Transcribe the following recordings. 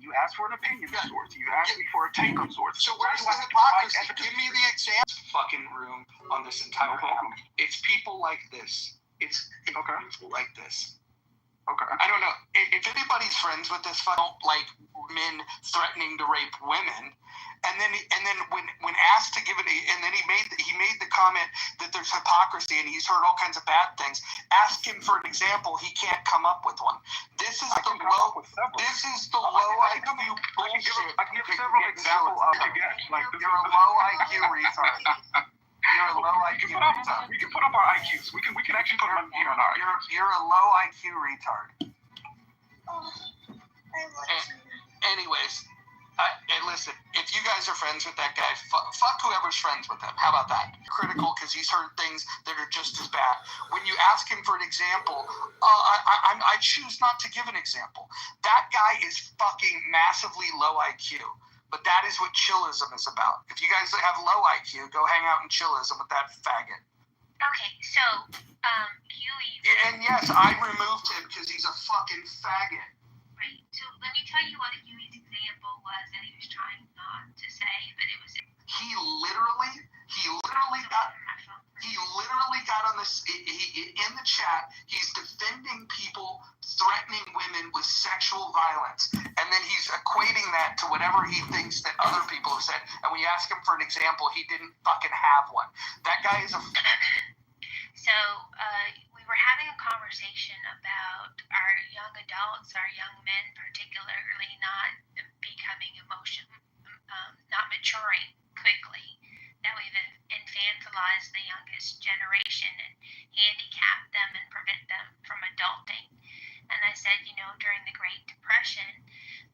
You asked for an opinion of sorts. You asked me for a take of sorts. So where's the hypocrisy? Give me the example. Fucking room on this entire panel. It's people like this. It's people like this. Okay. I don't know. If anybody's friends with this, don't like men threatening to rape women. And then when asked to give it, and then he made the comment that there's hypocrisy and he's heard all kinds of bad things. Ask him for an example. He can't come up with one. This is the low IQ bullshit. I can give several examples of it. You're a low IQ retard. You're a low IQ retard. We can put up our IQs. We can actually put them here on our IQs. You're a low IQ retard. Anyways, and listen, if you guys are friends with that guy, fuck whoever's friends with him. How about that? Critical because he's heard things that are just as bad. When you ask him for an example, I choose not to give an example. That guy is fucking massively low IQ. But that is what chillism is about. If you guys have low IQ, go hang out in chillism with that faggot. Okay, so, Huey... And yes, I removed him because he's a fucking faggot. Right, so let me tell you what Huey's example was that he was trying not to say, but it was... He literally got on this, in the chat, he's defending people threatening women with sexual violence. And then he's equating that to whatever he thinks that other people have said. And when you ask him for an example, he didn't fucking have one. That guy is a... So, we were having a conversation about our young adults, our young men particularly, not becoming not maturing quickly. That we've infantilized the youngest generation and handicapped them and prevent them from adulting. And I said, during the Great Depression,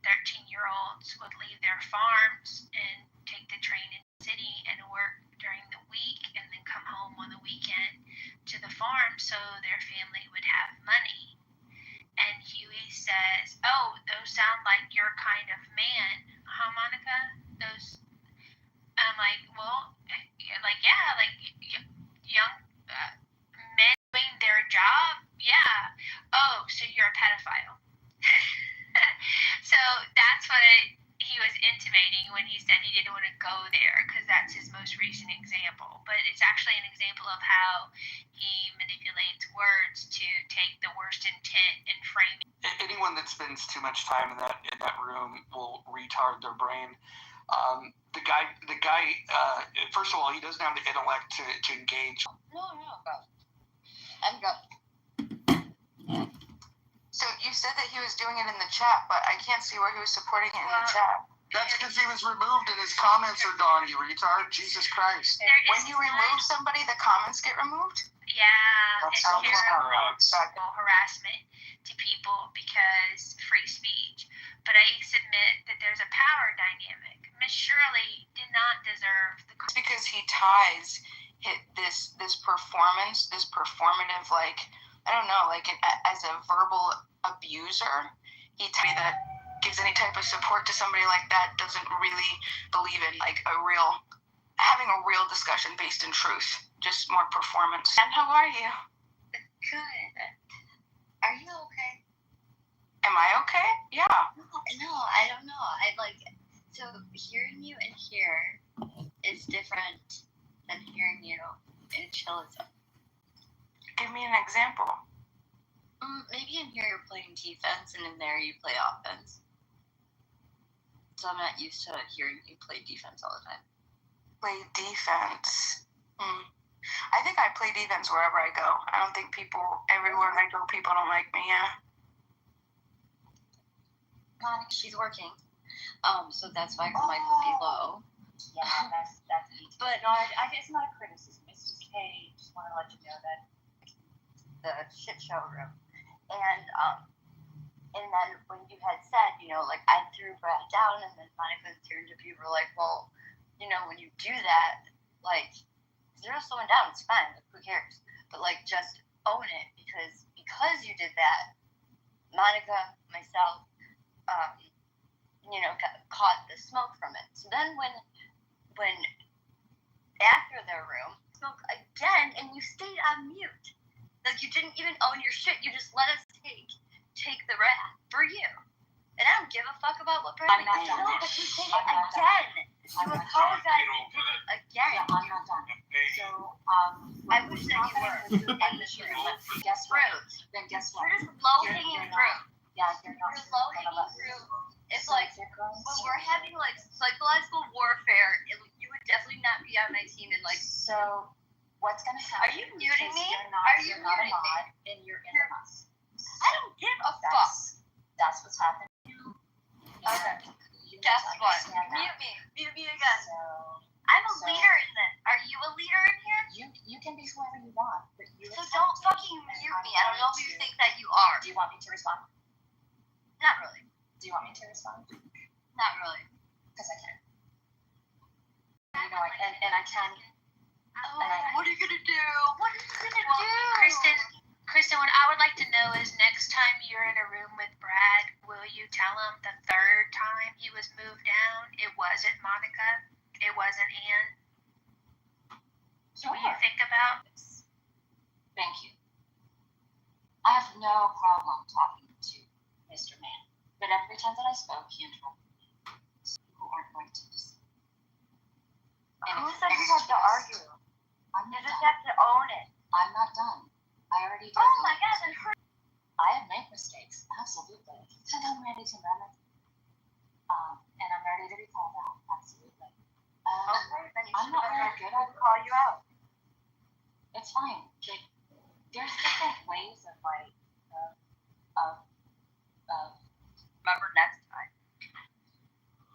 13-year-olds would leave their farms and take the train in the city and work during the week and then come home on the weekend to the farm so their family would have money. And Huey says, oh, those sound like your kind of man, huh, Monica? Those... I'm like, well, young men doing their job? Yeah. Oh, so you're a pedophile. So that's what he was intimating when he said he didn't want to go there, because that's his most recent example. But it's actually an example of how he manipulates words to take the worst intent and frame it. Anyone that spends too much time in that room will retard their brain. The guy. First of all, he doesn't have the intellect to engage. No. And go. So you said that he was doing it in the chat, but I can't see where he was supporting it in the chat. That's because he was removed and his comments are gone, you retard. Jesus Christ. When you remove somebody, the comments get removed? Yeah, That's sexual harassment to people because free speech. But I submit that there's a power dynamic. Miss Shirley did not deserve the... It's because he ties this performance, this performative, as a verbal abuser. He ties that gives any type of support to somebody like that doesn't really believe in having a real discussion based in truth, just more performance. And how are you? Good. Are you okay? Am I okay? Yeah. No, I don't know. So hearing you in here is different than hearing you in chillism. Give me an example. Maybe in here you're playing defense and in there you play offense. So I'm not used to hearing you play defense all the time. Play defense. I think I play defense wherever I go. I don't think everywhere I go, people don't like me, yeah. Monica, she's working. So that's why her mic would be low. Yeah, that's easy. But no, it's not a criticism. It's just, hey, just want to let you know that the shit show room. And then when you had said, I threw Brad down, and then Monica turned to people like, well, when you do that, zero slowing down, it's fine. Who cares? But just own it because you did that. Monica, myself, caught the smoke from it. So then when after the room, spoke again, and you stayed on mute. You didn't even own your shit. You just let us take the wrath for you. And I don't give a fuck about what I'm not done. No, but you did it I'm not done. again. You I'm not apologized and did it again. Yeah, I'm not done. So, I wish that you were. And the truth. Guess what? Fruit. Then guess what? You're just low hanging You're not- fruit. Yeah, you're not. You're low hanging fruit. It's like You're going when to- we're having like psychological warfare, you would definitely not be on my team and like. So, what's gonna happen? Are you muting is me? You're not a muting me? mod, and you're in the bus. I don't give a fuck. That's what's happening. Okay. You Guess need to what? understand that. Mute me again. So, I'm a So- leader in this. Are you a leader in here? you can be whoever you want, but you. So accept don't it, fucking and mute I'm me. I don't know if going you to- think that you are. Do you want me to respond? Not really. Do you want me to respond? Not really. Because I can. You know, and I can. Oh, And what are you gonna do? What are you gonna Well, do? Kristen, what I would like to know is next time you're in a room with Brad, will you tell him the third time he was moved down, it wasn't Monica, it wasn't Ann? Sure. Will you think about? Thank you. I have no problem talking to Mr. Man, but every time that I spoke, he interrupted me. So people aren't going to listen. And Who if said you it's have to just- argue? I'm You not just done. have to own it. I'm not done. I already did. Oh my god, then hurt. I have made mistakes, absolutely. And I'm ready to remedy. And I'm ready to be called out, absolutely. Okay, then you I'm should not have very had good to at call you out. It's fine. There's different ways of like, of Remember next time.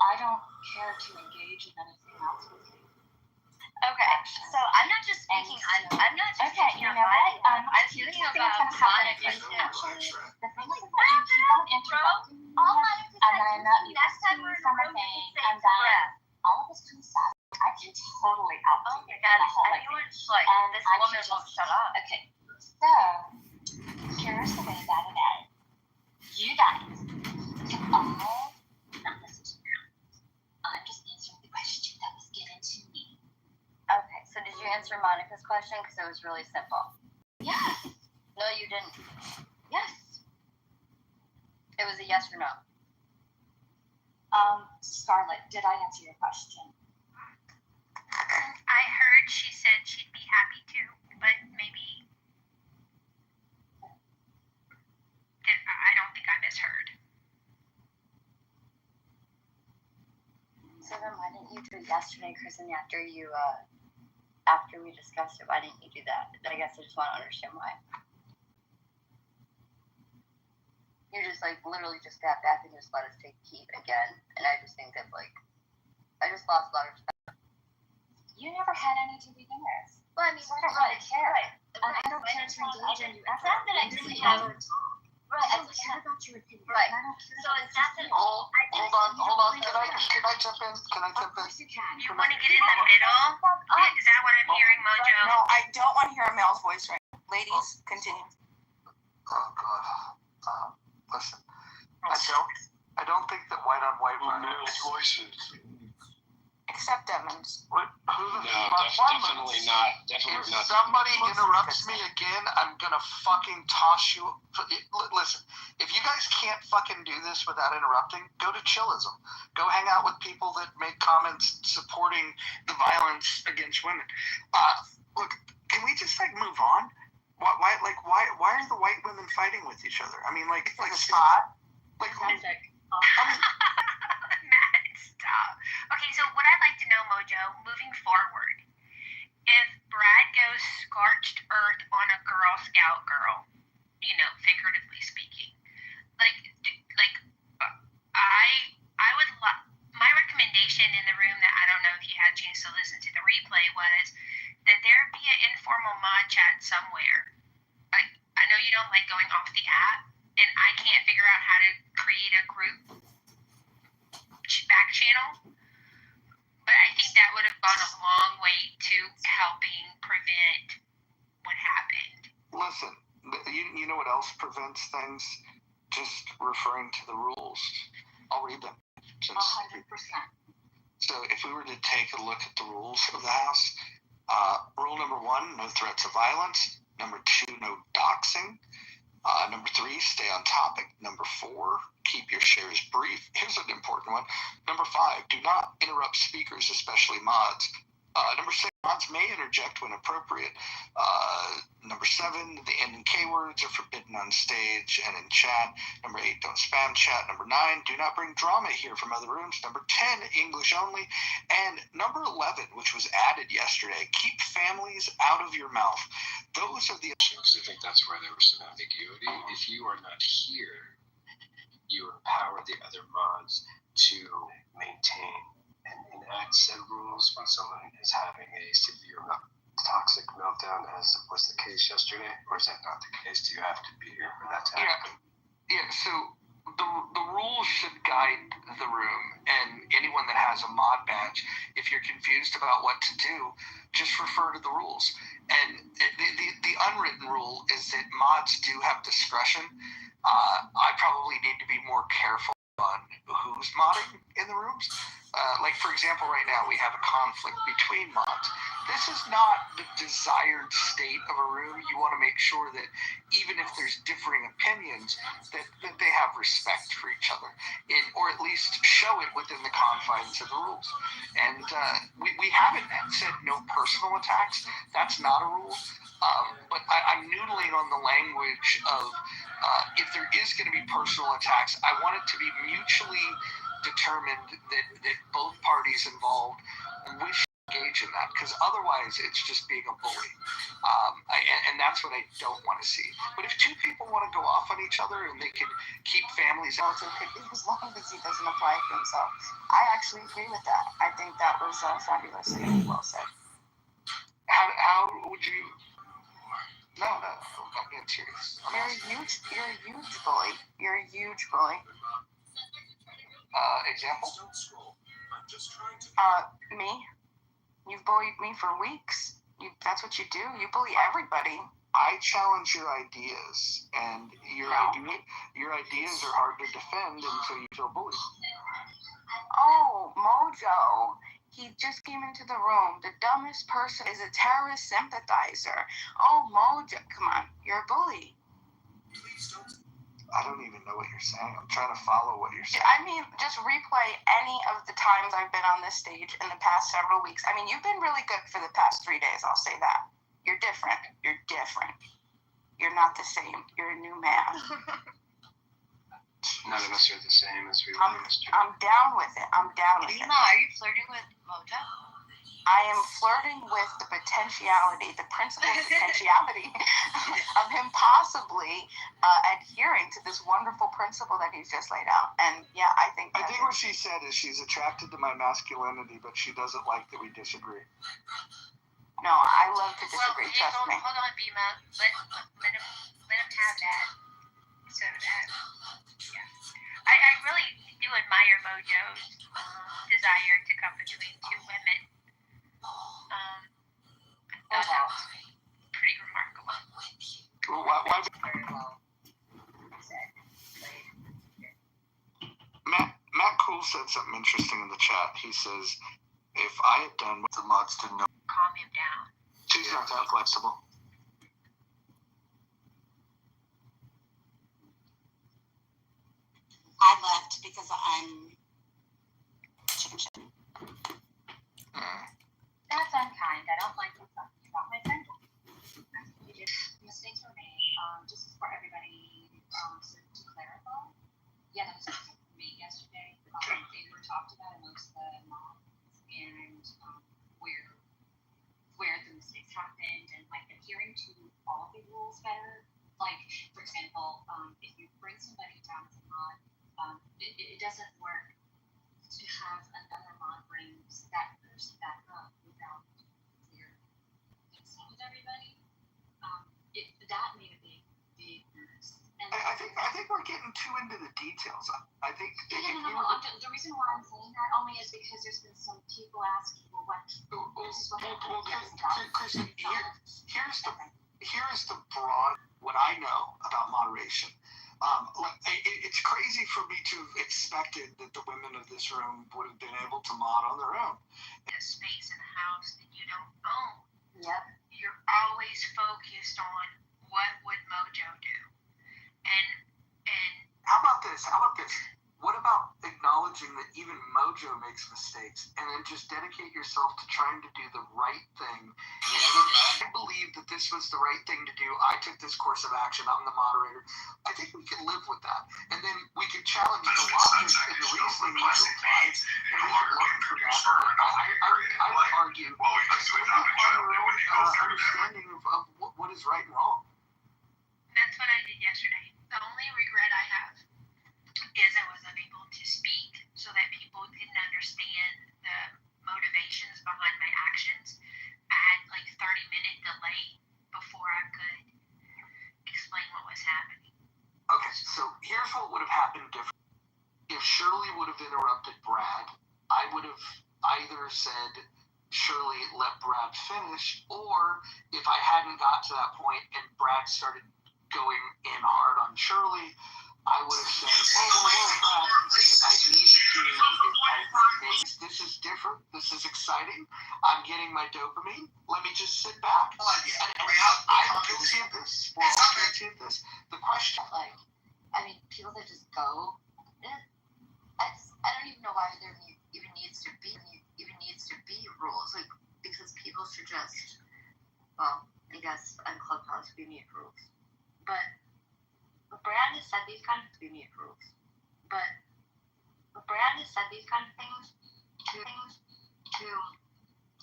I don't care to engage in anything else with you. Okay, so I'm not just speaking on. I'm not just Okay, speaking you on know my what? behalf. I'm here's speaking the thing that's about gonna happen. Monica Is too. actually, the thing is that you keep on interrupting me, All Monica and said then is you next time see we're in from the a room, you thing, can say and it's then Brad. all of this comes out. I can totally out Oh you my in god, the whole like, everyone's like, and this I can woman just- won't shut up. Okay, so here's the way that it is. You guys can all not listen to me. I'm just answering the question that was given to me. Okay, so did you answer Monica's question? Because it was really simple. Yes. No, you didn't. Yes. It was a yes or no. Scarlett, did I answer your question? I heard she said she'd be happy to, but maybe. I don't think I misheard. So then why didn't you do it yesterday, Kristen, after we discussed it? Why didn't you do that? I guess I just want to understand why. You just like literally just got back and just let us take heat again. And I just think that like, I just lost a lot of respect. You never had any to begin with. Well, I mean, I don't really care. And I don't care to engage in you ever. It's not that I didn't have a Right, I don't care about your opinion. Right. And I don't care So about it's not that your Hold on. Can I jump in? Can I Of jump in? course you can. You want to get in the middle? Is that what I'm hearing, Mojo? No, I don't want to hear a male's voice right now. Ladies, continue. Oh God. Listen, I don't think that white on white murders. voices. Except Emmons. What? Who the No, fuck? definitely not. If Definitely not. somebody interrupts me again, I'm gonna fucking toss you. Listen, if you guys can't fucking do this without interrupting, go to chillism. Go hang out with people that make comments supporting the violence against women. Look, can we just like move on? Why are the white women fighting with each other? I mean, like Spot. like Matt, stop. Okay, so what I'd like to know, Mojo, moving forward, if Brad goes scorched earth on a Girl Scout girl, you know, figuratively speaking, I would love, my recommendation in the room that I don't know if you had a chance to listen to the replay was that there be an informal mod chat somewhere. I know you don't like going off the app, and I can't figure out how to create a group back channel, but I think that would have gone a long way to helping prevent what happened. listen. You know what else prevents things? Just referring to the rules. I'll read them. 100%. So if we were to take a look at the rules of the House, rule number 1, no threats of violence. Number 2, no doxing. Number 3, stay on topic. Number 4, keep your shares brief. Here's an important one. Number 5, do not interrupt speakers, especially mods. Number 6, mods may interject when appropriate. Number 7, the N and K words are forbidden on stage and in chat. Number 8, don't spam chat. Number 9, do not bring drama here from other rooms. Number 10, English only. And number 11, which was added yesterday, keep families out of your mouth. Those are the because I think that's where there was some ambiguity. If you are not here, you empower the other mods to maintain and enact said rules when someone is having a severe toxic meltdown, as was the case yesterday, or is that not the case? Do you have to be here for that to happen? Yeah, so the rules should guide the room, and anyone that has a mod badge, if you're confused about what to do, just refer to the rules. And the unwritten rule is that mods do have discretion. I probably need to be more careful on who's modding in the rooms. Like, for example, right now we have a conflict between mods. This is not the desired state of a room. You want to make sure that even if there's differing opinions, that they have respect for each other, or at least show it within the confines of the rules. And we haven't said no personal attacks. That's not a rule. But I'm noodling on the language of if there is going to be personal attacks, I want it to be mutually determined that both parties involved wish to engage in that, because otherwise it's just being a bully. And that's what I don't want to see. But if two people want to go off on each other and they can keep families out, As long as he doesn't apply it to himself. I actually agree with that. I think that was fabulously well said. how would you? No, I'm being serious. You're a huge bully. You're a huge bully. Example? Me. You've bullied me for weeks. That's what you do. You bully everybody. I challenge your ideas, and your ideas are hard to defend until you feel bullied. Oh, Mojo. He just came into the room. The dumbest person is a terrorist sympathizer. Oh, Mojo. Come on. You're a bully. I don't even know what you're saying. I'm trying to follow what you're saying. I mean, just replay any of the times I've been on this stage in the past several weeks. I mean, you've been really good for the past 3 days. I'll say that. You're different. You're different. You're not the same. You're a new man. None of us are the same as we were yesterday. I'm down with it. I'm down with it. Lima, are you flirting with Mojo? I am flirting with the potentiality, the principal potentiality of him possibly adhering to this wonderful principle that he's just laid out. And yeah, I think what she said is she's attracted to my masculinity, but she doesn't like that we disagree. No, I love to disagree. Well, Trust me. hold on, Bima. Let him have that. So that, yeah. I really do admire Mojo's desire to come between two women. That was pretty remarkable. Well, why? Very well said. Matt Cool said something interesting in the chat. He says, if I had done what the mods didn't know. Calm him down. She's not that flexible. I left because I'm chicken. That's unkind. I don't like you talking about my friend. Mistakes were made. Just for everybody to clarify. Yeah, that was something for me yesterday. They were talked about amongst the moms and where the mistakes happened and like adhering to all of the rules better. Like, for example, if you bring somebody down as a mod, it doesn't work to have another mod bring that person back up without clear consent with everybody. That made a big mess. And I think we're getting too into the details. I think no. The reason why I'm saying that only is because there's been some people asking, well, what? This is what Kristen, here's the broad what I know about moderation. It's crazy for me to have expected that the women of this room would have been able to mod on their own. A space in the house that you don't own. Yep. You're always focused on what would Mojo do. and How about this? What about acknowledging that even Mojo makes mistakes and then just dedicate yourself to trying to do the right thing? I believe that this was the right thing to do. I took this course of action. I'm the moderator. I think we can live with that. And then we could challenge the logic and the reasoning of the applies and we can learn from that. I would argue understanding of what is right and wrong. that's what I did yesterday. The only regret I have is I was unable to speak so that people didn't understand the motivations behind my actions. I had like 30-minute delay before I could explain what was happening. Okay, so here's what would have happened differently. If Shirley would have interrupted Brad, I would have either said, Shirley, let Brad finish, or if I hadn't got to that point and Brad started going in hard on Shirley, I would have said, Brad, I need to, this is different, this is exciting, I'm getting my dopamine, let me just sit back. And I'm guilty of this, we're all guilty of this. The question, Like, I mean, people that just go, I don't even know why there even needs to be rules. Like, because people should just, well, I guess on Clubhouse we need rules. But Brand has said these kind of we need rules. But Brand has said these kind of things to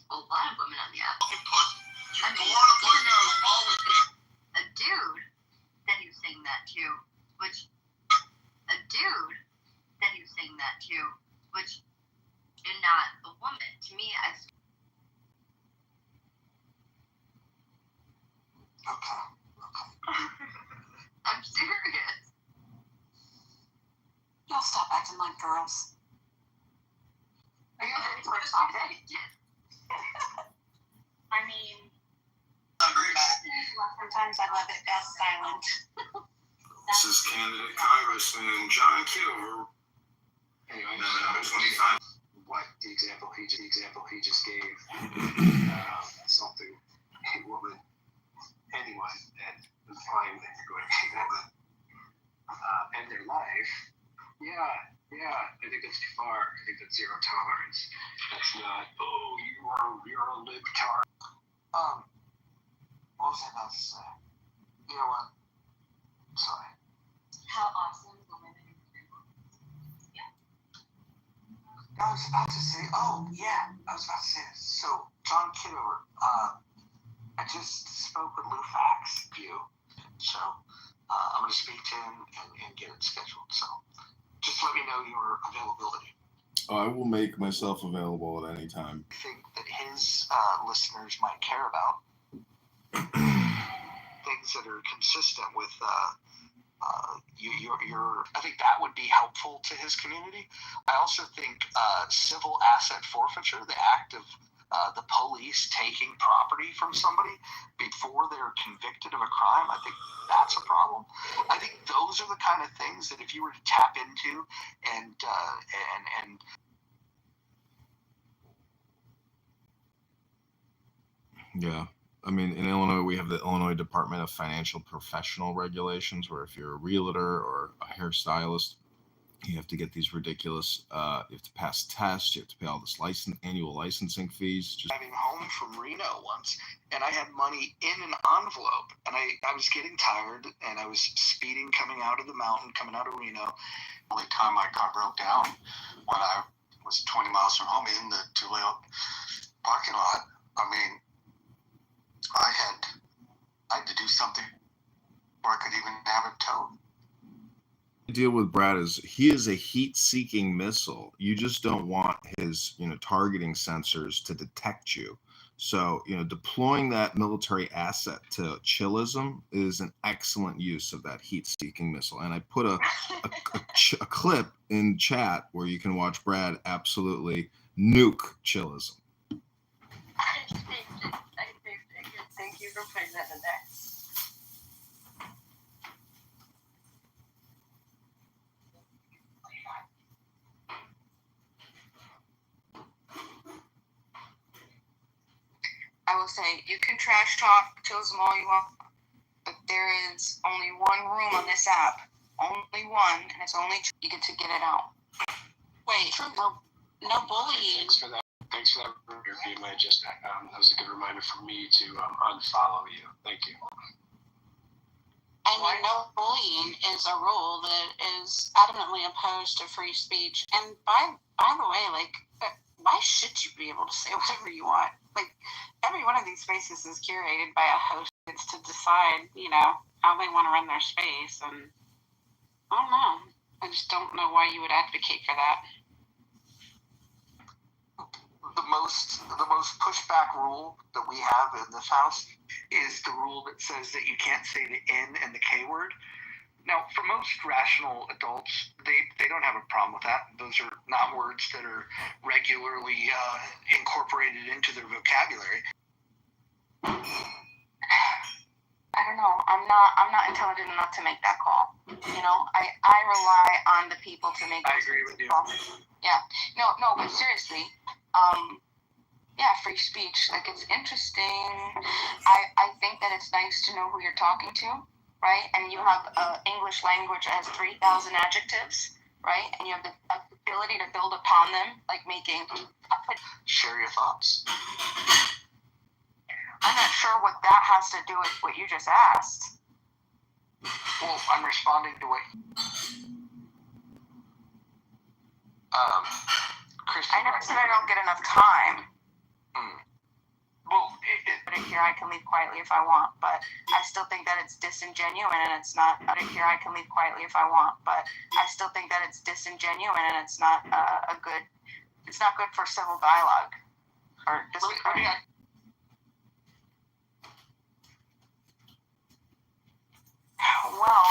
a lot of women on the app. I mean, a dude that he was saying that to, which is not a woman. To me, I'm serious. Y'all stop acting like girls. Are you ready for a topic? I mean, sometimes I love it best silent. This is candidate Congressman John Kitover. Anyway, Number 25. what the example he just gave, something a woman, anyone, and implying that you're going to be woman, end their life. Yeah, I think that's too far. I think that's zero tolerance. That's not, you're a libtard. what was I about to say? You know what? Sorry. How awesome the women in the room. I was about to say this. So, John Kitover, I just spoke with Lou Fax, so I'm going to speak to him and get it scheduled. So, just let me know your availability. I will make myself available at any time. I think that his listeners might care about things that are consistent with I think that would be helpful to his community. I also think civil asset forfeiture, the act of the police taking property from somebody before they're convicted of a crime, I think that's a problem. I think those are the kind of things that if you were to tap into and Yeah. I mean, in Illinois, we have the Illinois Department of Financial Professional Regulations, where if you're a realtor or a hairstylist, you have to get these ridiculous, you have to pass tests, you have to pay all this annual licensing fees. driving home from Reno once, and I had money in an envelope, and I was getting tired, and I was speeding coming out of the mountain, coming out of Reno. The only time my car broke down when I was 20 miles from home in the Tulare parking lot. I mean, I had to do something before I could even have it towed. The deal with Brad is he is a heat-seeking missile. You just don't want his, targeting sensors to detect you. So, deploying that military asset to chillism is an excellent use of that heat-seeking missile. And I put a clip in chat where you can watch Brad absolutely nuke chillism. Thank you for putting that in there. I will say, you can trash talk Chillism all you want, but there there is only one room on this app, only one, and it's only you get to get it out. Wait, no bullying. Thanks for that. Thanks for that review, May. Just that was a good reminder for me to unfollow you. Thank you. And no bullying is a rule that is adamantly opposed to free speech. And by the way, like, why should you be able to say whatever you want? Like, every one of these spaces is curated by a host. It's to decide, you know, how they want to run their space. And I don't know. I just don't know why you would advocate for that. The most pushback rule that we have in this house is the rule that says that you can't say the N and the K word. Now, for most rational adults, they don't have a problem with that. Those are not words that are regularly incorporated into their vocabulary. I don't know. I'm not intelligent enough to make that call. You know, I rely on the people to make. I agree with you. Yeah. No, but seriously, yeah, free speech. Like, it's interesting. I think that it's nice to know who you're talking to, right? And you have English language as 3,000 adjectives, right? And you have the ability to build upon them, like making. Share your thoughts. I'm not sure what that has to do with what you just asked. Well, I'm responding to what. Christy, I never said I don't get enough time. Well, here I can leave quietly if I want, but I still think that it's disingenuous and it's not. Here I can leave quietly if I want, but I still think that it's disingenuous and it's not It's not good for civil dialogue. Or well,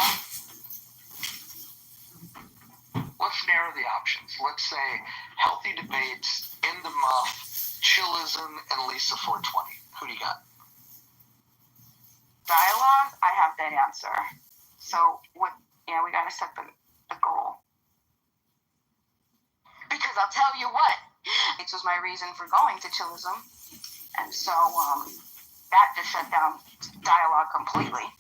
let's narrow the options. Let's say healthy debates, in the muff, chillism, and Lisa 420. Who do you got? Dialogue, I have that answer. So what? Yeah, we gotta set the goal. Because I'll tell you what, it was my reason for going to chillism, and so that just shut down dialogue completely.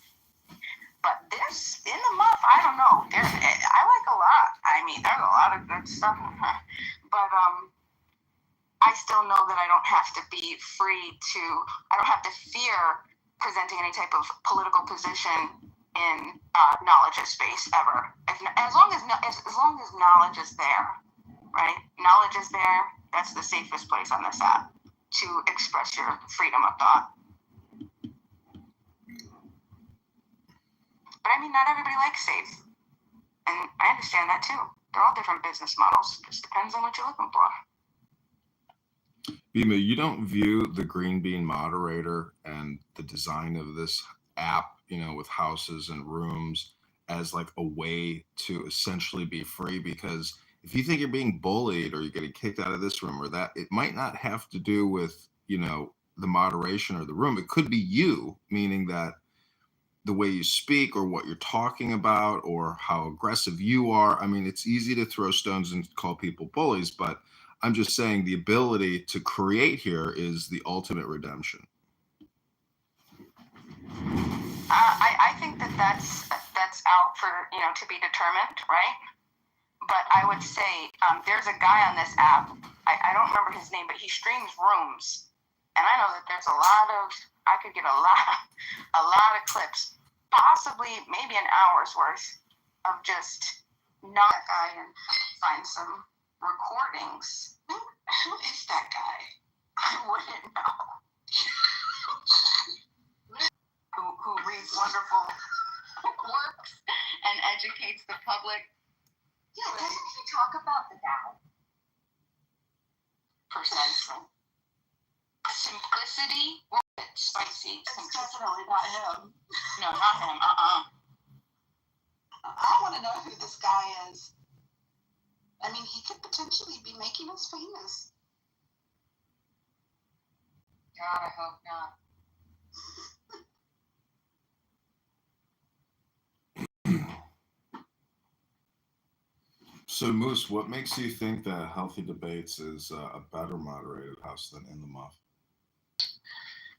But this, in the muff, I don't know. I like a lot. I mean, there's a lot of good stuff. But I still know that I don't have to be free to, I don't have to fear presenting any type of political position in knowledge space ever. As long as knowledge is there, right? Knowledge is there. That's the safest place on this app to express your freedom of thought. But I mean, not everybody likes safe. And I understand that too. They're all different business models. Just depends on what you're looking for. Bima, you don't view the green bean moderator and the design of this app, you know, with houses and rooms as like a way to essentially be free? Because if you think you're being bullied or you're getting kicked out of this room or that, it might not have to do with, you know, the moderation or the room. It could be you, meaning that the way you speak or what you're talking about or how aggressive you are. I mean, it's easy to throw stones and call people bullies, but I'm just saying the ability to create here is the ultimate redemption. I think that's out for, you know, to be determined, right? But I would say there's a guy on this app. I don't remember his name, but he streams rooms, and I know that there's I could get a lot of clips, possibly maybe an hour's worth of just not that guy and find some recordings. Who is that guy? I wouldn't know. who reads wonderful works and educates the public. Yeah, doesn't he talk about the Tao? Precisely. Simplicity. Spicy. It's definitely not him. No, not him. I want to know who this guy is. I mean, he could potentially be making us famous. God, I hope not. So, Moose, what makes you think that Healthy Debates is a better moderated house than In the Muff?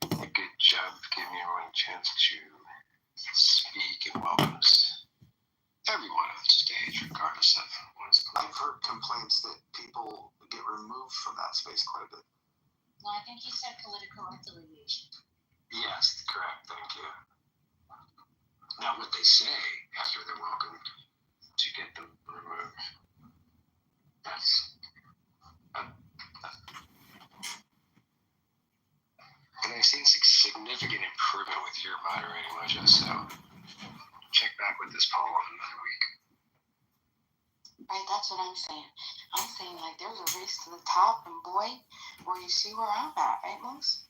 A good job of giving everyone a chance to speak and welcomes everyone on the stage, regardless of one's I've heard complaints that people get removed from that space quite a bit. No, I think you said political affiliation. Yes, correct. Thank you. Now, what they say after they're welcomed to get them removed, that's. And I've seen significant improvement with your moderating, Mojo, so check back with this poll in another week. Right, that's what I'm saying. I'm saying like there's a race to the top, and boy, where you see where I'm at, right, Moose?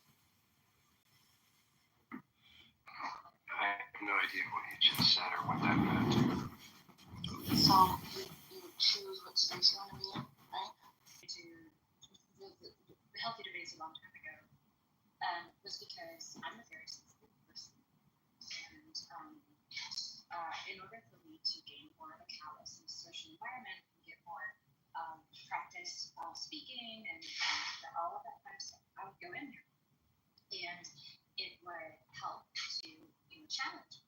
I have no idea what you just said or what that meant. So you choose what space you want to be in, right? The healthy debates a long time ago was because I'm a very sensitive person, and in order for me to gain more of a callous in the social environment and get more practice speaking and all of that kind of stuff, I would go in there, and it would help to challenge.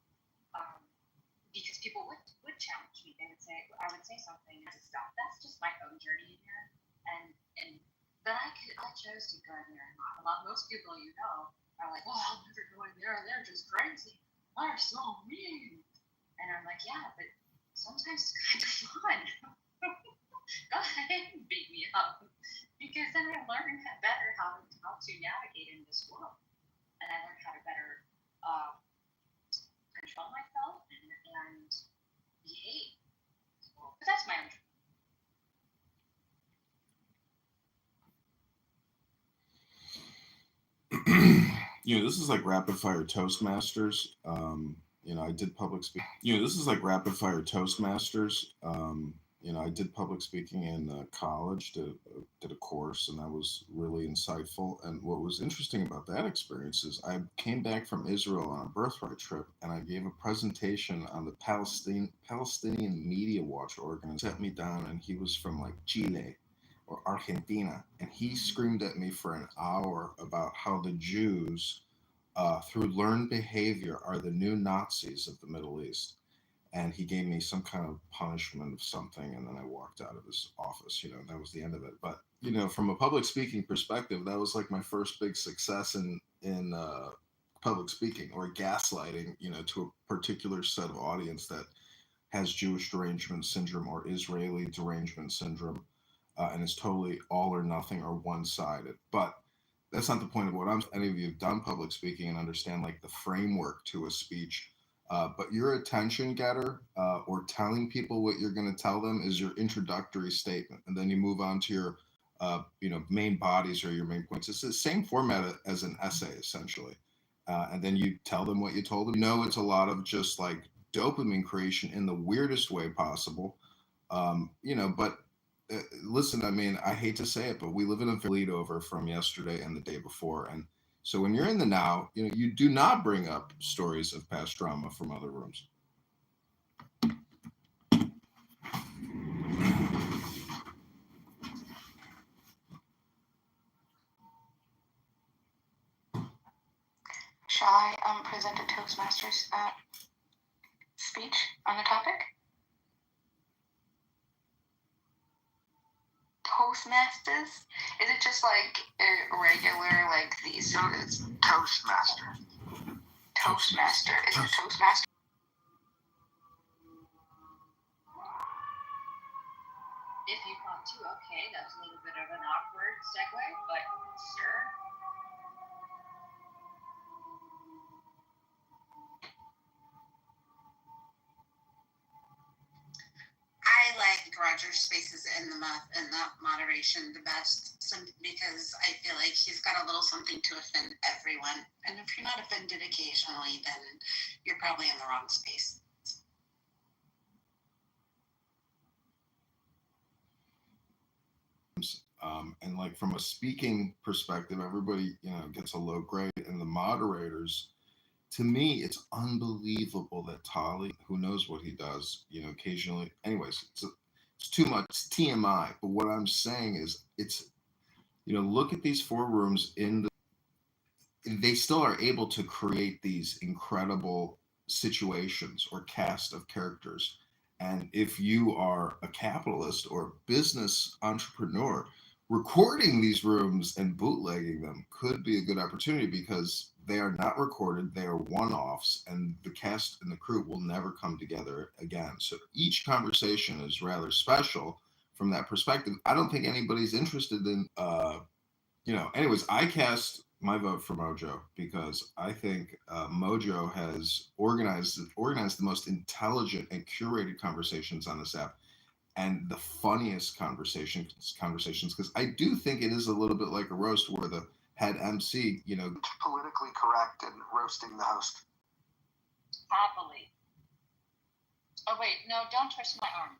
Because people would challenge me. They would say, I would say something and stuff. That's just my own journey in here, but I chose to go in there and not. Most people are like, well, I'll never go in there. They're just crazy. They're so mean. And I'm like, yeah, but sometimes it's kind of fun. Go ahead and beat me up, because then I learn better how to navigate in this world, and I learn how to better control myself and behave. But that's my own. This is like rapid fire Toastmasters. I did public speaking. This is like rapid fire Toastmasters. I did public speaking in college, did a course, and that was really insightful. And what was interesting about that experience is I came back from Israel on a birthright trip, and I gave a presentation on the Palestinian Media Watch organization. Set me down, and he was from like Chile or Argentina, and he screamed at me for an hour about how the Jews, through learned behavior, are the new Nazis of the Middle East. And he gave me some kind of punishment of something, and then I walked out of his office. That was the end of it. But from a public speaking perspective, that was like my first big success in public speaking, or gaslighting, to a particular set of audience that has Jewish derangement syndrome or Israeli derangement syndrome, and is totally all or nothing or one-sided. But that's not the point of what any of you have done public speaking and understand like the framework to a speech. But your attention getter, or telling people what you're going to tell them, is your introductory statement, and then you move on to your main bodies or your main points. It's the same format as an essay, essentially. And then you tell them what you told them. It's a lot of just like dopamine creation in the weirdest way possible. But listen, I mean, I hate to say it, but we live in a bleed over from yesterday and the day before. And so when you're in the now, you do not bring up stories of past drama from other rooms. Shall I present a Toastmasters speech on the topic? Toastmasters? Is it just like a regular, like these? It's Toastmaster. Toastmaster. Is it Toastmaster? If you want to, okay, that's a little bit of an awkward segue, but sure. I like Roger's spaces and the moderation the best, because I feel like he's got a little something to offend everyone. And if you're not offended occasionally, then you're probably in the wrong space. And like from a speaking perspective, everybody, gets a low grade, and the moderators, to me, it's unbelievable that Tali, who knows what he does, occasionally, anyways, it's too much, it's TMI. But what I'm saying is look at these 4 rooms they still are able to create these incredible situations or cast of characters. And if you are a capitalist or business entrepreneur, recording these rooms and bootlegging them could be a good opportunity because they are not recorded, they are one-offs, and the cast and the crew will never come together again. So each conversation is rather special from that perspective. I don't think anybody's interested in anyways, I cast my vote for Mojo because I think Mojo has organized the most intelligent and curated conversations on this app, and the funniest conversations because I do think it is a little bit like a roast where the head MC, Politically correct and roasting the host. Happily. Oh wait, no, don't twist my arm.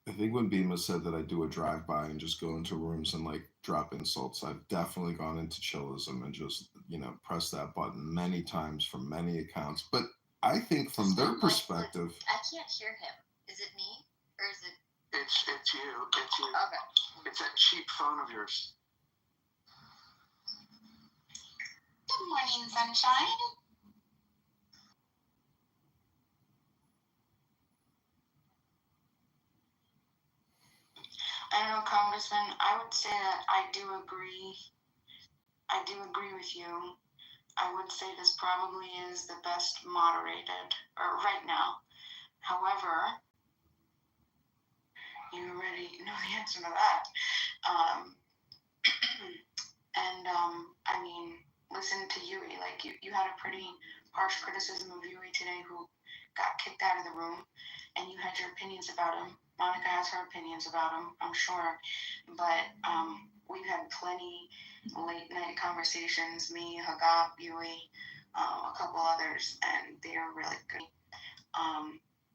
I think when Bima said that I do a drive-by and just go into rooms and like drop insults, I've definitely gone into chillism and just, press that button many times from many accounts. But I think from their perspective, I can't hear him. Is it me or is it? It's you. It's you. Okay. It's that cheap phone of yours. Good morning, sunshine. I don't know, Congressman. I would say that I do agree. I do agree with you. I would say this probably is the best moderated, or right now. However, you already know the answer to that. I mean, listen to Yui. Like, you had a pretty harsh criticism of Yui today, who got kicked out of the room, and you had your opinions about him. Monica has her opinions about him, I'm sure. But we've had plenty late night conversations, me, Hagap, Yui, a couple others, and they're really good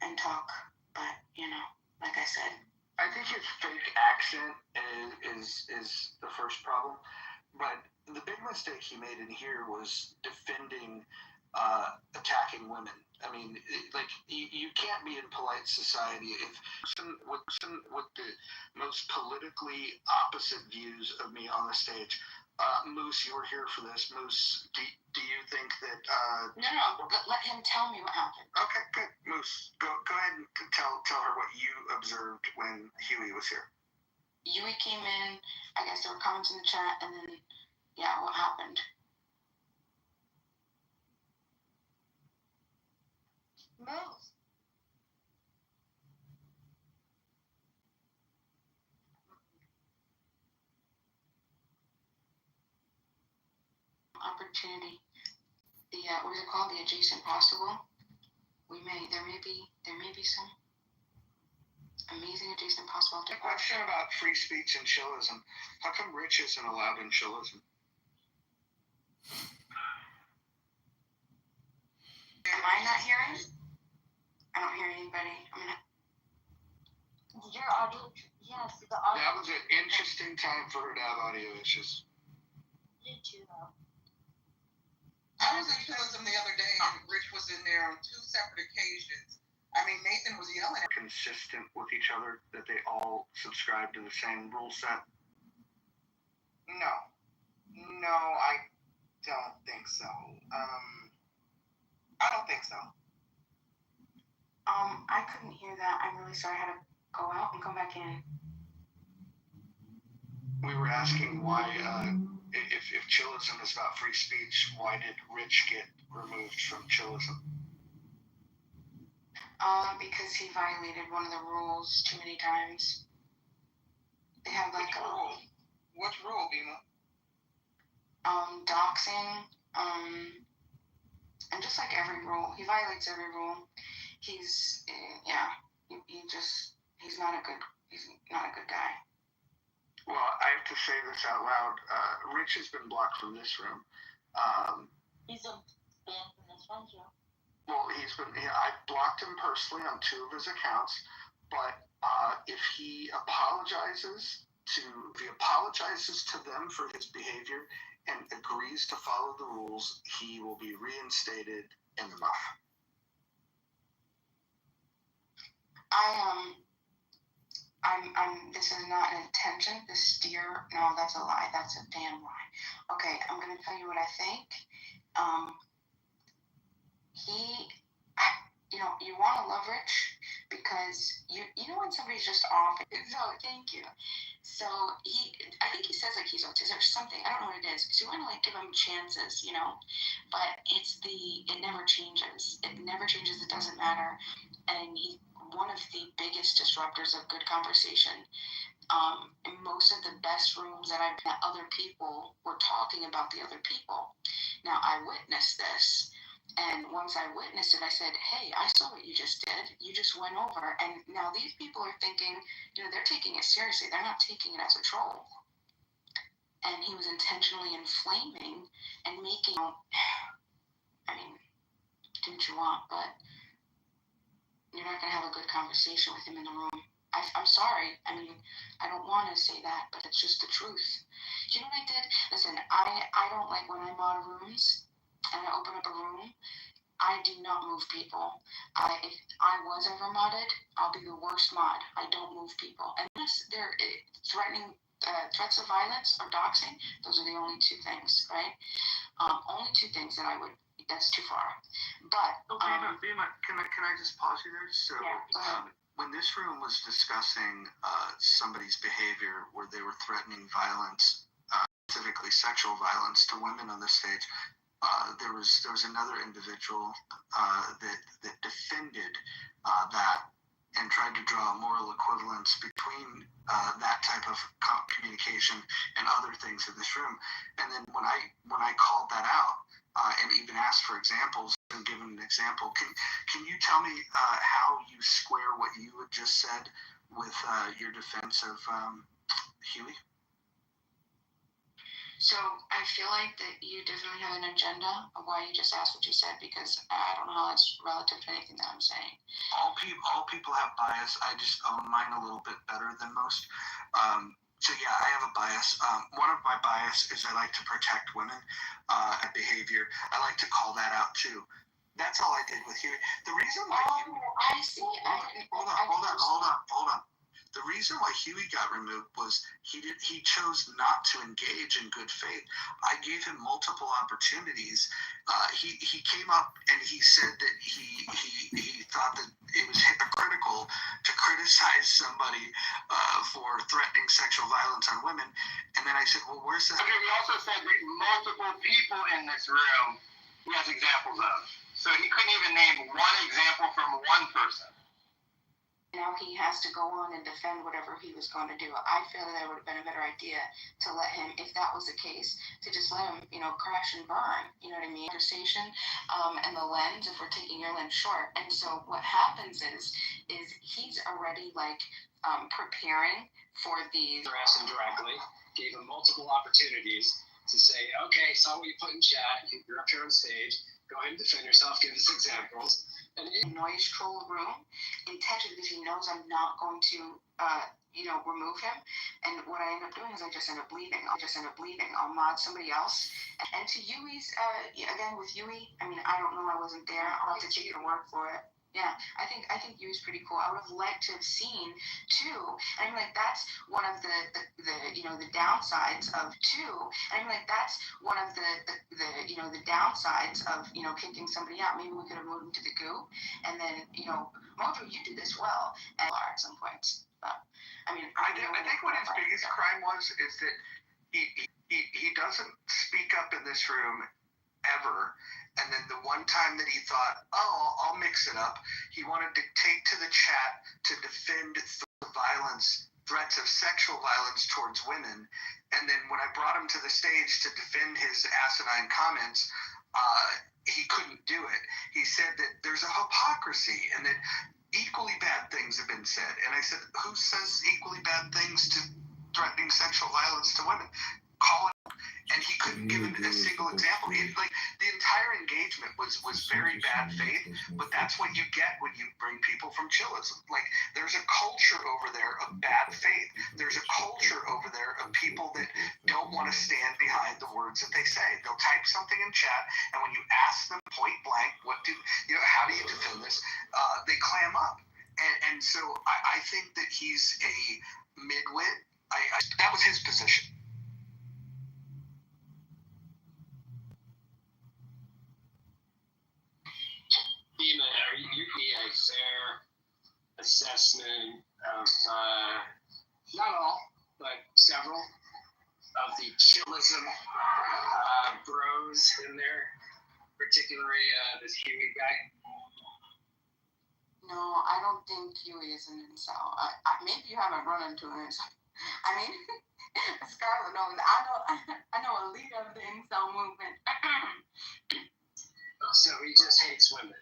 and talk. But, like I said, I think his fake accent is the first problem. But the big mistake he made in here was defending attacking women. I mean, you can't be in polite society if with the most politically opposite views of me on the stage. Moose, you were here for this. Moose, do you think that? No. Let him tell me what happened. Okay, good. Moose, go ahead and tell her what you observed when Huey was here. Yui came in. I guess there were comments in the chat, and then what happened? Move. Opportunity. What is it called? The adjacent possible. There may be some amazing adjacent possible. A question about free speech and chillism. How come Rich isn't allowed in chillism? Am I not hearing? I don't hear anybody. Your audio, yes, the audio. That was an interesting time for her to have audio issues. You did too, though. I was in chillism the other day, and Rich was in there on 2 separate occasions. I mean, Nathan was yelling at Consistent with each other, that they all subscribe to the same rule set? No, I don't think so. I don't think so. I couldn't hear that. I'm really sorry. I had to go out and come back in. We were asking why, if chillism is about free speech, why did Rich get removed from chillism? Because he violated one of the rules too many times. They have like Which rule? Which rule, Bima? Doxing, and just like every rule, he violates every rule. He's not a good guy. Well, I have to say this out loud. Rich has been blocked from this room. He's banned from this one, too. Well, I blocked him personally on 2 of his accounts, but if he apologizes to them for his behavior and agrees to follow the rules, he will be reinstated in the muff. I this is not an intention to steer. No, that's a lie. That's a damn lie. Okay, I'm gonna tell you what I think. You want to love Rich because you know when somebody's just off. So thank you. So I think he says like he's autistic or something. I don't know what it is. So you want to like give him chances, but it never changes. It never changes. It doesn't matter. And he's one of the biggest disruptors of good conversation. In most of the best rooms that I've been at, other people were talking about the other people. Now I witnessed this. And once I witnessed it, I said, hey, I saw what you just did. You just went over. And now these people are thinking, they're taking it seriously. They're not taking it as a troll. And he was intentionally inflaming and making, do what you want, but you're not going to have a good conversation with him in the room. I'm sorry. I don't want to say that, but it's just the truth. Do you know what I did? Listen, I don't like when I'm out of rooms and I open up a room, I do not move people. If I was ever modded, I'll be the worst mod. I don't move people. Unless they're threatening threats of violence or doxing, those are the only two things, right? Only two things that that's too far. But Bima, can I just pause you there? So when this room was discussing somebody's behavior where they were threatening violence, specifically sexual violence to women on the stage, there was another individual that defended that and tried to draw a moral equivalence between that type of communication and other things in this room. And then when I called that out and even asked for examples and given an example, can you tell me how you square what you had just said with your defense of Huey? So I feel like that you definitely have an agenda of why you just asked what you said, because I don't know how that's relative to anything that I'm saying. All people have bias. I just own mine a little bit better than most. So yeah, I have a bias. One of my bias is I like to protect women at behavior. I like to call that out too. That's all I did with Huey. The reason why I see. Hold on. The reason why Huey got removed was he chose not to engage in good faith. I gave him multiple opportunities. He came up and he said that he thought that it was hypocritical to criticize somebody for threatening sexual violence on women. And then I said, well, where's the... Okay, we also said that multiple people in this room he has examples of. So he couldn't even name one example from one person. Now he has to go on and defend whatever he was going to do. I feel that it would have been a better idea to let him, if that was the case, to just let him, crash and burn. You know what I mean? Conversation and the lens, if we're taking your lens short. And so what happens is he's already preparing for these. Harassed him directly, gave him multiple opportunities to say, okay, saw what you put in chat, you're up here on stage, go ahead and defend yourself, give us examples. And noise troll room intentionally because he knows I'm not going to remove him. And what I end up doing is I just end up leaving. I'll mod somebody else. And to Yui's again with Yui, I don't know, I wasn't there. I'll have to take your word for it. Yeah, I think Yui's pretty cool. I would have liked to have seen too. And that's one of the downsides of two. And that's one of the downsides of kicking somebody out. Maybe we could have moved him to the goo, and then Mojo, you do this well at some points. But I think what his biggest crime was is that he doesn't speak up in this room ever. And then the one time that he thought, I'll mix it up, he wanted to take to the chat to defend the violence, threats of sexual violence towards women. And then when I brought him to the stage to defend his asinine comments, he couldn't do it. He said that there's a hypocrisy and that equally bad things have been said. And I said, who says equally bad things to threatening sexual violence to women? Call it. And he couldn't give it a single example. The entire engagement was very bad faith, but that's what you get when you bring people from chillism. There's a culture over there of bad faith. There's a culture over there of people that don't want to stand behind the words that they say. They'll type something in chat, and when you ask them point blank, how do you defend this? They clam up. And so I think that he's is a midwit. That was his position. Dima, are you giving a fair assessment of not all, but several of the chillism bros in there, particularly this Huey guy? No, I don't think Huey is an incel. Maybe you haven't run into an incel. I mean, Scarlett knows. I know a leader of the incel movement. So he just hates women.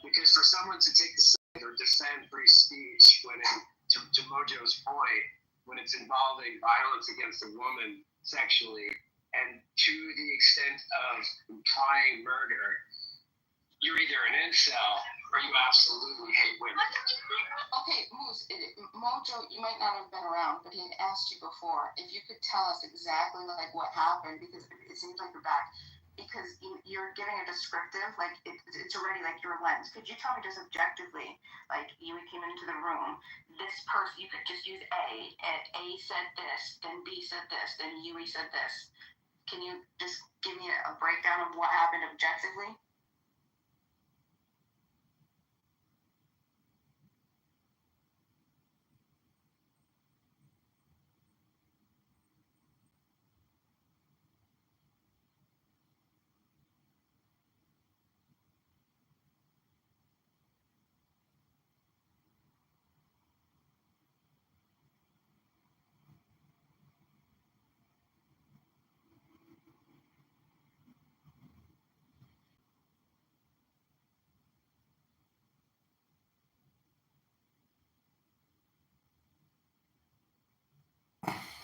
Because for someone to take the side or defend free speech when, to Mojo's point, when it's involving violence against a woman sexually, and to the extent of implying murder, you're either an incel or you absolutely hate women. Okay, Moose, Mojo, you might not have been around, but he had asked you before if you could tell us exactly like what happened, because it seems like you're back. Because you're giving a descriptive, like it's already like your lens. Could you tell me just objectively, like you came into the room, this person, you could just use A, and A said this, then B said this, then Yui said this. Can you just give me a breakdown of what happened objectively?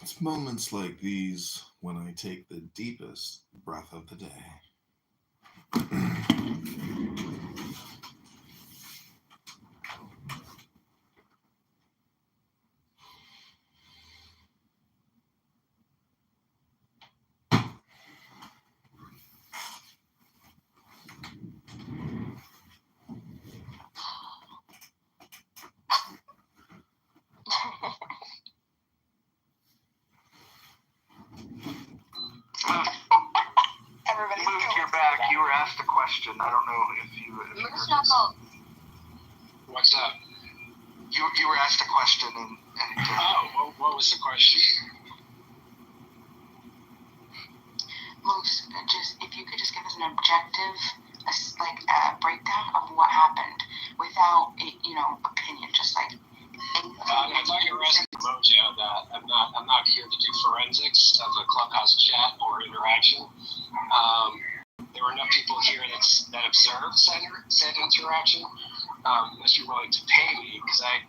It's moments like these when I take the deepest breath of the day. Everybody's Luke, you're back. You were asked a question. I don't know if you heard this. What's up? You were asked a question, and What was the question? Moose, just if you could just give us an objective, a breakdown of what happened without, opinion, just like. I thought you were asking Mojo that I'm not here to do forensics of a clubhouse chat or interaction. There were enough people here that observed said interaction. Unless you're willing to pay me, because I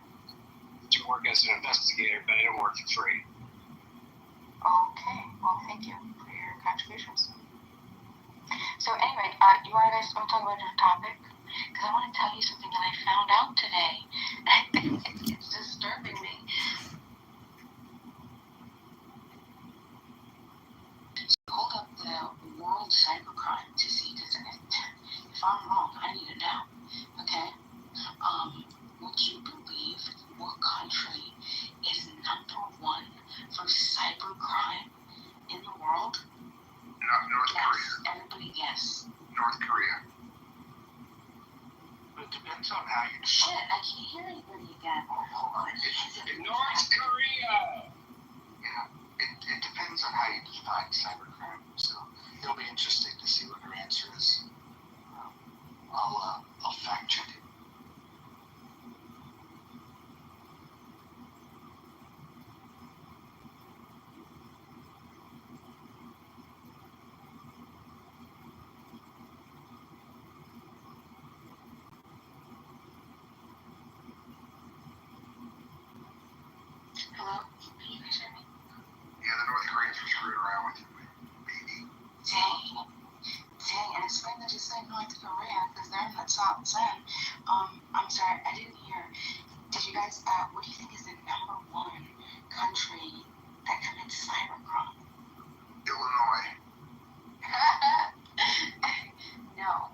do work as an investigator, but I don't work for free. Okay, well, thank you for your contributions. So anyway, you guys want to talk about your topic? Because I want to tell you something that I found out today. It's disturbing me. Hold up the world cybercrime to see if I'm wrong, I need to know. Okay? Would you believe what country is #1 for cybercrime in the world? North Korea. Everybody guess. North Korea. it depends on how you. Shit, I can't hear anybody again. Hold on. North Korea! Yeah, it depends on how you define cybercrime. So it'll be interesting to see what her answer is. I'll fact check it. Hello? Can you guys hear me? Yeah, the North Koreans were screwing around with you, baby. Dang, and it's funny that you say North Korea, because they're in the top 10. I'm sorry, I didn't hear. Did you guys, what do you think is the #1 country that commits cybercrime? Illinois. No.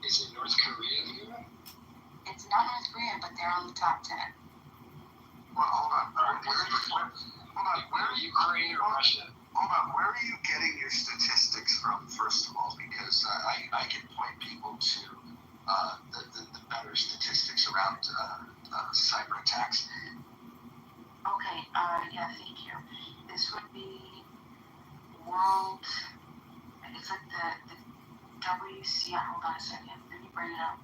Is it North Korea? It's not North Korea, but they're on the top 10. Well, hold on. Where Ukraine or Russia? Hold on. Where are you getting your statistics from, first of all? Because I can point people to the better statistics around cyber attacks. Okay, yeah, thank you. This would be World, it's like the WCI, hold on a second, let me bring it up.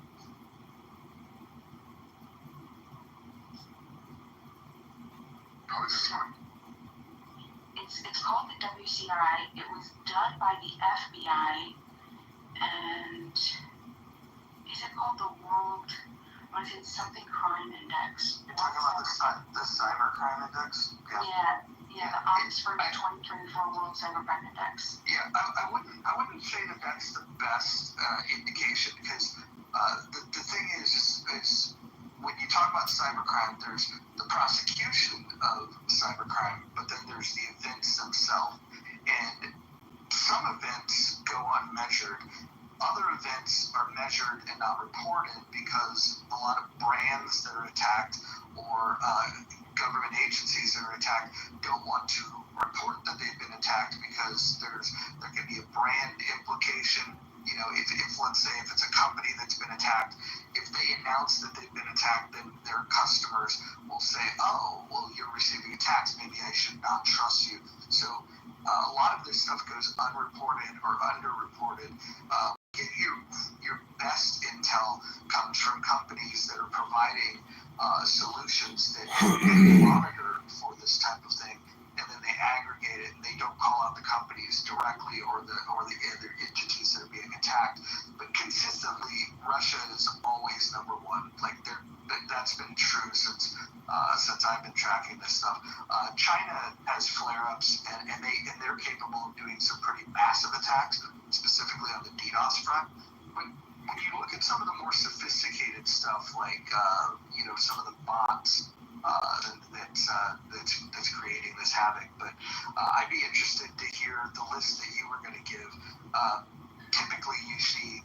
Oh, this one. It's called the WCI. It was done by the FBI, and is it called the World, what is it, something crime index? You're talking about the cyber crime index? Yeah, the Oxford 2024 World Cyber Crime Index. Yeah, I wouldn't say that that's the best indication, because the thing is when you talk about cybercrime, there's the prosecution of cybercrime, but then there's the events themselves. And some events go unmeasured. Other events are measured and not reported because a lot of brands that are attacked or government agencies that are attacked don't want to report that they've been attacked because there could be a brand implication. You know, if let's say if it's a company that's been attacked, if they announce that they've been attacked, then their customers will say, oh, well, you're receiving attacks, maybe I should not trust you. So a lot of this stuff goes unreported or underreported. Your best intel comes from companies that are providing solutions that monitor for this type of thing, and then they aggregate it and they don't call out the companies directly or the other entities that are being attacked. But consistently, Russia is always number one. Like that's been true since I've been tracking this stuff. China has flare-ups and they're capable of doing some pretty massive attacks, specifically on the DDoS front. But when you look at some of the more sophisticated stuff, like some of the bots that's creating this havoc, but I'd be interested to hear the list that you were going to give. Typically, you see.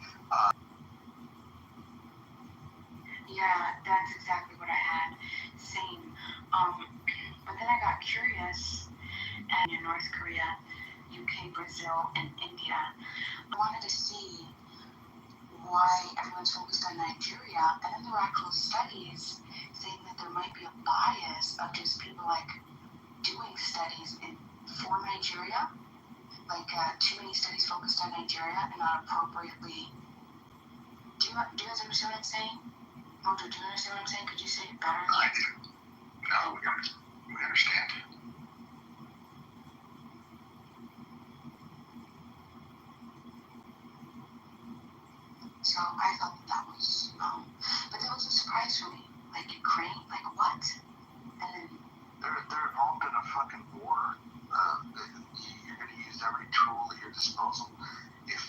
Yeah, that's exactly what I had. Same. But then I got curious, and in North Korea, UK, Brazil, and India, I wanted to see why everyone's focused on Nigeria, and then there were actual studies saying that there might be a bias of just people like doing studies for Nigeria, like too many studies focused on Nigeria and not appropriately. Do you guys understand what I'm saying? Mojo, do you understand what I'm saying? Could you say it better? I do. No, we understand. So I thought that was, but that was a surprise for me. Like Ukraine, like what? And then they're involved in a fucking war. You're going to use every tool at your disposal. If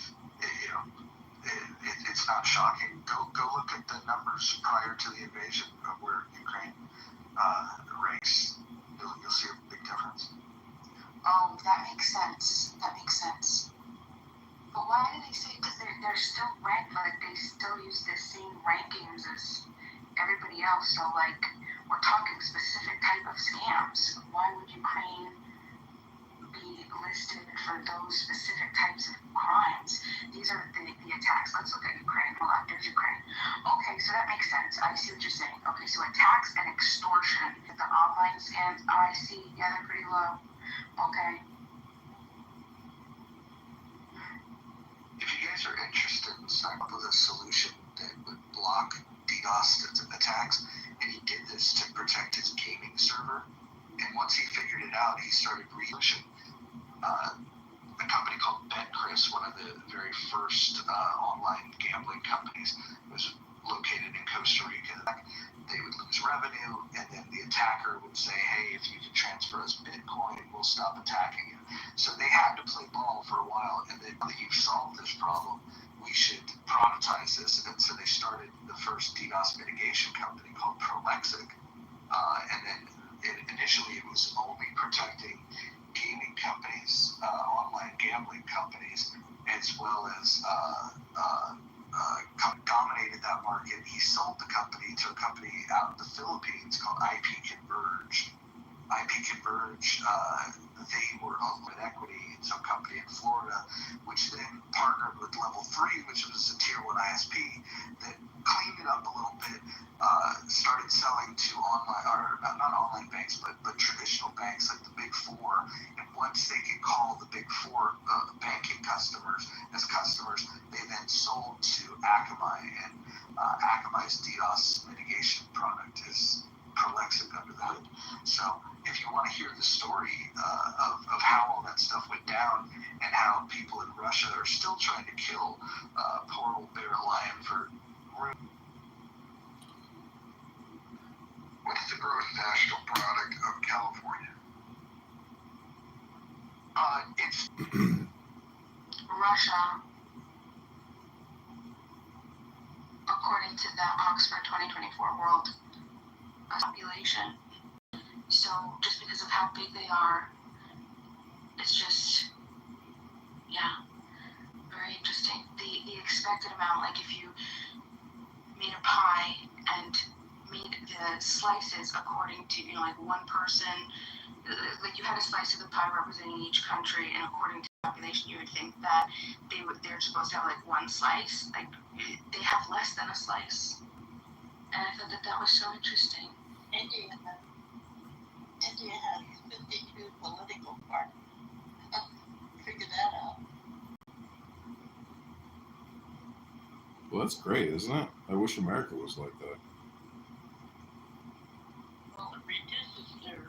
it's not shocking. Go look at the numbers prior to the invasion of where Ukraine ranks. You'll see a big difference. Oh, that makes sense. But why do they say? Because they're still ranked, like they still use the same rankings as everybody else. So like we're talking specific type of scams. Why would Ukraine be listed for those specific types of crimes? These are the attacks. Let's look at Ukraine. Hold on, there's Ukraine. Okay, so that makes sense. I see what you're saying. Okay, so attacks and extortion. The online scams. Oh, I see. Yeah, they're pretty low. Okay. If you guys are interested in signing up with a solution that would block DDoS attacks, and he did this to protect his gaming server, and once he figured it out, he started researching a company called BetChris, one of the very first online gambling companies, was located in Costa Rica. They would lose revenue, and then the attacker would say, hey, if you can transfer us Bitcoin, we'll stop attacking you. So they had to play ball for a while, and then now that you've solved this problem, we should productize this. And so they started the first DDoS mitigation company called Prolexic, and then initially it was only protecting gaming companies, online gambling companies, as well as dominated that market. He sold the company to a company out in the Philippines called IP Converge. They were owned with equity in some company in Florida, which then partnered with Level 3, which was a Tier 1 ISP that cleaned it up a little bit, started selling to online, or not online banks, but traditional banks like the Big Four. And once they could call the Big Four banking customers as customers, they then sold to Akamai, and Akamai's DDoS mitigation product is Prolexic under the hood. So if you want to hear the story of how all that stuff went down and how people in Russia are still trying to kill poor old Barrett Lyon for room. What's the gross national product of California? It's Russia, according to the Oxford 2024 World Population. So just because of how big they are, it's just, yeah, very interesting. The expected amount, like if you made a pie and made the slices according to, like one person, like you had a slice of the pie representing each country, and according to the population, you would think that they're supposed to have like one slice. Like they have less than a slice, and I thought that was so interesting. India has 52 political parties. Figure that out. Well, that's great, isn't it? I wish America was like that. Well, it reduces their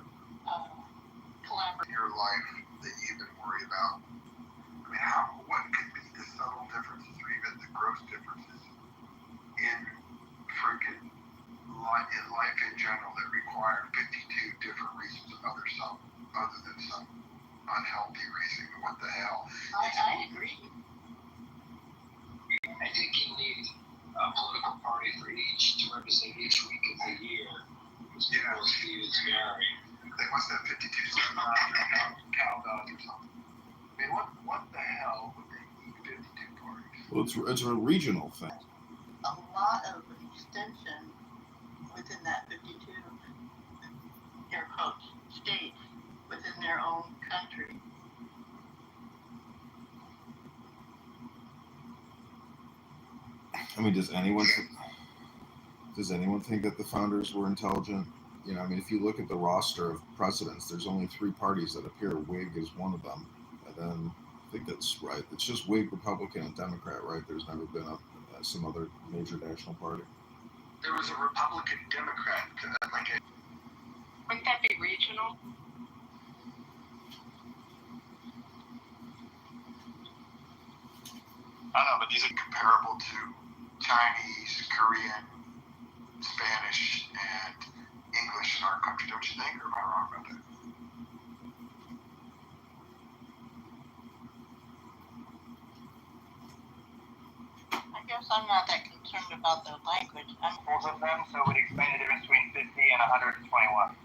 collaboration. Your life that you even worry about. I mean, what could be the subtle differences or even the gross differences in freaking life in general that require 52 different reasons other than some unhealthy reason? What the hell? I agree. I think you need a political party for each to represent each week of the year. Yeah. It's vary. They must have 52 cow dogs or something. I mean, what the hell would they need 52 parties? Well, it's a regional thing. A lot of extension within that 52 air quotes states within their own country. I mean, does anyone think that the founders were intelligent? You know, I mean, if you look at the roster of presidents, there's only 3 parties that appear. Whig is one of them, and then I think that's right. It's just Whig, Republican, and Democrat, right? There's never been some other major national party. There was a Republican Democrat, Wouldn't that be regional? I don't know, but these are comparable to Chinese, Korean, Spanish, and English in our country, don't you think? Or am I wrong about that? I guess I'm not that concerned about the language. Both of them, so it would explain the difference between 50 and 121.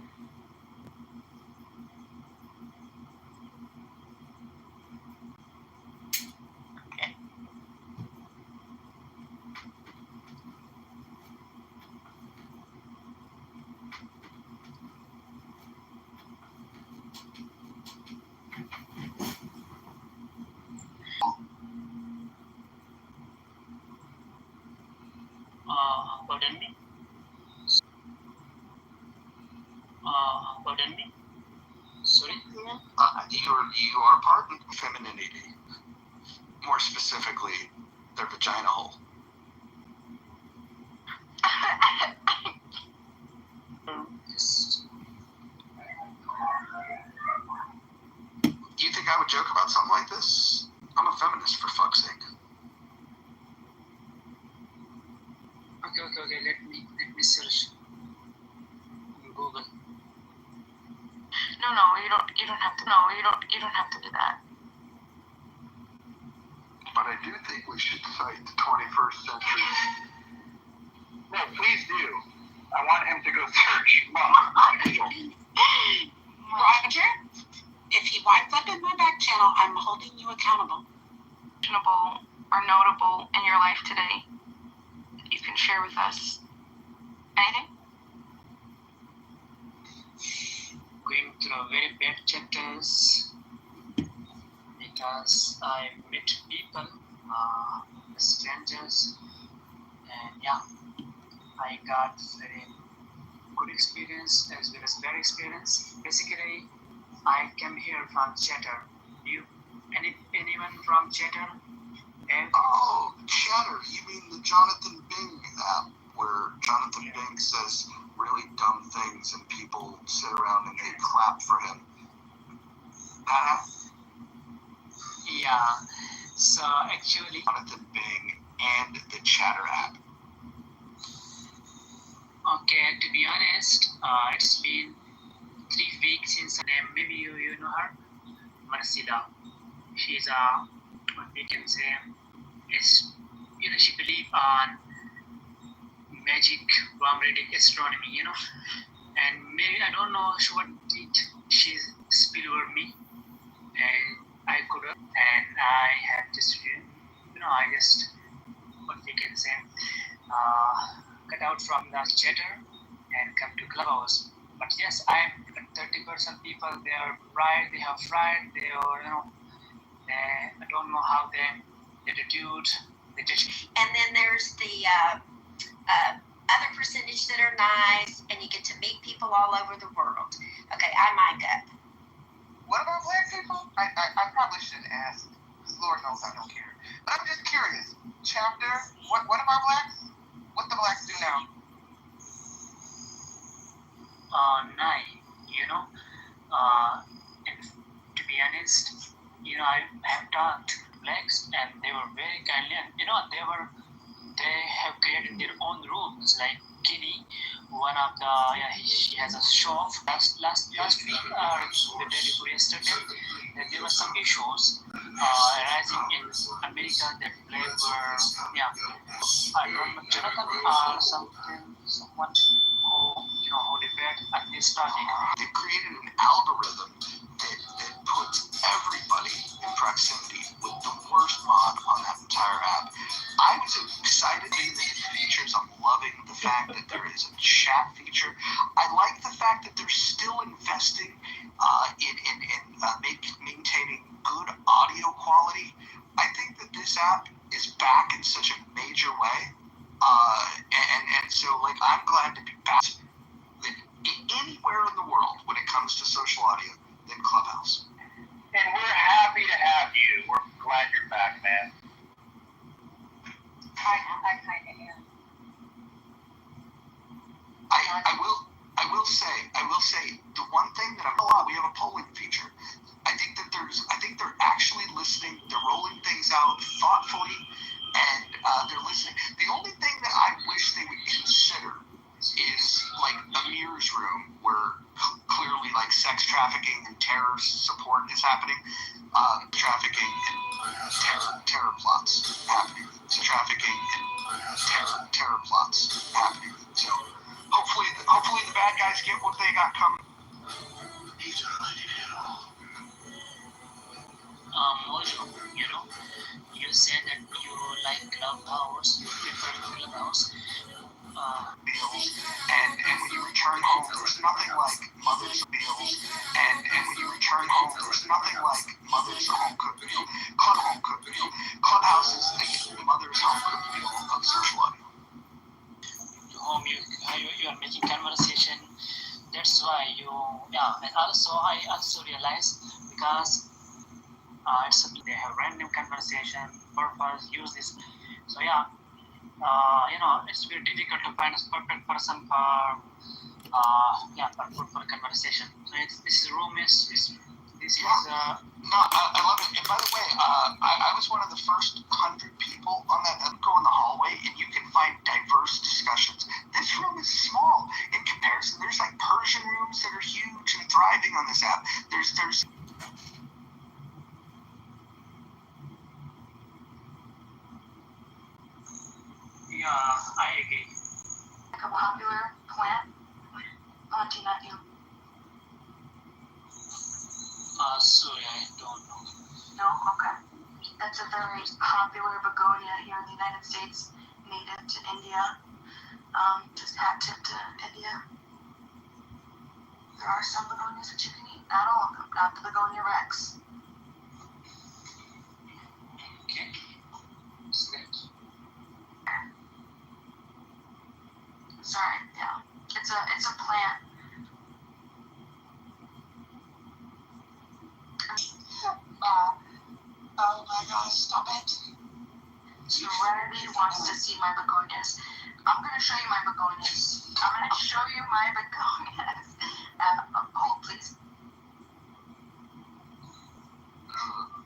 Pardon me? Sorry? You are pardoned femininity. More specifically, their vagina hole. You think I would joke about something like this? I'm a feminist, for fuck's sake. Okay. Let me search on Google. No, you don't have to. No, you don't have to do that. But I do think we should cite the 21st century. No, please do. I want him to go search. Roger, if he winds up in my back channel, I'm holding you accountable. Or notable in your life today. you can share with us? Anything? Going through very bad chapters because I met people, strangers, and yeah, I got very good experience as well as bad experience. Basically, I came here from Chatter. Anyone from Chatter? And Oh, Chatter. You mean the Jonathan Bing app, where Jonathan Bing says really dumb things and people sit around and they clap for him? That app? yeah, so actually, Jonathan Bing and the Chatter app. okay, to be honest, it's been 3 weeks since maybe you know her, Marcida. She's what we can say is, she believes on magic, bomb reading, astronomy, and maybe I don't know what did she spill over me, and I could have, and I had just, I just, what we can say, cut out from the Chatter and come to Clubhouse. But yes, I'm 30% people. They are right. They have fried. They are, I don't know how they attitude. And then there's the other percentage that are nice, and you get to meet people all over the world. Okay, I mic up. What about black people? I probably shouldn't ask, because Lord knows I don't care. But I'm just curious. Chapter, what about blacks? What the blacks do now? Nine, and to be honest, I have talked to blacks, and they were very kindly, and they have created their own rooms, like Guinea, one of the, she has a shop. Last week, the day before yesterday, there were some issues arising in America that black were, I don't know, Jonathan or someone who debated at this topic. They created an algorithm that puts everybody in proximity with the worst mod on that entire app. I was excited in the features. I'm loving the fact that there is a chat feature. I like the fact that they're still investing in maintaining good audio quality. I think that this app is back in such a major way. And so, I'm glad to be back anywhere in the world when it comes to social audio than Clubhouse. And we're happy to have you. We're glad you're back, man. I kind of am. I will say the one thing that we have a polling feature. I think they're actually listening. They're rolling things out thoughtfully, and they're listening. The only thing that I wish they would consider is Amir's room, where clearly sex trafficking and terror support is happening. Trafficking and terror plots happening. Trafficking and terror plots happening. So hopefully the bad guys get what they got coming. You said that you like Clubhouse, you prefer Clubhouse. And when you return home, there's nothing like mother's meals. And when you return home, there's nothing like mother's home cooked meal. Clubhouse is the mother's home cooked meal of social audio. Home, you are making conversation. That's why and also I also realized, because they have random conversation, purpose, use this. So it's very difficult to find a perfect person for conversation. So this room is I love it. And by the way, I was one of the first 100 people on that. Go in the hallway and you can find diverse discussions. This room is small in comparison. There's Persian rooms that are huge and thriving on this app. There's I agree. Like a popular plant? Do not do. Sorry, I don't know. No? Okay. That's a very popular begonia here in the United States. made it to India. Just hat tip to India. There are some begonias that you can eat. Not all of them. Not the begonia rex. Okay. Snakes. Sorry, yeah. It's a plant. Oh my gosh, stop it. Serenity wants to see my begonias. I'm going to show you my begonias. I'm going to show you my begonias. Hold, please.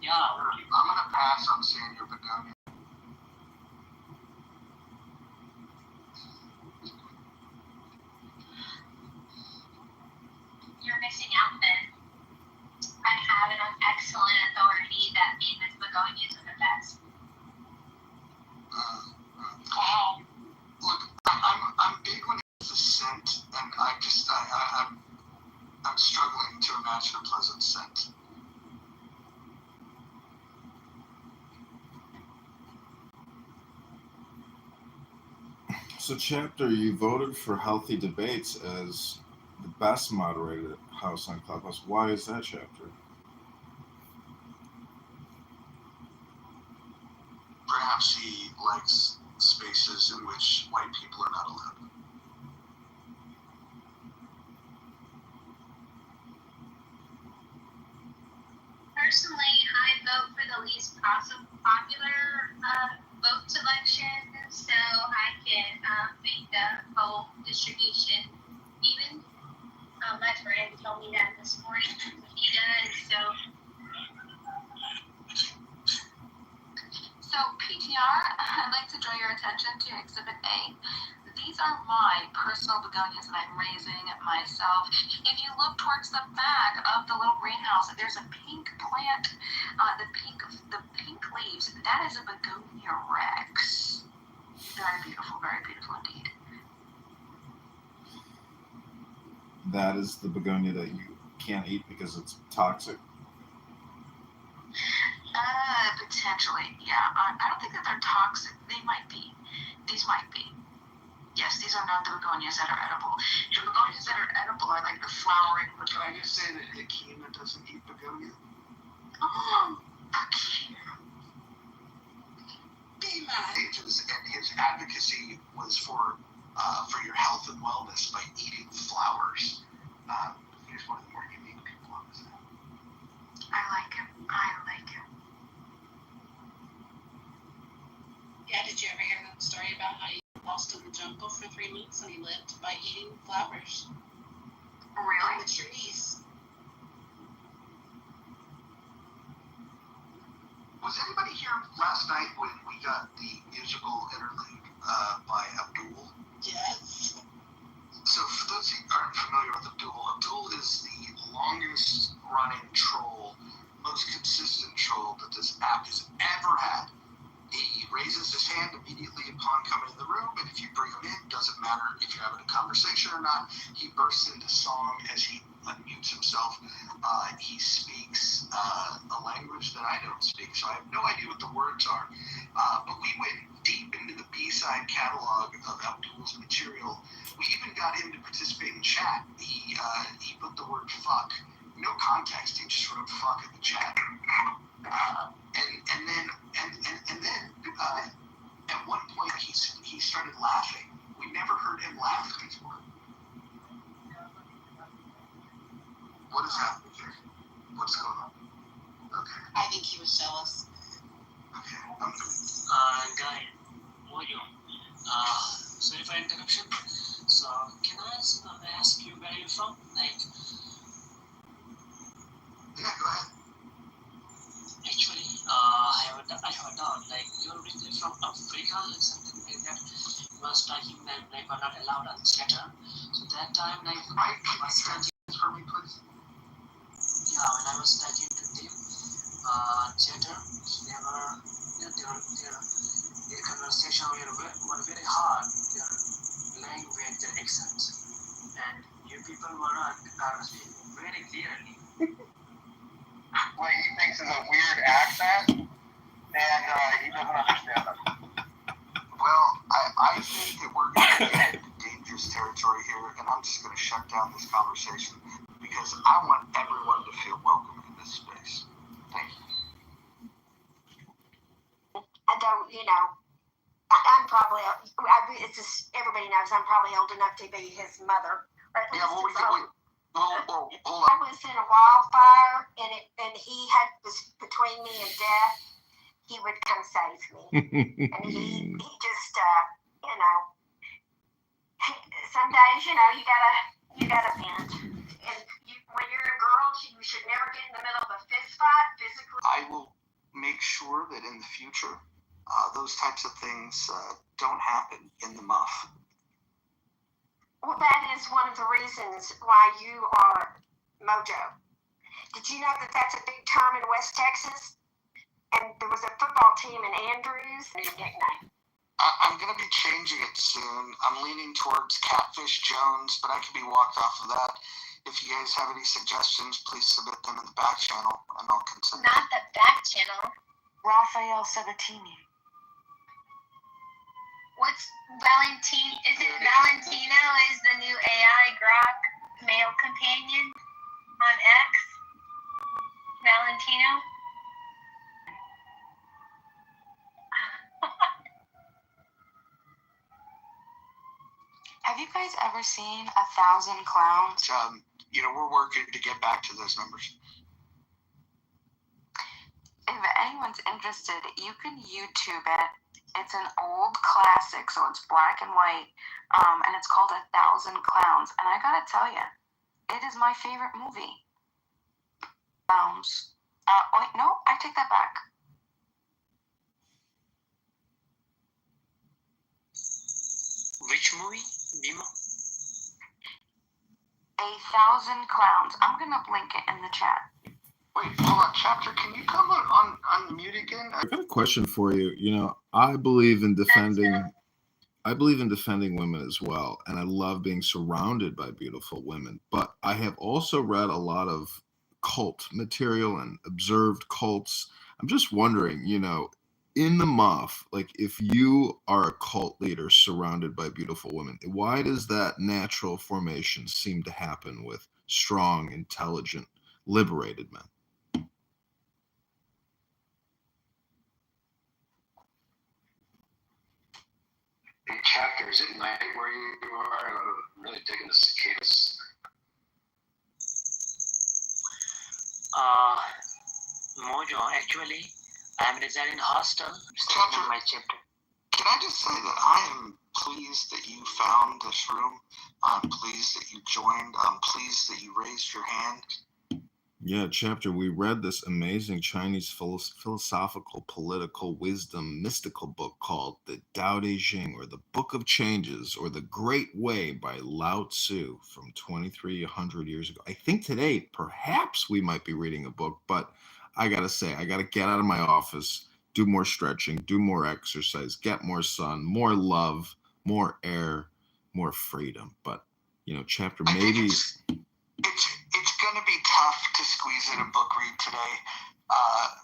Yeah. I'm gonna pass on seeing your begonia. You're missing out then. I have it on excellent authority that Venus begonias are the best. Look, I'm big when it's a scent, and I'm struggling to imagine a pleasant scent. So, Chapter, you voted for Healthy Debates as the best moderated house on Clubhouse. Why is that, Chapter? Perhaps he likes spaces in which white people are not allowed. Personally, I vote for the least popular vote selection so I can make the whole distribution even. My friend told me that this morning. He does, So PTR, I'd like to draw your attention to Exhibit A. These are my personal begonias that I'm raising myself. If you look towards the back of the little greenhouse, there's a pink plant. The pink leaves. That is a begonia rex. Very beautiful indeed. That is the begonia that you can't eat because it's toxic. Potentially, yeah. I don't think that they're toxic. They might be. These might be. Yes, these are not the begonias that are edible. The begonias that are edible are like the flowering Can I just say that Akima doesn't eat begonia? Oh, Akima. His advocacy was for your health and wellness by eating flowers. He's one of the more unique people on this app. I like him. Yeah, did you ever hear that story about how he lost in the jungle for 3 weeks and he lived by eating flowers? Really? The trees. Was anybody here last night when we got the musical interlude by Abdul? Yes. So for those who aren't familiar with Abdul is the longest running troll, most consistent troll that this app has ever had. He raises his hand immediately upon coming in the room, and if you bring him in, doesn't matter if you're having a conversation or not, he bursts into song as he unmutes himself. He speaks a language that I don't speak, so I have no idea what the words are. But we went deep into the B-side catalog of Abdul's material. We even got him to participate in chat. He put the word fuck. No context, he just wrote fuck in the chat. And then at one point he started laughing. We never heard him laugh before. What is happening here? What's going on? Okay. I think he was jealous. Okay. Guy, Mojo. Sorry for interruption. So, can I ask you where you're from? Yeah, go ahead. Actually, I have a doubt. You're originally from Africa or something like that. You were studying that were not allowed on theater. So that time, Can you translate for me, please? Yeah, when I was studying with them, theater, their conversation were very hard. Their language, their accents, and you people are speaking very clearly. What he thinks is a weird accent, and he doesn't understand them. Well, I think that we're going to get into dangerous territory here, and I'm just going to shut down this conversation because I want everyone to feel welcome in this space. Thank you. I don't, I'm probably, it's just, everybody knows I'm probably old enough to be his mother. Or at least Hold on. I was in a wildfire, and he was between me and death. He would come save me. And he just, some days, you gotta vent. And when you're a girl, you should never get in the middle of a fist fight physically. I will make sure that in the future, those types of things don't happen in the muff. Well, that is one of the reasons why you are Mojo. Did you know that that's a big term in West Texas? And there was a football team in Andrews. Nickname. I'm going to be changing it soon. I'm leaning towards Catfish Jones, but I can be walked off of that. If you guys have any suggestions, please submit them in the back channel, and I'll consider. Not the back channel. Raphael Sabatini. What's Valentino? Is it Valentino is the new AI Grok male companion on X? Valentino? Have you guys ever seen 1,000 Clowns? We're working to get back to those numbers. If anyone's interested, you can YouTube it. It's an old classic, so it's black and white, and it's called 1,000 Clowns. And I gotta tell you, it is my favorite movie. Clowns. Wait, no, I take that back. Which movie, Bima? 1,000 Clowns. I'm gonna link it in the chat. Wait, hold on, Chapter. Can you come on mute again? I got a question for you. I believe in defending women as well, and I love being surrounded by beautiful women. But I have also read a lot of cult material and observed cults. I'm just wondering, in the muff, like if you are a cult leader surrounded by beautiful women, why does that natural formation seem to happen with strong, intelligent, liberated men? Chapter, is it night where you are? I'm really digging the cicadas. Mojo, actually, I'm residing in hostel. Chapter, My chapter. Can I just say that I am pleased that you found this room. I'm pleased that you joined. I'm pleased that you raised your hand. Yeah, Chapter, we read this amazing Chinese philosophical, political wisdom, mystical book called The Tao Te Ching, or The Book of Changes, or The Great Way by Lao Tzu from 2,300 years ago. I think today, perhaps we might be reading a book, but I got to say, I got to get out of my office, do more stretching, do more exercise, get more sun, more love, more air, more freedom. But, Chapter, maybe... It's going to be tough to squeeze in a book read today.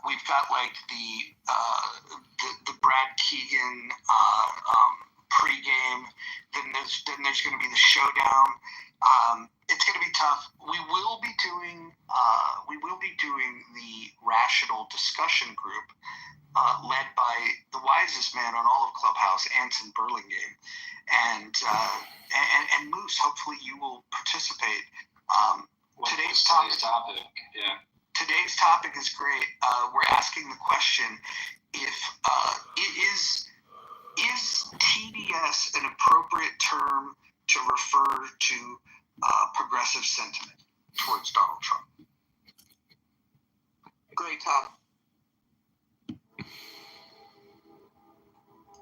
We've got like the Brad Keegan pregame. Then there's going to be the showdown. It's going to be tough. We will be doing the rational discussion group led by the wisest man on all of Clubhouse, Anson Burlingame, and Moose. Hopefully, you will participate. Today's topic is great. We're asking the question if is TDS an appropriate term to refer to progressive sentiment towards Donald Trump? Great topic.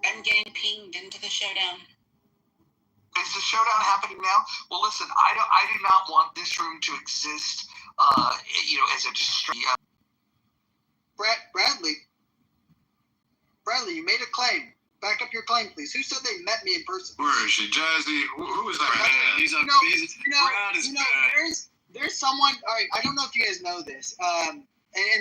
I'm getting pinged into the showdown. Is the showdown happening now? Well, listen, I do not want this room to exist, as a distraction. Bradley, you made a claim. Back up your claim, please. Who said they met me in person? Where is she, Jazzy? Who is that? There's someone. All right, I don't know if you guys know this, and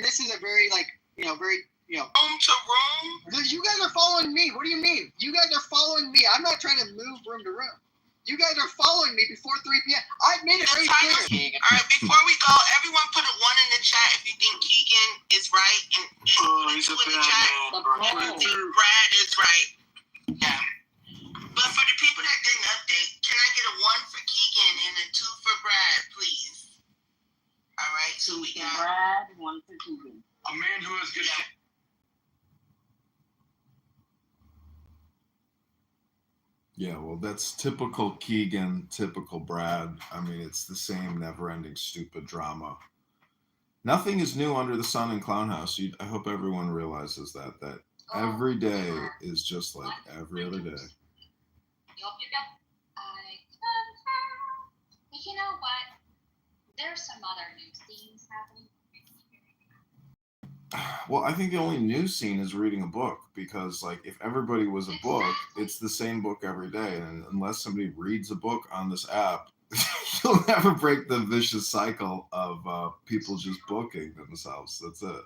this is a very very room to room. You guys are following me. What do you mean? You guys are following me. I'm not trying to move room to room. You guys are following me before 3 p.m. I made it very clear. All right, before we go, everyone put a 1 in the chat if you think Keegan is right, and He's a in the bad chat man. if you think Brad is right. Yeah. But for the people that didn't update, can I get a 1 for Keegan and a 2 for Brad, please? All right, so we got Brad, 1 for Keegan. A man who has good. Yeah, well, that's typical Keegan, typical Brad. I mean, it's the same never-ending stupid drama. Nothing is new under the sun in Clown House. I hope everyone realizes that every day is just like every other day. You know what? There's some other new scenes happening. Well, I think the only new scene is reading a book, because like if everybody was a book, it's the same book every day, and unless somebody reads a book on this app, you'll never break the vicious cycle of people just booking themselves. That's it.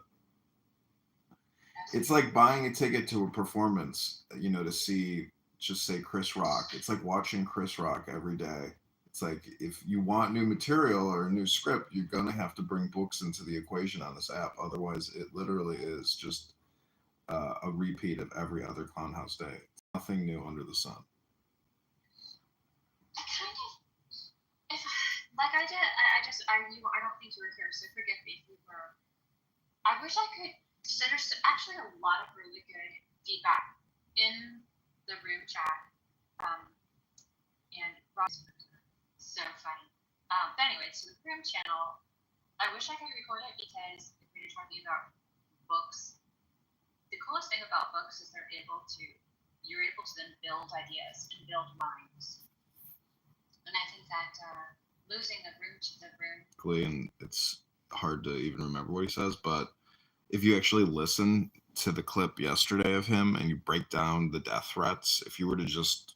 It's like buying a ticket to a performance, to see, just say, Chris Rock. It's like watching Chris Rock every day. It's like if you want new material or a new script, you're going to have to bring books into the equation on this app. Otherwise, it literally is just a repeat of every other Clown House day. It's nothing new under the sun. I don't think you were here, so forgive me if you were. I wish I could. So there's actually a lot of really good feedback in the room chat. And Rob's so funny. But anyway, so the room channel, I wish I could record it, because if we were talking about books, the coolest thing about books is you're able to then build ideas and build minds. And I think that losing the room. And it's hard to even remember what he says, but if you actually listen to the clip yesterday of him and you break down the death threats, if you were to just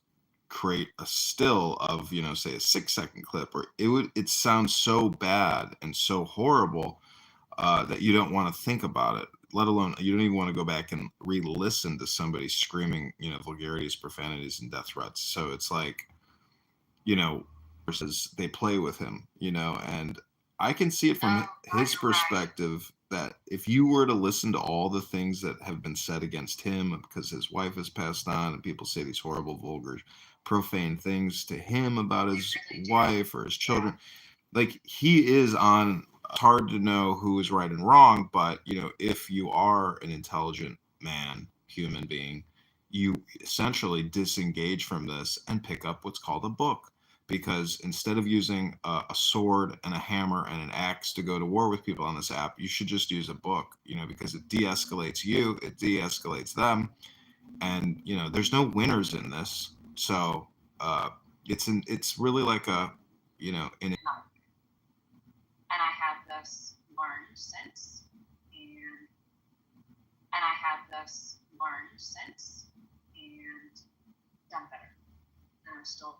create a still of, say a 6-second clip, or it sounds so bad and so horrible that you don't want to think about it, let alone you don't even want to go back and re-listen to somebody screaming, vulgarities, profanities, and death threats. So it's like, versus they play with him, and I can see it from his perspective that if you were to listen to all the things that have been said against him because his wife has passed on and people say these horrible, vulgar, profane things to him about his wife or his children, like he is on, it's hard to know who is right and wrong, but if you are an intelligent man, human being, you essentially disengage from this and pick up what's called a book. Because instead of using a sword and a hammer and an axe to go to war with people on this app, you should just use a book, because it de-escalates you, it de-escalates them, and there's no winners in this. So it's really like a in And I have thus learned since, and done better. And I'm still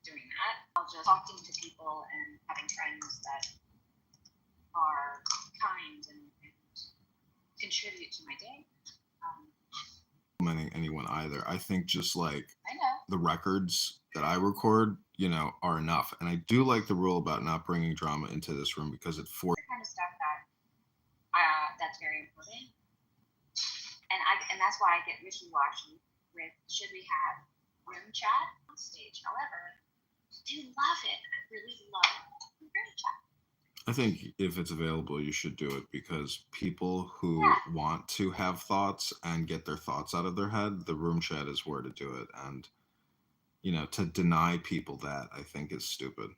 doing that. I'll just talking to people and having friends that are kind and contribute to my day. Anyone either. I think just like I know. the records that I record, are enough. And I do like the rule about not bringing drama into this room, because it forces the kind of stuff that's very important. And that's why I get wishy-washy with should we have room chat on stage. However, I do love it. I really love room chat. I think if it's available, you should do it, because people who want to have thoughts and get their thoughts out of their head, the room chat is where to do it. And, to deny people that, I think is stupid.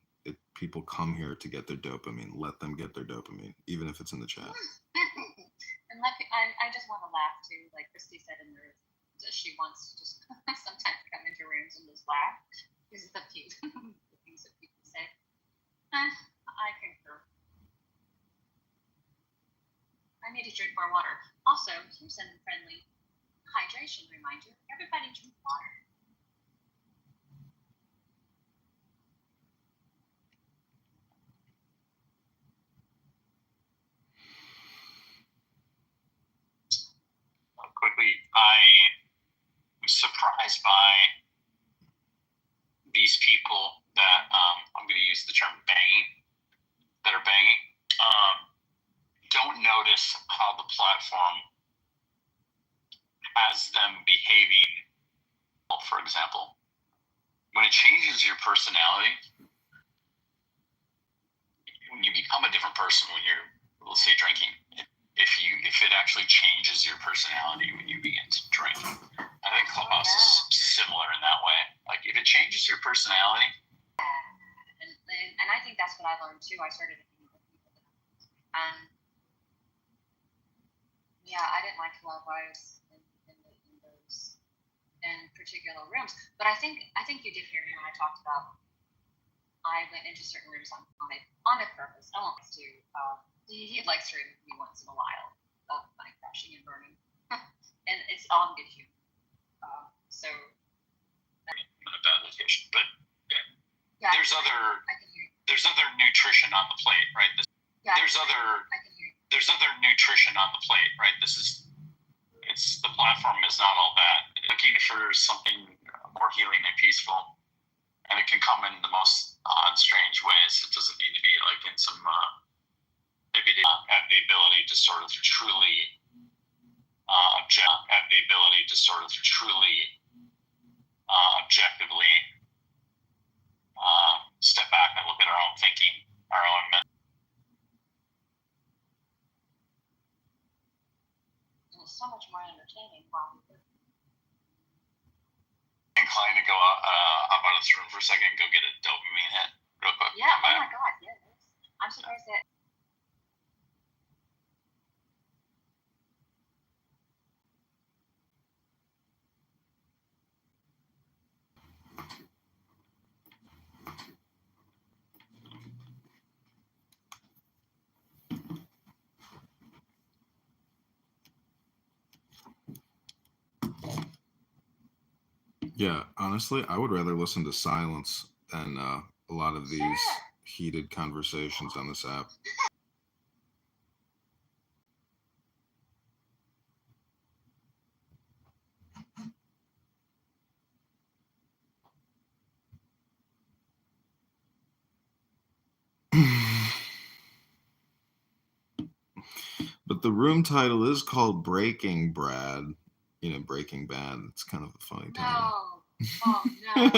People come here to get their dopamine. Let them get their dopamine, even if it's in the chat. And I just want to laugh too. Like Christy said in there, she wants to just sometimes come into rooms and just laugh. These are the few the things that people say. I concur. I need to drink more water. Also, here's a friendly hydration reminder. Everybody drink water. surprised by these people that I'm going to use the term banging, that are banging, don't notice how the platform has them behaving. For example, when it changes your personality, when you become a different person when you're, let's say, drinking, if it actually changes your personality when you begin to drink, I think Clubhouse is similar in that way. Like, if it changes your personality. And I think that's what I learned too. I started thinking with people that, I didn't like love wives in those particular rooms. But I think you did hear me when I talked about I went into certain rooms on a purpose. I want to. He likes to remove me once in a while of my crashing and burning, and it's all in good humor. So. Not a bad location, but there's other nutrition on the plate, right? There's other nutrition on the plate, right? The platform is not all bad. Looking for something more healing and peaceful, and it can come in the most odd, strange ways. It doesn't need to be like in some. Maybe they have the ability to sort of truly objectively step back and look at our own thinking, our own mental. And it's so much more entertaining while we do. Inclined to go hop out of this room for a second and go get a dopamine hit real quick. Yeah, oh my God, yes. I'm surprised that. Yeah, honestly, I would rather listen to silence than a lot of these heated conversations on this app. But the room title is called Breaking Brad. You know, Breaking Bad. It's kind of a funny title. Oh, no.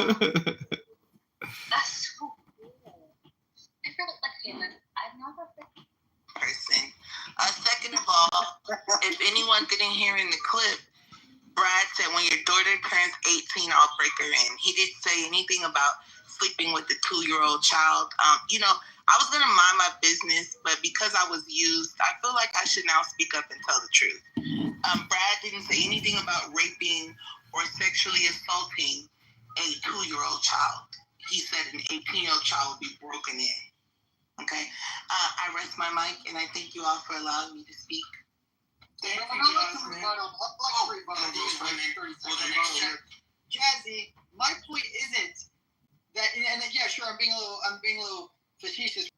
That's so cool. I feel like human. I've never been. Person. Second of all, if anyone didn't hear in the clip, Brad said when your daughter turns 18, I'll break her in. He didn't say anything about sleeping with the 2-year-old child. I was going to mind my business, but because I was used, I feel like I should now speak up and tell the truth. Brad didn't say anything about raping or sexually assaulting a 2-year-old child. He said an 18-year-old child would be broken in. Okay? I rest my mic, and I thank you all for allowing me to speak. Thank you, Jasmine. Jazzy, my point isn't that, and yeah, sure, I'm being a little facetious.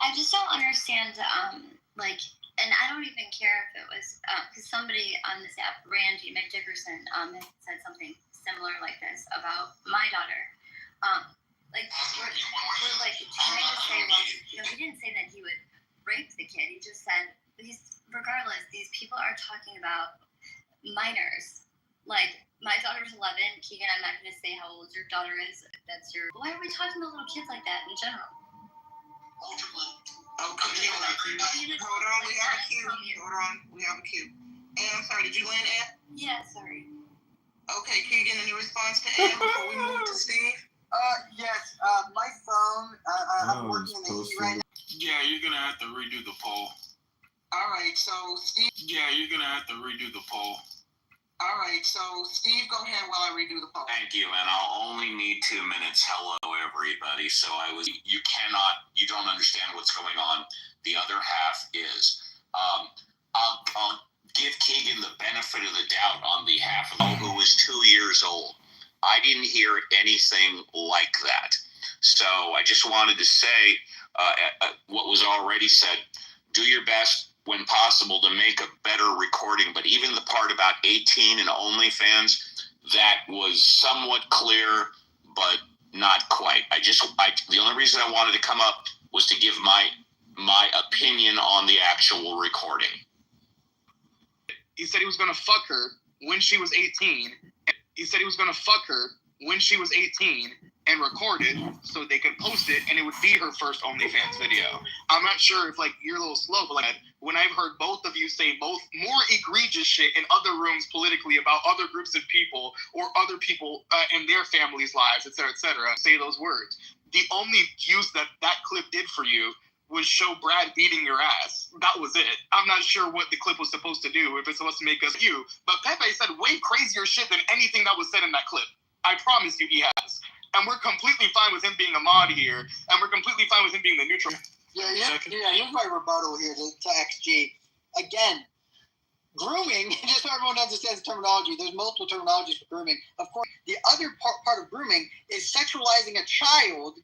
I just don't understand, and I don't even care if it was, because somebody on this app, Randy McDickerson, had said something similar like this about my daughter. We're like trying to say, well, he didn't say that he would rape the kid. He just said, regardless, these people are talking about minors. Like, my daughter's 11. Keegan, I'm not going to say how old your daughter is. Why are we talking about little kids like that in general? Okay, hold on, we have a cue. And I'm sorry, did you land, Ed? Yeah, sorry. Okay, Keegan, any response to Ed before we move to Steve? Yes, my phone, I'm working in the heat right now. Yeah, you're going to have to redo the poll. All right, so Steve. Yeah, you're going to have to redo the poll. All right, so Steve, go ahead while I redo the poll. Thank you, and I'll only need 2 minutes. Hello, everybody. So you don't understand what's going on. The other half is, I'll give Keegan the benefit of the doubt on behalf of who is 2 years old. I didn't hear anything like that. So I just wanted to say what was already said. Do your best when possible to make a better recording. But even the part about 18 and OnlyFans, that was somewhat clear, but not quite. The only reason I wanted to come up was to give my opinion on the actual recording. He said he was going to fuck her when she was 18. He said he was going to fuck her when she was 18 and record it so they could post it, and it would be her first OnlyFans video. I'm not sure if, like, you're a little slow, but, like, when I've heard both of you say both more egregious shit in other rooms politically about other groups of people or other people in their families' lives, et cetera, say those words. The only use that clip did for you was show Brad beating your ass. That was it. I'm not sure what the clip was supposed to do, if it's supposed to make us you. But Pepe said way crazier shit than anything that was said in that clip. I promise you he has. And we're completely fine with him being a mod here, and we're completely fine with him being the neutral. Here's my rebuttal here to XG. Again, grooming, just so everyone understands the terminology, there's multiple terminologies for grooming. Of course, the other part of grooming is sexualizing a child,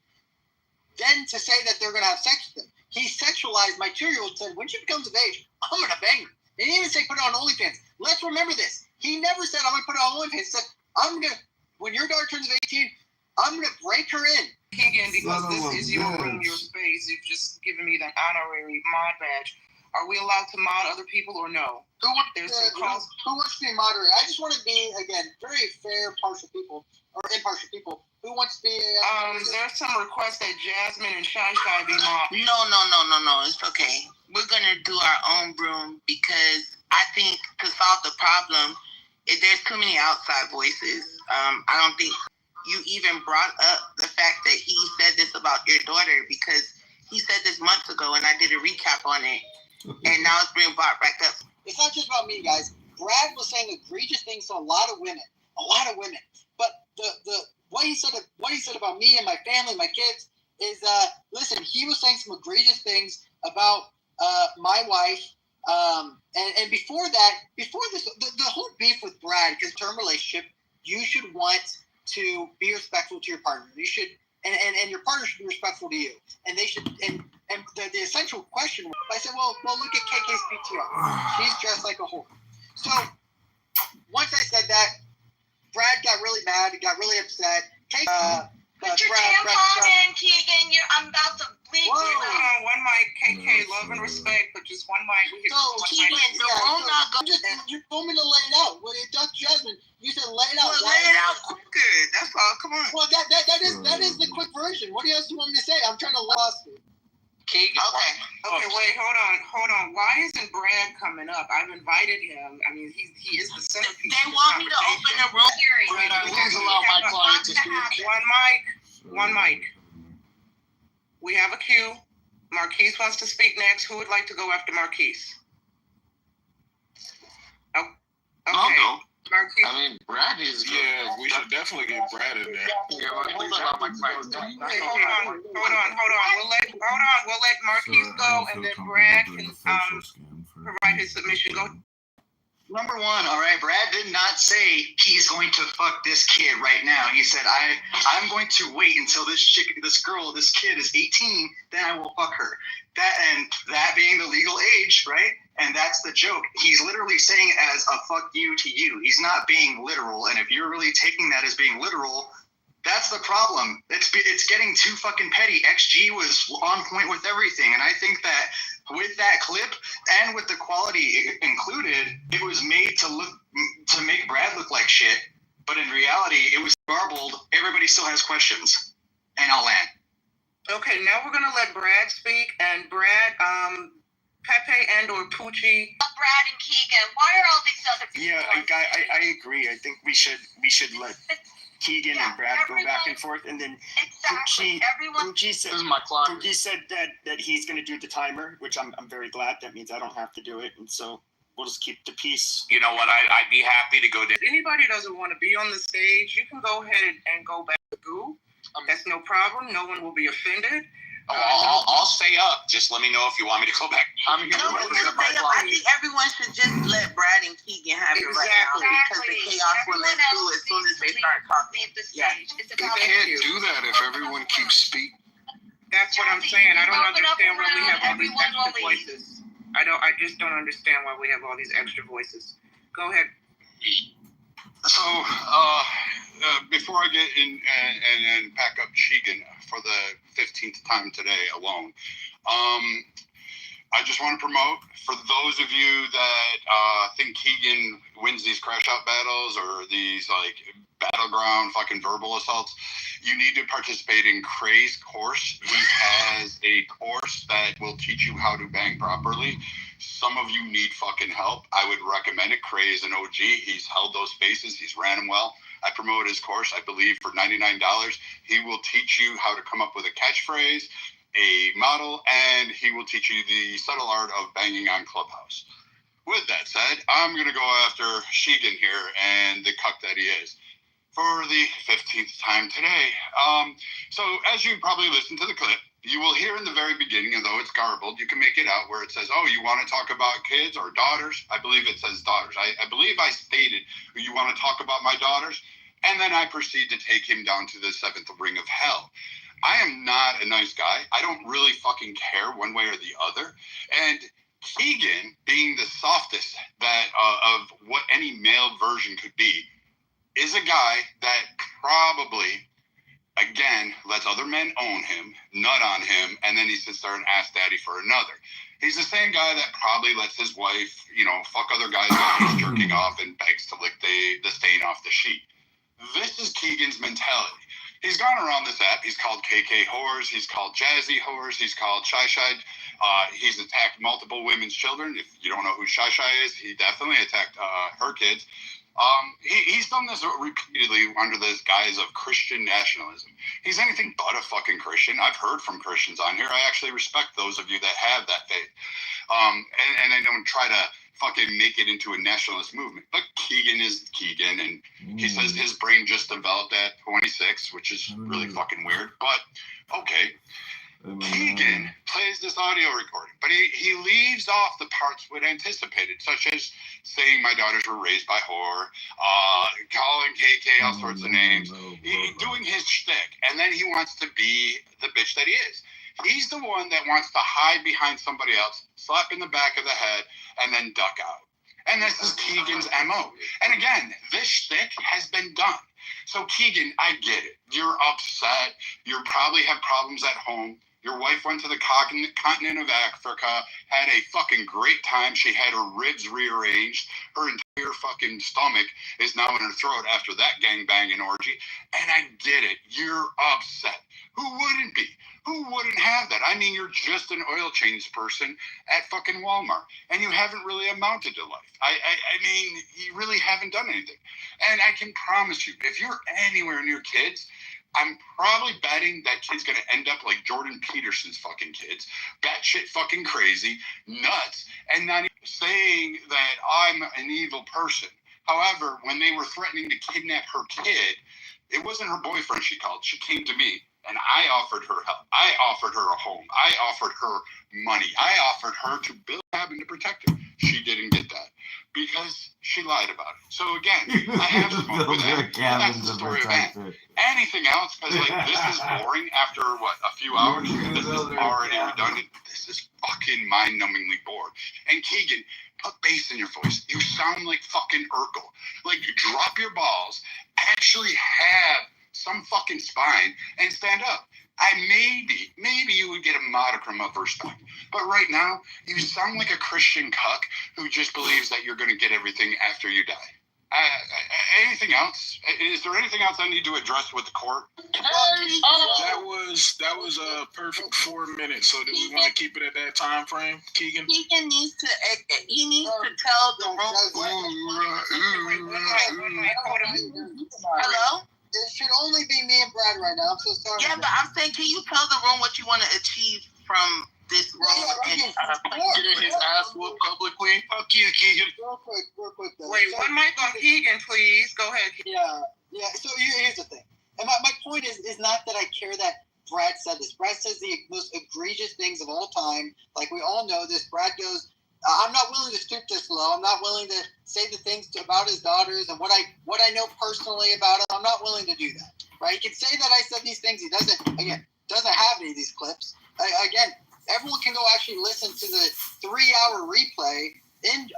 then to say that they're going to have sex with them. He sexualized my 2-year-old, said, when she becomes of age, I'm going to bang her. He didn't even say put it on OnlyFans. Let's remember this. He never said, I'm going to put it on OnlyFans. He said, when your daughter turns 18, I'm going to break her in. Keegan, because this is your room, your space, you've just given me that honorary mod badge. Are we allowed to mod other people or no? Who wants to be moderator? I just want to be, again, very fair, impartial people. Who wants to be there's some requests that Jasmine and Shy be mod. No, it's okay. We're going to do our own room because I think to solve the problem, there's too many outside voices. I don't think you even brought up the fact that he said this about your daughter, because he said this months ago and I did a recap on it. And now it's being brought back up. It's not just about me, guys. Brad was saying egregious things to a lot of women. But what he said about me and my family, my kids, is listen. He was saying some egregious things about my wife. And before this, the whole beef with Brad, because term relationship, you should want to be respectful to your partner. You should, and your partner should be respectful to you. And they should, and the essential question was, I said, well, look at KK's PTR. She's dressed like a whore. So once I said that, Brad got really mad. He got really upset. Put your tampon in, Keegan. I'm about to bleed you out. One mic, KK, love and respect, but just one mic. You told me to lay it out. Well, Dr. Jasmine, you said lay it out. Well, lay it out quicker. That's all. Come on. Well, that is the quick version. What else do you want me to say? I'm trying to lost it. Keegan. Okay, wait, hold on. Why isn't Brad coming up? I've invited him. I mean, he is the centerpiece. They want me to open the room. Brad, please allow my client to speak. One mic. We have a queue. Marquise wants to speak next. Who would like to go after Marquise? Oh, okay. I'll go. Marquise. I mean, Brad is. Yeah, we should definitely get Brad in there. Please allow my client to speak. Hold on. We'll let Marquise go, and then Brad can provide his submission. Go. Number one, all right, Brad did not say he's going to fuck this kid right now. He said, I'm going to wait until this kid is 18, then I will fuck her. That being the legal age, right? And that's the joke. He's literally saying it as a fuck you to you. He's not being literal. And if you're really taking that as being literal, that's the problem. It's getting too fucking petty. XG was on point with everything. And I think that with that clip and with the quality included, it was made to make Brad look like shit. But in reality, it was garbled. Everybody still has questions. And I'll land. Okay, now we're gonna let Brad speak, and Brad, Pepe and or Poochie. Brad and Keegan, why are all these other people? Yeah, I agree. I think we should let Keegan and Brad go back and forth, and then Poochie said that he's going to do the timer, which I'm very glad. That means I don't have to do it, and so we'll just keep the peace. You know what? I'd be happy to go down. If anybody doesn't want to be on the stage, you can go ahead and go back to Goo. That's no problem. No one will be offended. I'll stay up. Just let me know if you want me to go back. I think everyone should just let Brad and Keegan have it right now, because the chaos will ensue as soon as they start talking. You can't do that if everyone keeps speaking. That's what I'm saying. I don't understand why we have all these extra voices. I just don't understand why we have all these extra voices. Go ahead. So, before I get in and pack up Keegan for the 15th time today alone, I just want to promote for those of you that think Keegan wins these crash out battles or these like battleground fucking verbal assaults, you need to participate in Cray's course. He has a course that will teach you how to bang properly. Some of you need fucking help. I would recommend it. Cray is an OG. He's held those spaces. He's ran them well. I promote his course, I believe, for $99. He will teach you how to come up with a catchphrase, a model, and he will teach you the subtle art of banging on Clubhouse. With that said, I'm going to go after Sheegan here and the cuck that he is for the 15th time today. So as you probably listened to the clip, you will hear in the very beginning, and though it's garbled, you can make it out where it says, oh, you want to talk about kids or daughters? I believe it says daughters. I believe I stated, you want to talk about my daughters? And then I proceed to take him down to the 7th ring of hell. I am not a nice guy. I don't really fucking care one way or the other. And Keegan, being the softest that of what any male version could be, is a guy that probably, again, lets other men own him, nut on him, and then he sits there and asks daddy for another. He's the same guy that probably lets his wife, fuck other guys while he's jerking off and begs to lick the stain off the sheet. This is Keegan's mentality. He's gone around this app. He's called KK whores. He's called Jazzy whores. He's called Shy Shy. He's attacked multiple women's children. If you don't know who Shy Shy is, he definitely attacked her kids. He's done this repeatedly under this guise of Christian nationalism. He's anything but a fucking Christian. I've heard from Christians on here. I actually respect those of you that have that faith. And I don't try to fucking make it into a nationalist movement. But Keegan is Keegan, and he says his brain just developed at 26, which is really fucking weird. But, okay. Keegan plays this audio recording, but he leaves off the parts we'd anticipated, such as saying my daughters were raised by whore, calling KK all sorts of names, doing his shtick, and then he wants to be the bitch that he is. He's the one that wants to hide behind somebody else, slap in the back of the head, and then duck out. And this is Keegan's MO. And again, this shtick has been done. So Keegan, I get it. You're upset. You probably have problems at home. Your wife went to the continent of Africa, had a fucking great time. She had her ribs rearranged. Her entire fucking stomach is now in her throat after that gangbanging orgy. And I get it. You're upset. Who wouldn't be? Who wouldn't have that? I mean, you're just an oil change person at fucking Walmart, and you haven't really amounted to life. I mean, you really haven't done anything. And I can promise you, if you're anywhere near kids, I'm probably betting that kid's going to end up like Jordan Peterson's fucking kids, batshit fucking crazy, nuts, and not even saying that I'm an evil person. However, when they were threatening to kidnap her kid, it wasn't her boyfriend she called. She came to me, and I offered her help. I offered her a home. I offered her money. I offered her to build a cabin to protect her. She didn't get that because she lied about it. So again, I have smoke with that. That's the story of that. Anything else? Because this is boring after a few hours. This is already redundant. This is fucking mind-numbingly bored. And Keegan, put bass in your voice. You sound like fucking Urkel. Like, drop your balls. Actually have some fucking spine and stand up. Maybe you would get a modicum of respect. But right now, you sound like a Christian cuck who just believes that you're going to get everything after you die. Anything else? Is there anything else I need to address with the court? That was a perfect 4 minutes. So do we want to keep it at that time frame, Keegan? Keegan needs to tell the room. Hello? It should only be me and Brad right now. I'm so sorry. Yeah, but I'm saying, can you tell the room what you want to achieve from this room? Getting his ass whooped publicly. Fuck you, Keegan. Real quick. Though. Wait, one mic on Keegan, please. Go ahead. Yeah. So here's the thing. And my point is not that I care that Brad said this. Brad says the most egregious things of all time. Like, we all know this. Brad goes, I'm not willing to stoop this low. I'm not willing to say the things about his daughters and what I know personally about him. I'm not willing to do that. Right? He can say that I said these things. He doesn't have any of these clips. Again, everyone can go actually listen to the 3-hour replay in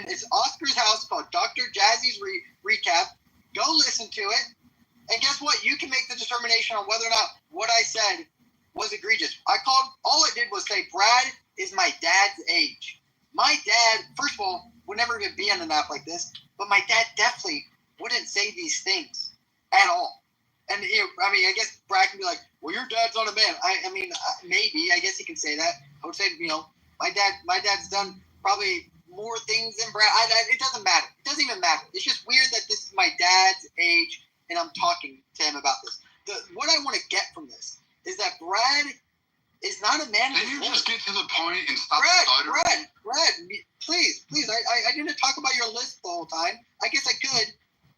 it's Oscar's house called Dr. Jazzy's recap. Go listen to it. And guess what? You can make the determination on whether or not what I said was egregious. All I did was say, Brad is my dad's age. My dad, first of all, would never even be on an app like this, but my dad definitely wouldn't say these things at all. And, I guess Brad can be like, well, your dad's not a man. Maybe. I guess he can say that. I would say, my dad's done probably more things than Brad. It doesn't matter. It doesn't even matter. It's just weird that this is my dad's age and I'm talking to him about this. What I want to get from this is that Brad is not a man. Can you just get to the point and stop stuttering? Brad, please. I didn't talk about your list the whole time. I guess I could,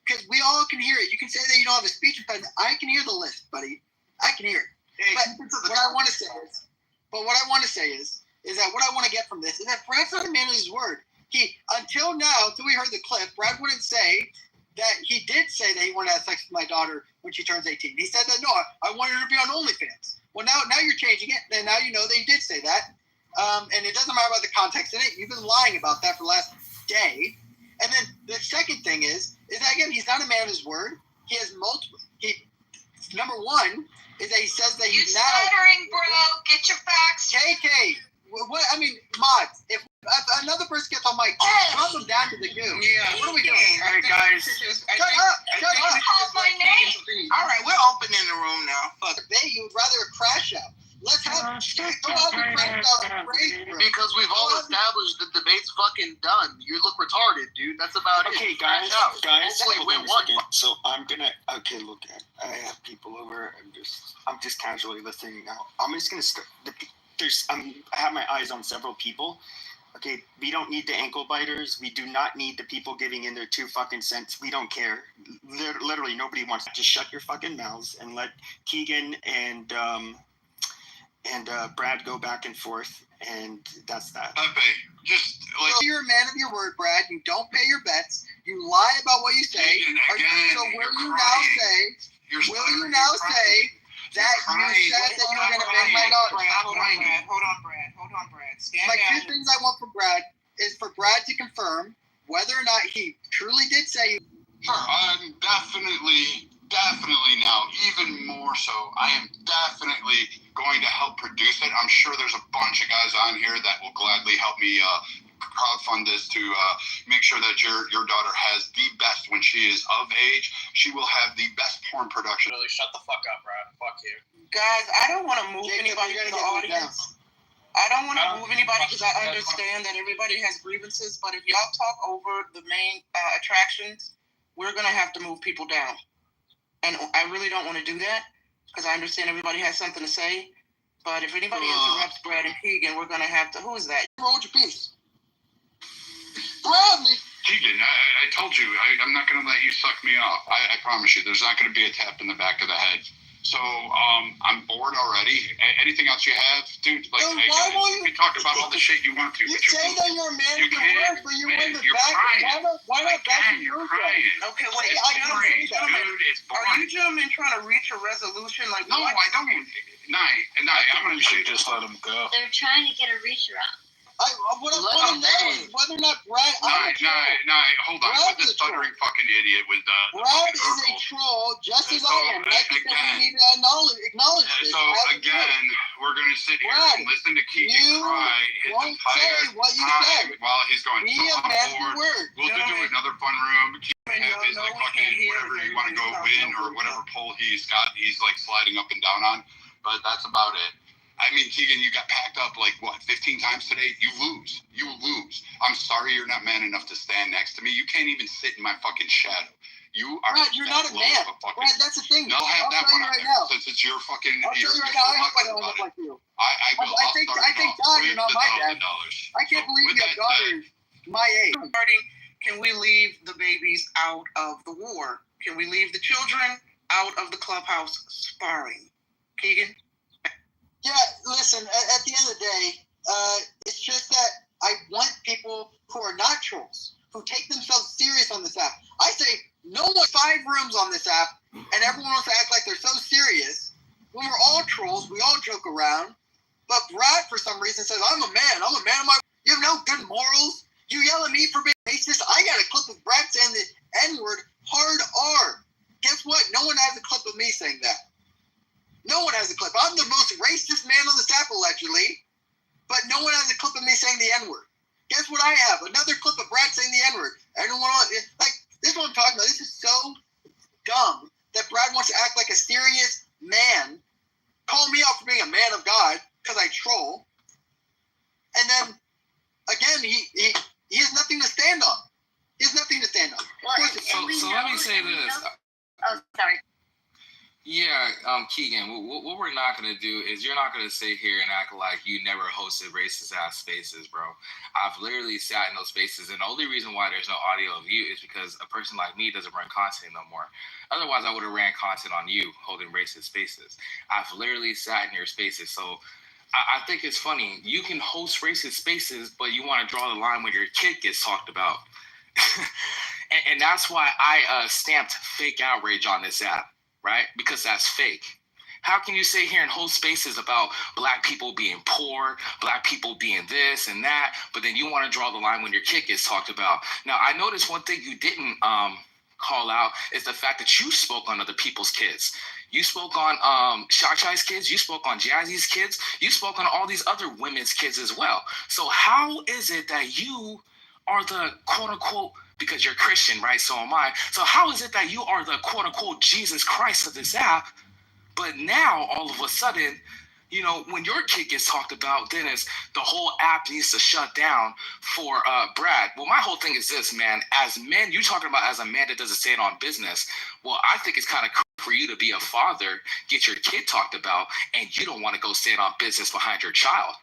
because we all can hear it. You can say that you don't have a speech impediment. I can hear the list, buddy. I can hear it. Hey, but what I want to say is that what I want to get from this is that Brad's not a man of his word. Until we heard the clip, Brad wouldn't say that he did say that he wanted to have sex with my daughter when she turns 18. He said that, no, I wanted her to be on OnlyFans. Well, now you're changing it, and now you know that he did say that. And it doesn't matter about the context in it. You've been lying about that for the last day. And then the second thing is that, again, he's not a man of his word. He has multiple. Number one is that he says that he's now. You're stuttering, bro. Get your facts. KK. Mods, if another person gets on mic, drop them down to the goo. Yeah. What are we doing? All right, guys. Shut up. Call my name. All right, we're open in the room now. Fuck. You would rather a crash out. Let's have a crash out. Because we've all established the debate's fucking done. You look retarded, dude. That's about it. Okay, guys. Hopefully Hold win on a one. second. So I'm gonna. Okay, look. I have people over. I'm just casually listening now. I'm just gonna start. I have my eyes on several people. Okay, we don't need the ankle biters. We do not need the people giving in their 2 fucking cents. We don't care. Literally, nobody wants to. Just shut your fucking mouths and let Keegan and Brad go back and forth, and that's that. Pepe, just like you're a man of your word, Brad. You don't pay your bets. You lie about what you say. Will you now say that you said that you were going to bang my daughter? Hold on, Brad. Stand down. 2 things I want from Brad is for Brad to confirm whether or not he truly did say. Sure, I'm definitely now, even more so, I am definitely going to help produce it. I'm sure there's a bunch of guys on here that will gladly help me crowdfund this to make sure that your daughter has the best when she is of age. She will have the best porn production. Really, shut the fuck up, Brad. Fuck you. Guys, I don't want to move anybody to the audience. I don't want to move anybody because I understand that everybody has grievances, but if y'all talk over the main attractions, we're going to have to move people down. And I really don't want to do that because I understand everybody has something to say. But if anybody interrupts Brad and Keegan, we're going to have to. Who is that? Hold your peace. Bradley. Keegan, I told you, I'm not going to let you suck me off. I promise you, there's not going to be a tap in the back of the head. So, I'm bored already. Anything else you have, dude? Like, you talk about all the shit you want to. You say that you're a man of your word, but you win the back. Why not back in your crying? Okay, wait. Are you gentlemen trying to reach a resolution? Like, no, I don't. I'm going to just let him go. They're trying to get a reach around. What I want to know is whether or not Brad. Hold on. With the stuttering fucking idiot with the. Brad is a troll, just as I am. Like you said, we need to acknowledge this. So again, we're gonna sit here and listen to Keegan cry his entire time while he's going. Be a man of your word. We'll do another fun room. Keegan have his like fucking whatever you want to go win or whatever poll he's got. He's like sliding up and down on, but that's about it. I mean, Keegan, you got packed up like, 15 times today? You lose. I'm sorry you're not man enough to stand next to me. You can't even sit in my fucking shadow. You are. Brad, you're not a man. Brad, that's the thing. I'll have that one right now. Since it's your fucking. I'll tell you right now, I hope I don't look like you. I think God, you're not my dad. I can't believe you have daughters my age. Can we leave the babies out of the war? Can we leave the children out of the clubhouse sparring? Keegan? Yeah, listen, at the end of the day, it's just that I want people who are not trolls, who take themselves serious on this app. I say, no one 5 rooms on this app, and everyone wants to act like they're so serious. When we're all trolls, we all joke around. But Brad, for some reason, says, I'm a man of my... You have no good morals. You yell at me for being racist. I got a clip of Brad saying the N-word Hard R. Guess what? No one has a clip of me saying that. No one has a clip. I'm the most racist man on this app, allegedly, but no one has a clip of me saying the N-word. Guess what I have? Another clip of Brad saying the N-word. Everyone, like, this is what I'm talking about. This is so dumb that Brad wants to act like a serious man, call me out for being a man of God because I troll, and then again he has nothing to stand on. He has nothing to stand on. Well, so let me say this. Oh, sorry. Yeah, Keegan, what we're not going to do is you're not going to sit here and act like you never hosted racist-ass spaces, bro. I've literally sat in those spaces, and the only reason why there's no audio of you is because a person like me doesn't run content no more. Otherwise, I would have ran content on you holding racist spaces. I've literally sat in your spaces, so I think it's funny. You can host racist spaces, but you want to draw the line when your kid gets talked about. and that's why I stamped fake outrage on this app. Right? Because that's fake. How can you sit here and host spaces about black people being poor, black people being this and that, but then you want to draw the line when your kid gets talked about? Now, I noticed one thing you didn't call out is the fact that you spoke on other people's kids. You spoke on Shachai's kids. You spoke on Jazzy's kids. You spoke on all these other women's kids as well. So how is it that you are the quote-unquote, because you're Christian, right? So am I. So how is it that you are the quote-unquote Jesus Christ of this app, but now all of a sudden, you know, when your kid gets talked about, then it's the whole app needs to shut down for Brad? Well, my whole thing is this, man. As men, you talking about as a man that doesn't stand on business. Well, I think it's kind of cool for you to be a father, get your kid talked about, and you don't want to go stand on business behind your child.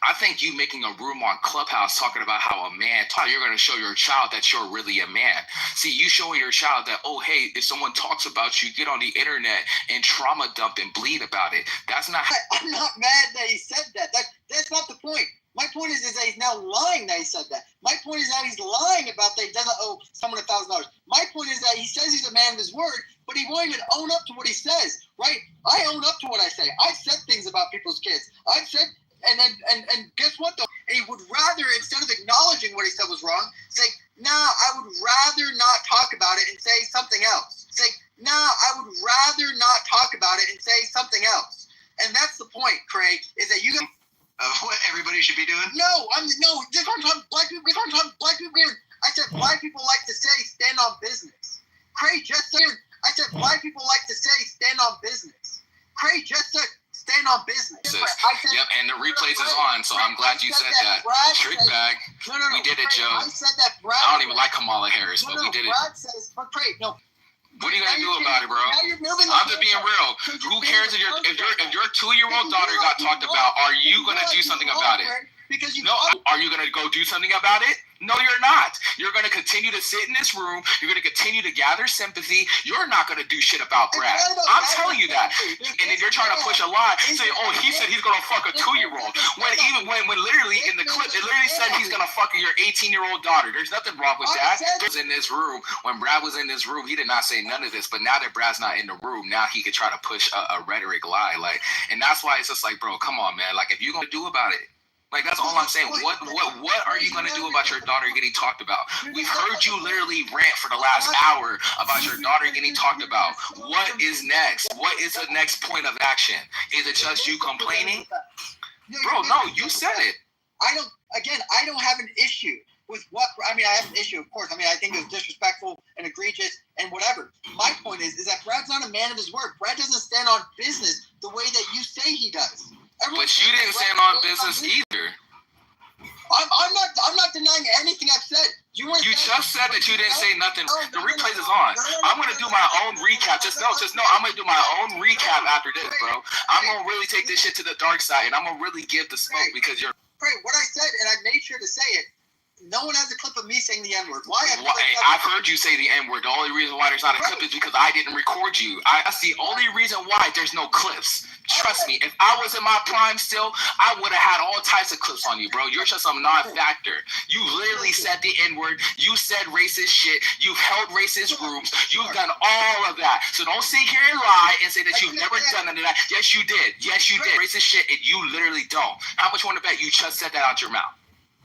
I think you making a room on Clubhouse talking about how a man, you're going to show your child that you're really a man. See, you showing your child that, oh, hey, if someone talks about you, get on the internet and trauma dump and bleed about it. That's not. I'm not mad that he said that. That's not the point. My point is that he's now lying that he said that. My point is that he's lying about that he doesn't owe someone $1,000. My point is that he says he's a man of his word, but he won't even own up to what he says, right? I own up to what I say. I've said things about people's kids. I've said. And guess what though? And he would rather, instead of acknowledging what he said was wrong, say, nah, I would rather not talk about it and say something else. Say, nah, I would rather not talk about it and say something else. And that's the point, Craig, is that you got what everybody should be doing? No, this one time black people, I said black people like to say stand on business. Craig just said, I said black people like to say stand on business. Craig just said stand on business. Yep, and the replays is on, so I'm glad you said that. Trick bag. We did it, Joe. I said that Brad. I don't even like Kamala Harris, but we did it. Brad says, but Craig, no. What are you gonna do about it, bro? I'm just being real. Who cares if your 2-year-old daughter got talked about? Are you gonna do something about it? No, are you gonna go do something about it? No, you're not. You're going to continue to sit in this room. You're going to continue to gather sympathy. You're not going to do shit about Brad. I'm telling you that. And then you're trying to push a lie, say, oh, he said he's going to fuck a 2-year-old. When literally in the clip, it literally said he's going to fuck your 18-year-old daughter. There's nothing wrong with that. Was in this room. When Brad was in this room, he did not say none of this. But now that Brad's not in the room, now he could try to push a rhetoric lie. Like, and that's why it's just like, bro, come on, man. Like, if you're going to do about it, like, that's all I'm saying. What are you going to do about your daughter getting talked about? We've heard you literally rant for the last hour about your daughter getting talked about. What is next? What is the next point of action? Is it just you complaining? Bro, no, you said it. I don't have an issue with what, I have an issue, of course. I think it was disrespectful and egregious and whatever. My point is that Brad's not a man of his word. Brad doesn't stand on business the way that you say he does. But you didn't stand on business either. I'm not denying anything I've said. You just said that you didn't say nothing. The replays is on. I'm gonna do my own recap. Just know. I'm gonna do my own recap after this, bro. I'm gonna really take this shit to the dark side, and I'm gonna really give the smoke because you're. What I said, and I made sure to say it. No one has a clip of me saying the N-word. Why? I've heard you say the N-word. The only reason why there's not a clip is because I didn't record you. That's the only reason why there's no clips. Trust me, if I was in my prime still, I would have had all types of clips on you, bro. You're just some non-factor. You literally said the N-word. You said racist shit. You've held racist rooms. You've done all of that. So don't sit here and lie and say that you've never done none of that. Yes, you did. Yes, you did. Racist shit, and you literally don't. How much you want to bet you just said that out your mouth?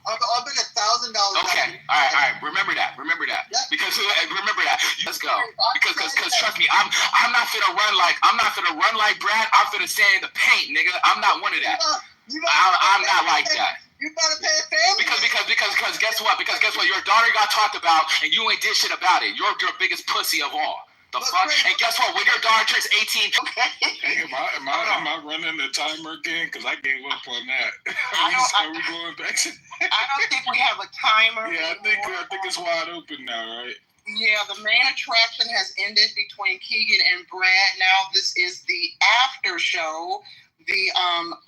I'll bet $1,000. Okay, all right. Remember that. Yeah. Because remember that. Let's go. Because trust me, I'm not finna run like Brad. I'm finna stay in the paint, nigga. I'm not one of that. I'm not like that. You better pay a family. Because guess what? Your daughter got talked about and you ain't did shit about it. You're your biggest pussy of all. The fuck? And guess what? When your daughter turns 18, hey, am I running the timer again? Because I gave up on that. Are we going back to I don't think we have a timer. Yeah, I think it's wide open now, right? Yeah, the main attraction has ended between Keegan and Brad. Now this is the after show. The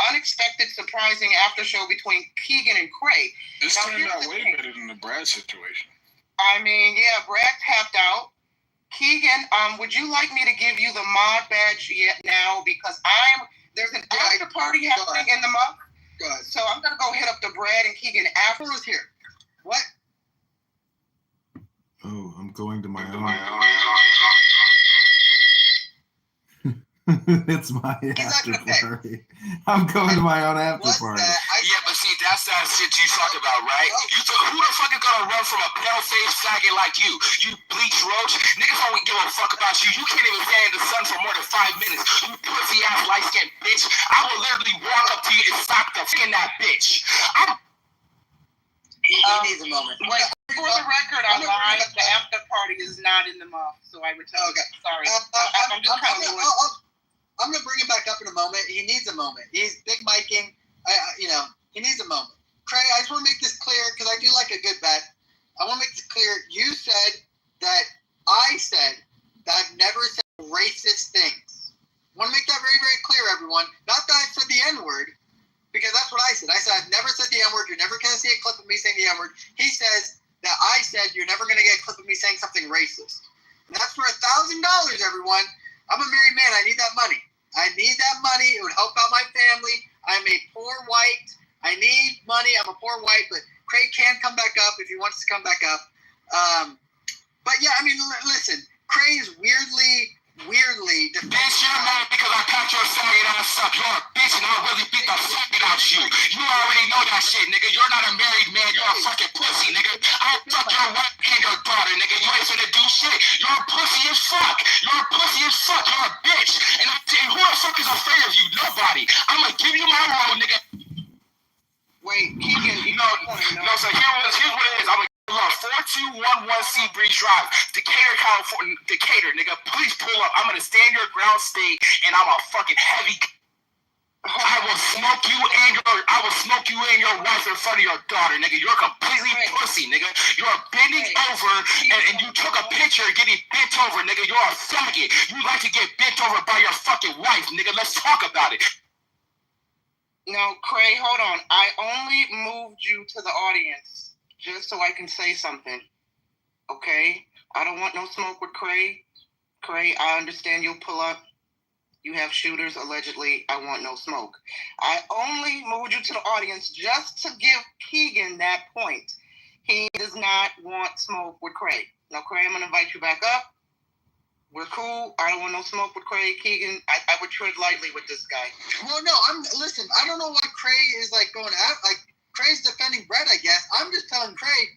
unexpected, surprising after show between Keegan and Craig. This turned out way better than the Brad situation. I mean, yeah, Brad tapped out. Keegan, would you like me to give you the mod badge yet now? Because there's an after party happening in the month. Good. So I'm gonna go hit up the Brad and Keegan after. Who's here? What? Oh, I'm going to my own. It's my after party. I'm going to my own after party. Yeah, but see, that's that shit you talk about, right? Who the fuck is gonna run from a pale-faced faggot like you? You bleach roach? Niggas don't give a fuck about you. You can't even stand in the sun for more than 5 minutes. You pussy-ass light-skinned bitch. I will literally walk up to you and stop the fucking that bitch. He needs a moment. Wait, for the record, I lied. The after party is not in the month, so I would tell you. Sorry. I'm just kind of I'm gonna bring him back up in a moment. He needs a moment. He's big miking. He needs a moment. Craig, I just want to make this clear because I do like a good bet. I want to make this clear. You said that I said that I've never said racist things. I want to make that very, very clear, everyone. Not that I said the N-word, because that's what I said. I said I've never said the N-word. You're never gonna see a clip of me saying the N-word. He says that I said you're never gonna get a clip of me saying something racist. And that's for $1,000, everyone. I'm a married man. I need that money. It would help out my family. I'm a poor white. I need money. I'm a poor white, but Craig can come back up if he wants to come back up. But yeah, I mean, listen, Craig is weirdly Bitch, you're mad because I got your faggot ass up. You're a bitch and I really beat the fucking out you. You already know that shit, nigga. You're not a married man. You're a fucking pussy, nigga. I'll fuck your wife and your daughter, nigga. You ain't finna do shit. You're a pussy as fuck. You're a bitch. And who the fuck is afraid of you? Nobody. I'm gonna give you my role, nigga. Wait, Keegan. No, so here's what it is. I'm gonna 4211 Seabreeze Drive, Decatur, California. Decatur, nigga, please pull up. I'm gonna stand your ground state, and I'm a fucking heavy. I will smoke you and your wife in front of your daughter, nigga. You're completely pussy, nigga. You're bending over, and you took a picture getting bent over, nigga. You're a faggot. You like to get bent over by your fucking wife, nigga. Let's talk about it. No, Craig, hold on. I only moved you to the audience just so I can say something, okay? I don't want no smoke with Craig. Craig, I understand you'll pull up. You have shooters, allegedly. I want no smoke. I only moved you to the audience just to give Keegan that point. He does not want smoke with Craig. Now, Craig, I'm going to invite you back up. We're cool. I don't want no smoke with Craig. Keegan, I would tread lightly with this guy. Well, no, listen, I don't know why Craig is going out, Craig's defending Brad, I guess. I'm just telling Craig,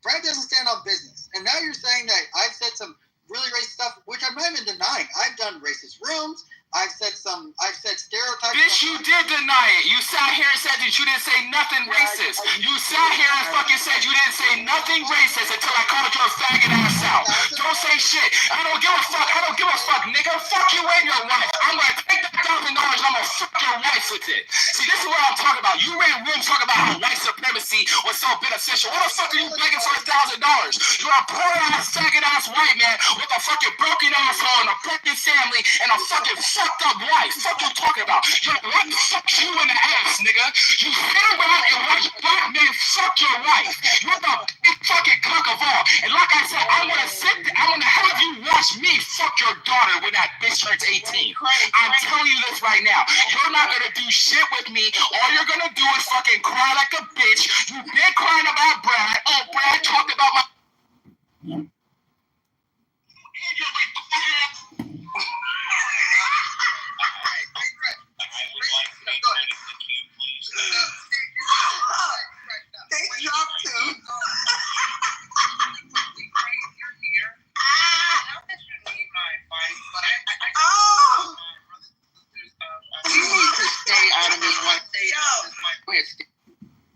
Brad doesn't stand on business. And now you're saying that I've said some really racist stuff, which I'm not even denying. I've done racist rooms. I've said stereotypes. Bitch, you did deny it. You sat here and said that you didn't say nothing racist. You sat here and fucking said you didn't say nothing racist until I called your faggot ass out. Don't say shit. I don't give a fuck, nigga. Fuck you and your wife. I'm gonna take that $1,000 and I'm gonna fuck your wife with it. See, this is what I'm talking about. You ran room talking about how white supremacy was so beneficial. What the fuck are you begging for $1,000? You're a poor ass, faggot ass white man with a fucking broken asshole and a broken family and a fucking fucked up wife. Fuck you talking about? Your wife fucked you in the ass, nigga. You sit around and watch black men fuck your wife. You're the big fucking cock of all. And like I said, I wanna have you watch me fuck your daughter when that bitch turns 18. I'm telling you this right now. You're not gonna do shit with me. All you're gonna do is fucking cry like a bitch. You've been crying about Brad. Oh, Brad talked about my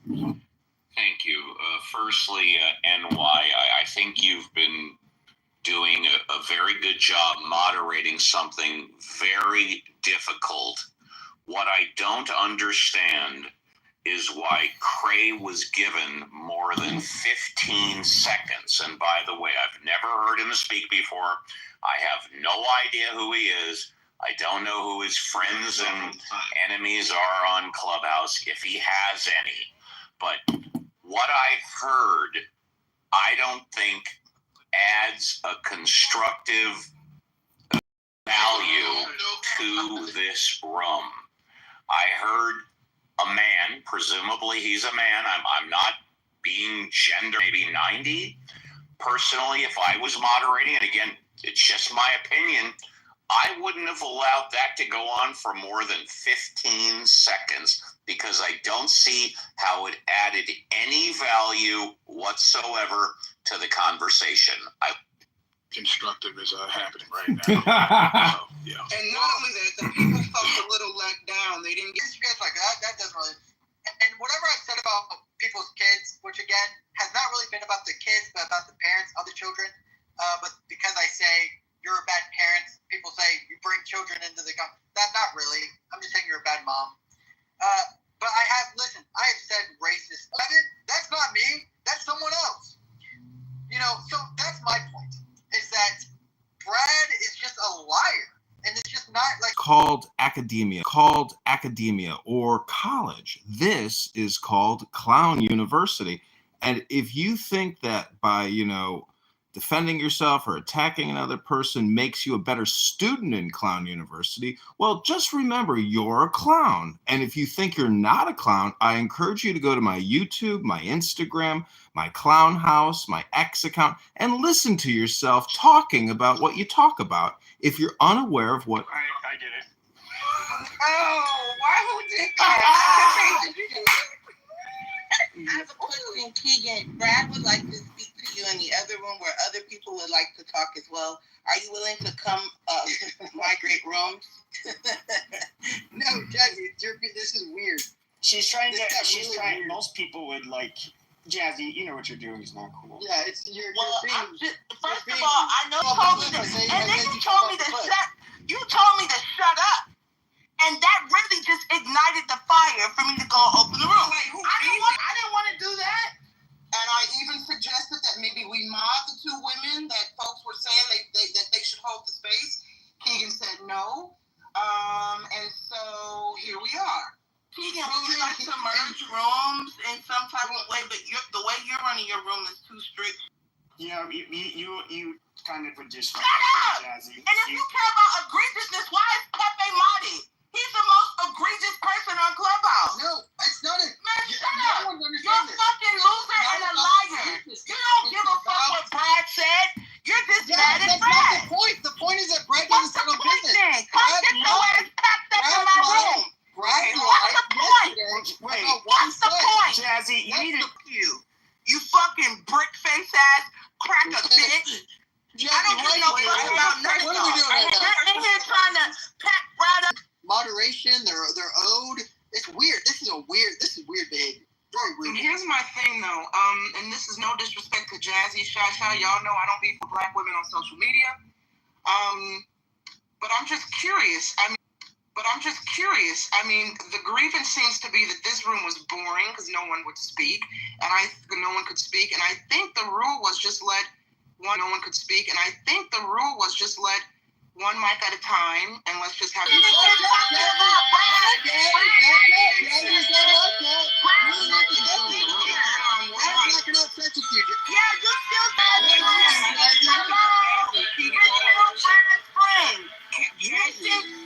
Thank you. Firstly, NY, I think you've been doing a very good job moderating something very difficult. What I don't understand is why Cray was given more than 15 seconds. And by the way, I've never heard him speak before. I have no idea who he is. I don't know who his friends and enemies are on Clubhouse, if he has any. But what I've heard, I don't think adds a constructive value to this room. I heard a man, presumably he's a man, I'm not being gender, maybe 90. Personally, if I was moderating, and again, it's just my opinion, I wouldn't have allowed that to go on for more than 15 seconds because I don't see how it added any value whatsoever to the conversation. Constructive is happening right now. So, yeah. And not only that, the people felt a little let down. They didn't get experience like that. That doesn't really. And whatever I said about people's kids, which again has not really been about the kids, but about the parents of the children. But because I say you're a bad parent, people say you bring children into the. That's not really. I'm just saying you're a bad mom. But I have said racist. That's not me. That's someone else. You know. So that's my point. Is that Brad is just a liar. And it's just not like called academia, or college. This is called Clown University. And if you think that by, defending yourself or attacking another person makes you a better student in Clown University, well, just remember you're a clown. And if you think you're not a clown, I encourage you to go to my YouTube, my Instagram, my Clown House, my X account, and listen to yourself talking about what you talk about if you're unaware of what... I get it. Oh, why would you I have a question, Keegan. Brad would like to speak to you in the other room where other people would like to talk as well. Are you willing to come migrate rooms? No, Jazzy, this is weird. She's trying. Weird. Most people would like, Jazzy, you know what you're doing is not cool. Yeah, it's you're being. First of all, I know you told me to, and then you told me to shut. You told me to shut up. And that really just ignited the fire for me to go open the room. Like, I didn't want to do that. And I even suggested that maybe we mod the two women that folks were saying that they should hold the space. Keegan said no. And so here we are. Keegan, would you like to merge rooms in some type of way? But the way you're running your room is too strict. Yeah, you kind of would just... Shut up! Jazzy. And if you care about egregiousness, why is Pepe modded? He's the most egregious person on Clubhouse. No, it's not a... Man, shut up. You're a fucking loser and a liar. You don't give a fuck what Brad said. You're just mad at Brad. That's not the point. The point is that Brad doesn't settle business. Then? Come get your ass packed up in my room. Brad What's the point? What's the point? Jazzy, you need to... You fucking brick face ass cracker bitch. I don't give no fuck about nothing. What are we doing right now? You're in here trying to pack Brad up. Moderation, they're owed. It's weird. This is weird behavior. Very weird. Here's my thing though, and this is no disrespect to Jazzy, Shasha. Y'all know I don't beef with black women on social media. But I'm just curious. I mean, the grievance seems to be that this room was boring because no one would speak, and no one could speak. And I think the rule was just let one mic at a time, and let's just have.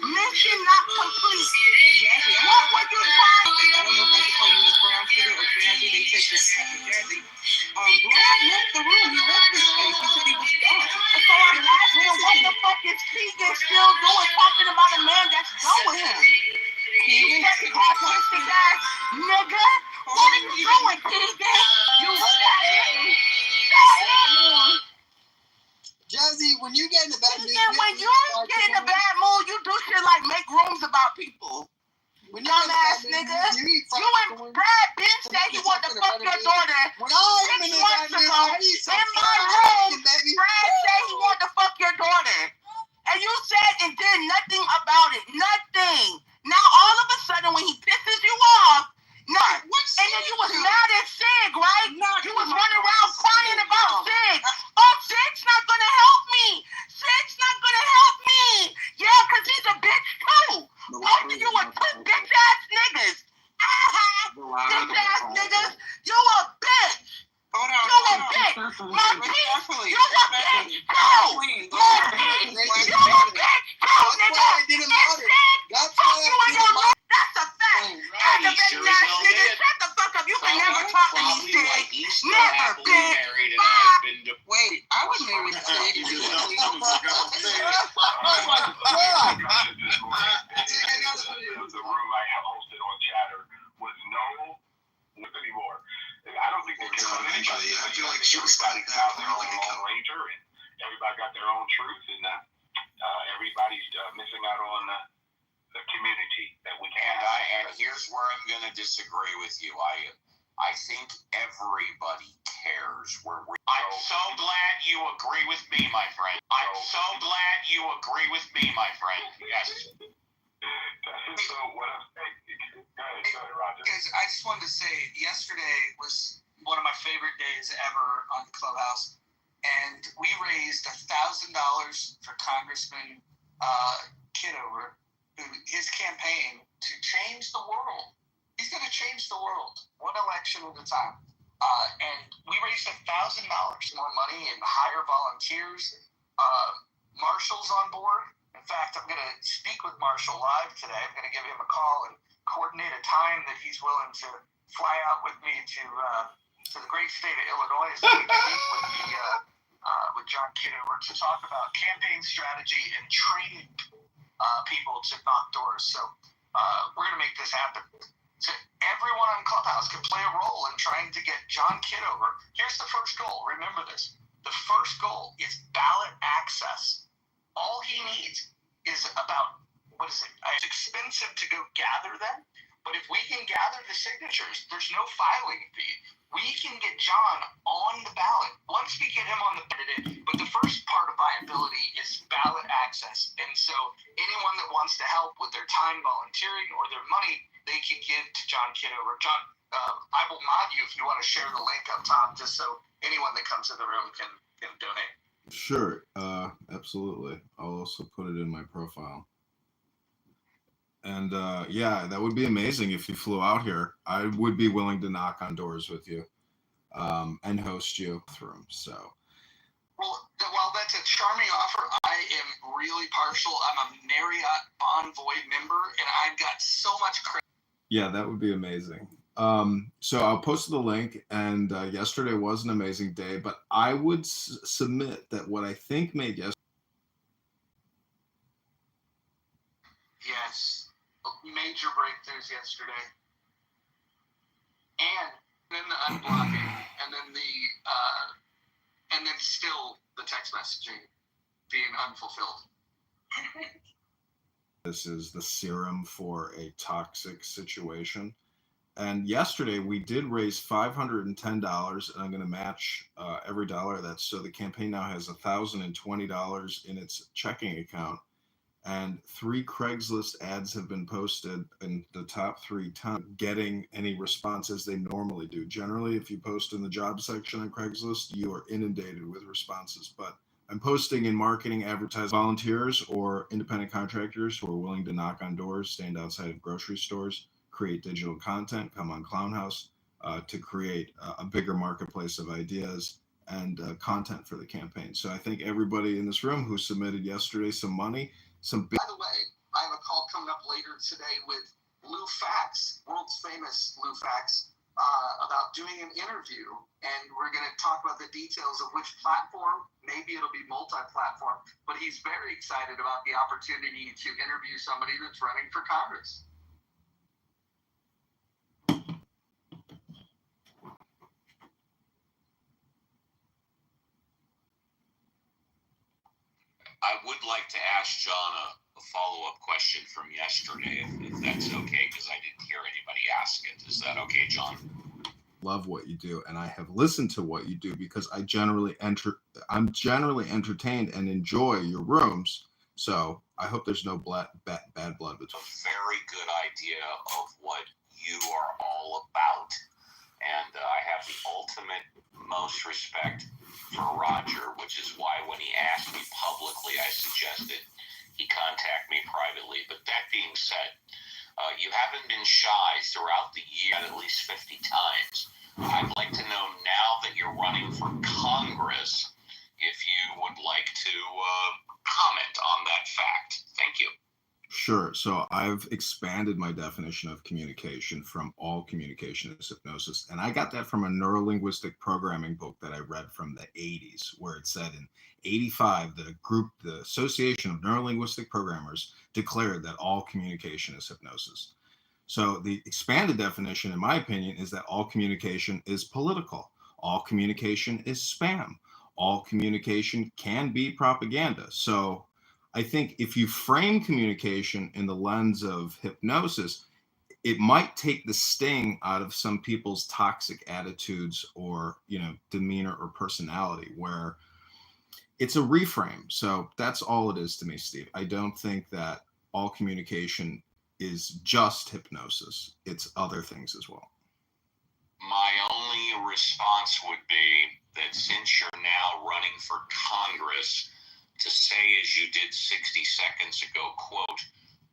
Mission not complete. What were you trying to do? I don't know if I should call you Miss Brown Sugar or Jazzy. They take this Jazzy. Brad left the room. He left this space. He said he was done. So I'm asking, what the fuck is Keegan still doing talking about a man that's done with him? Keegan, autistic ass nigga. What are you doing, Keegan? You Jazzy, when you get in a bad mood, when you get in a bad mood, you do shit like make rooms about people. dumbass nigga. You and Brad Ben said he wanted to fuck your daughter 6 months ago in my room. Brad said he wanted to fuck your daughter. And you said and did nothing about it. Nothing. Now all of a sudden when he pisses you off, no. And then you was mad at Sig, right? You was running around crying about Sig. Oh, Sig's not gonna help me. Sig's not gonna help me. Yeah, because he's a bitch too. Both of you are two bitch ass niggas. Bitch ass niggas. You a bitch. Hold on. You a bitch. Marquise, you a bitch too. Marquise, you a bitch too, nigga. And Sig, fuck you in your room. That's a fact. Aggravating ass nigga. Shut the fuck up. You can never talk to me, Sig. Never, bitch. Wait, I was married to Sig. Oh my God. The room I hosted on Chatter was no anymore. I don't think they care about anybody. I feel like she was got their own Lone Ranger, and everybody got their own truth, and everybody's missing out on the community that we can. And here's where I'm going to disagree with you. I think everybody cares where we. I'm so glad you agree with me, my friend. I'm so glad you agree with me, my friend. Yes. So what I'm saying, go ahead, Roger. Guys, I just wanted to say, yesterday was one of my favorite days ever on Clubhouse, and we raised $1,000 for Congressman Kitover, his campaign to change the world. He's going to change the world, one election at a time. And we raised $1,000, more money and hire volunteers. Marshall's on board. In fact, I'm going to speak with Marshall live today. I'm going to give him a call and coordinate a time that he's willing to fly out with me to the great state of Illinois so we can meet with John Kitover to talk about campaign strategy and training people to knock doors. So we're going to make this happen. So everyone on Clubhouse can play a role in trying to get John Kitover. Here's the first goal. Remember this. The first goal is ballot access. All he needs is about, it's expensive to go gather them, but if we can gather the signatures, there's no filing fee. We can get John on the ballot once we get him on the ballot. But the first part of viability is ballot access. And so anyone that wants to help with their time volunteering or their money, they can give to John Kitover. John, I will mod you if you want to share the link up top, just so anyone that comes in the room can donate. Sure, absolutely. I'll also put it in my profile. And yeah, that would be amazing if you flew out here. I would be willing to knock on doors with you and host you through. So. Well, while that's a charming offer, I am really partial. I'm a Marriott Bonvoy member, and I've got so much credit. Yeah, that would be amazing. So I'll post the link, and yesterday was an amazing day, but I would submit that what I think made yesterday. Yes, major breakthroughs yesterday, and then the unblocking, and then still the text messaging being unfulfilled. This is the serum for a toxic situation. And yesterday we did raise $510, and I'm going to match every dollar. That's so the campaign now has $1,020 in its checking account. And 3 Craigslist ads have been posted in the top 3 times, getting any responses they normally do. Generally, if you post in the job section on Craigslist, you are inundated with responses. But I'm posting in marketing, advertising, volunteers or independent contractors who are willing to knock on doors, stand outside of grocery stores, create digital content, come on Clownhouse to create a bigger marketplace of ideas and content for the campaign. So I think everybody in this room who submitted yesterday some money, By the way, I have a call coming up later today with Lou Fax, world's famous Lou Fax, about doing an interview, and we're going to talk about the details of which platform. Maybe it'll be multi-platform, but he's very excited about the opportunity to interview somebody that's running for Congress. I would like to ask John a follow-up question from yesterday, if that's that's okay because I didn't hear anybody ask it. Is that okay, John? Love what you do, and I have listened to what you do because I'm generally entertained and enjoy your rooms. So I hope there's no bad blood between. A very good idea of what you are all about, and I have the ultimate most respect for Roger, which is why when he asked me publicly, I suggested he contact me privately. But that being said, you haven't been shy throughout the year at least 50 times. I'd like to know now that you're running for Congress if you would like to comment on that fact. Thank you. Sure. So I've expanded my definition of communication from all communication is hypnosis. And I got that from a neurolinguistic programming book that I read from the 80s, where it said in 85 that the Association of Neurolinguistic Programmers, declared that all communication is hypnosis. So the expanded definition, in my opinion, is that all communication is political. All communication is spam. All communication can be propaganda. So I think if you frame communication in the lens of hypnosis, it might take the sting out of some people's toxic attitudes or, demeanor or personality, where it's a reframe. So that's all it is to me, Steve. I don't think that all communication is just hypnosis. It's other things as well. My only response would be that since you're now running for Congress, to say as you did 60 seconds ago, quote,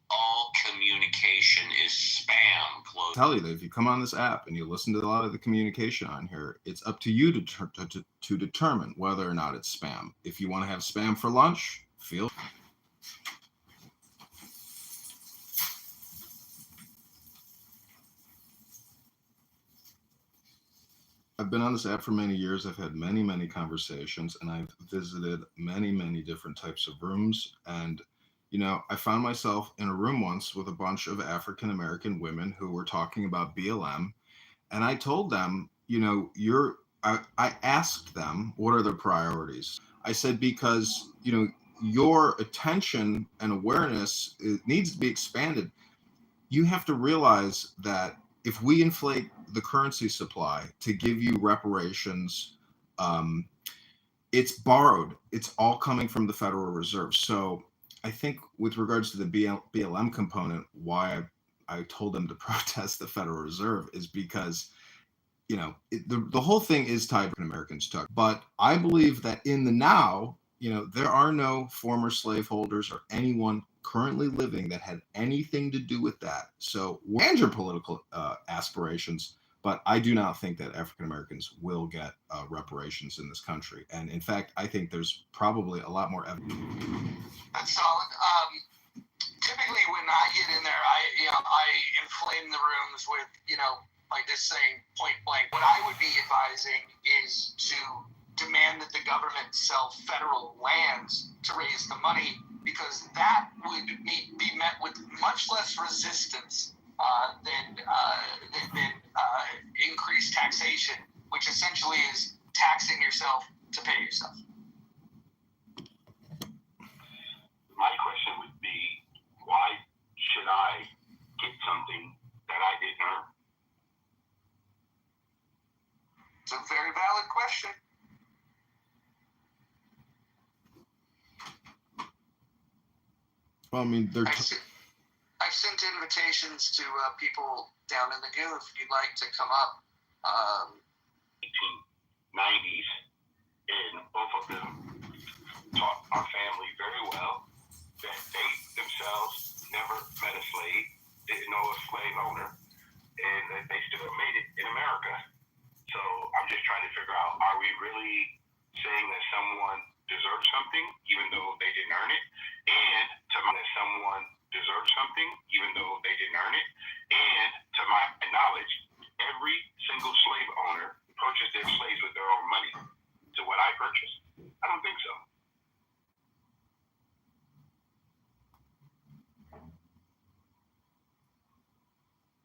all communication is spam, close. I'll tell you that if you come on this app and you listen to a lot of the communication on here, it's up to you to determine whether or not it's spam. If you want to have spam for lunch, feel free. I've been on this app for many years. I've had many, many conversations, and I've visited many, many different types of rooms. And, I found myself in a room once with a bunch of African-American women who were talking about BLM. And I told them, I asked them, what are their priorities? I said, because, your attention and awareness, it needs to be expanded. You have to realize that if we inflate the currency supply to give you reparations, it's borrowed. It's all coming from the Federal Reserve. So I think with regards to the BLM component, why I told them to protest the Federal Reserve is because, the whole thing is tied to Americans talk. But I believe that in the now, there are no former slaveholders or anyone currently living that had anything to do with that. So and your political aspirations, but I do not think that African Americans will get reparations in this country. And in fact, I think there's probably a lot more evidence. That's solid. Typically, when I get in there, I inflame the rooms with, like just saying point blank. What I would be advising is to demand that the government sell federal lands to raise the money, because that would be met with much less resistance than increased taxation, which essentially is taxing yourself to pay yourself. My question would be, why should I get something that I didn't earn? It's a very valid question. Well, I mean, I've sent invitations to people down in the Goo if you'd like to come up. 1890s, and both of them taught our family very well that they themselves never met a slave, didn't know a slave owner, and that they still made it in America. So I'm just trying to figure out, are we really saying that someone deserves something even though they didn't earn it? And to my that someone deserves something even though they didn't earn it? And to my knowledge, every single slave owner purchased their slaves with their own money. So what I purchased? I don't think so.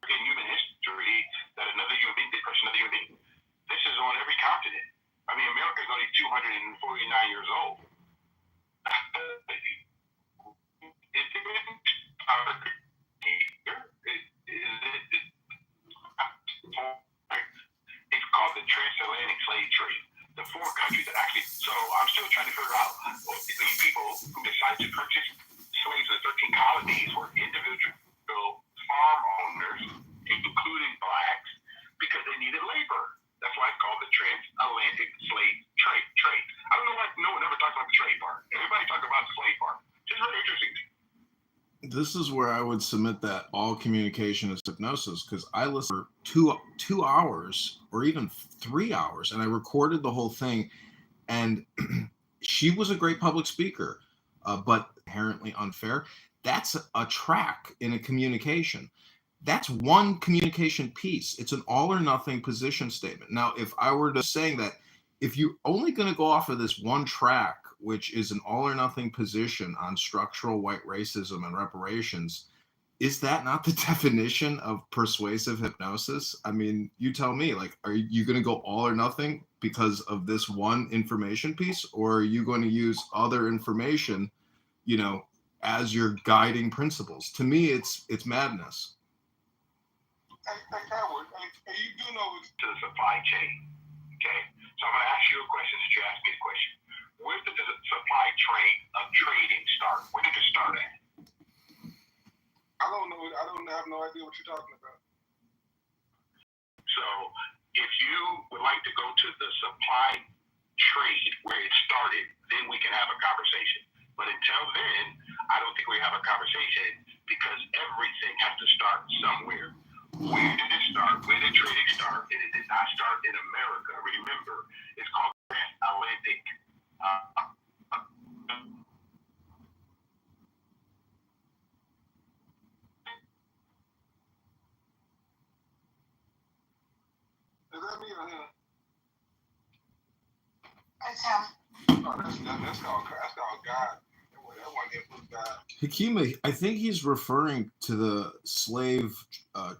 In human history, that another human being did crush another human being. This is on every continent. I mean, America is only 249 years old. transatlantic slave trade. The 4 countries that actually, so I'm still trying to figure out, these people who decided to purchase slaves in the 13 colonies were individual farm owners, including blacks, because they needed labor. That's why it's called the transatlantic slave trade. I don't know why no one ever talks about the trade part. Everybody talks about the slave part. It's really interesting. This is where I would submit that all communication is hypnosis, because I listened for 2 hours or even 3 hours, and I recorded the whole thing. And she was a great public speaker, but inherently unfair. That's a track in a communication. That's one communication piece. It's an all or nothing position statement. Now, if I were to say that, if you're only going to go off of this one track, which is an all or nothing position on structural white racism and reparations, is that not the definition of persuasive hypnosis? I mean, you tell me, like, are you going to go all or nothing because of this one information piece, or are you going to use other information, as your guiding principles? To me, it's madness. Hey, you do know it's to the supply chain, okay? So I'm going to ask you a question since you asked me a question. Where did the supply chain of trading start? Where did it start at? I don't know. I don't have no idea what you're talking about. So if you would like to go to the supply trade where it started, then we can have a conversation. But until then, I don't think we have a conversation because everything has to start somewhere. Where did it start? Where did trading start? And it did not start in America. Remember, it's called transatlantic. Is that me or him? It's him. Oh, that's called God. That one hit was God. Hakima, I think he's referring to the slave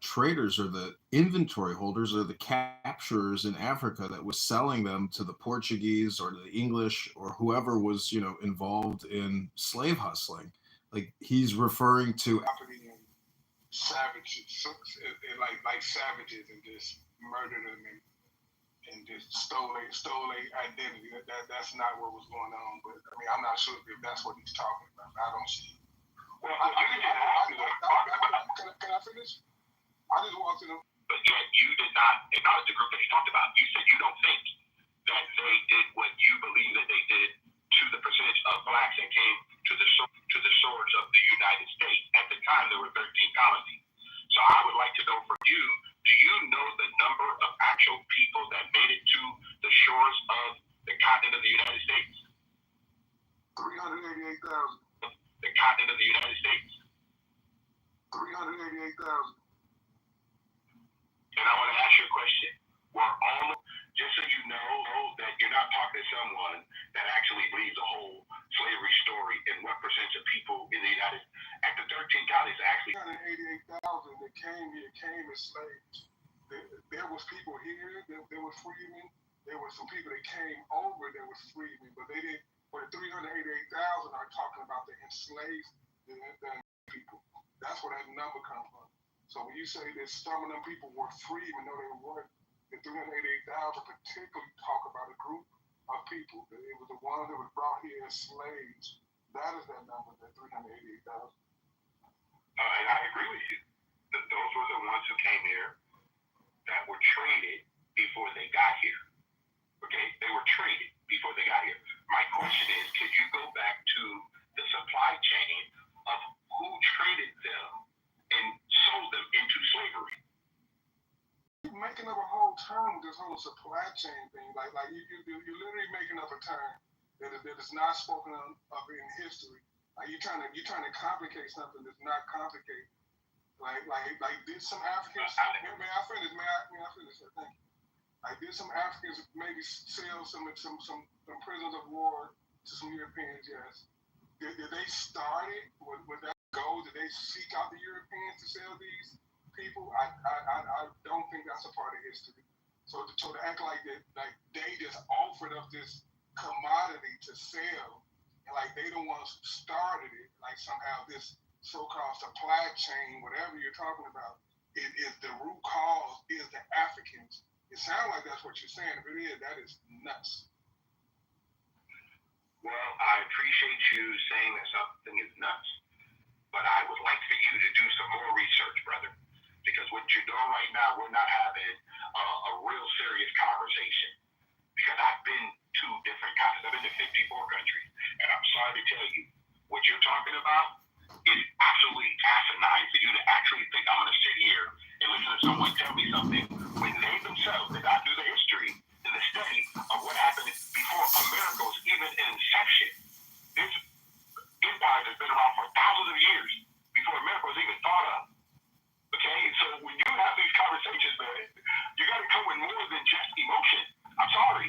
traders or the inventory holders or the capturers in Africa that was selling them to the Portuguese or the English or whoever was, involved in slave hustling. Like, he's referring to savages, like savages, and just murdered them and just stole their identity. That's not what was going on. But I mean, I'm not sure if that's what he's talking about. I don't see. Well, can I finish? I just want to know. But yet you did not acknowledge the group that you talked about. You said you don't think that they did what you believe that they did to the percentage of blacks that came to the shores of the United States. At the time, there were 13 colonies. So I would like to know from you, do you know the number of actual people that made it to the shores of the continent of the United States? 388,000. The continent of the United States? 388,000. And I want to ask you a question. Just so you know that you're not talking to someone that actually believes the whole slavery story and what percentage of people in the United States, at the 13 colonies actually. 388,000 that came as slaves. There was people here, there were freemen. There were some people that came over that was freemen, but they didn't. For the 388,000 are talking about the enslaved people. That's where that number comes from. So when you say that some of them people were free, even though they weren't, the 388,000 particularly talk about a group of people. That it was the ones that were brought here as slaves. That is that number, that 388,000. And I agree with you. Those were the ones who came here that were traded before they got here. Okay? They were traded before they got here. My question is, could you go back to the supply chain of who traded them and sold them into slavery? You're making up a whole term with this whole supply chain thing. Like you're literally making up a term that is not spoken of in history. Like you're trying to complicate something that's not complicated. Like did some Africans? May I finish? May I finish? Thank you. Like did some Africans maybe sell some prisoners of war to some Europeans? Yes. Did they start it with that goal? Did they seek out the Europeans to sell these people? I don't think that's a part of history. So to act like that, like they just offered up this commodity to sell, and like they the ones who started it, like somehow this so-called supply chain, whatever you're talking about, it is the root cause is the Africans It sounds like that's what you're saying. If it is, that is nuts. Well, I appreciate you saying that something is nuts, but I would like for you to do some more research, brother, because what you're doing right now, we're not having a real serious conversation. Because I've been to different countries. I've been to 54 countries, and I'm sorry to tell you, what you're talking about is absolutely asinine for you to actually think I'm going to sit here and listen to someone tell me something when they themselves did not do the history and the study of what happened before America was even in inception. This empire has been around for thousands of years before America was even thought of. Okay, so when you have these conversations, man, you got to come with more than just emotion. I'm sorry.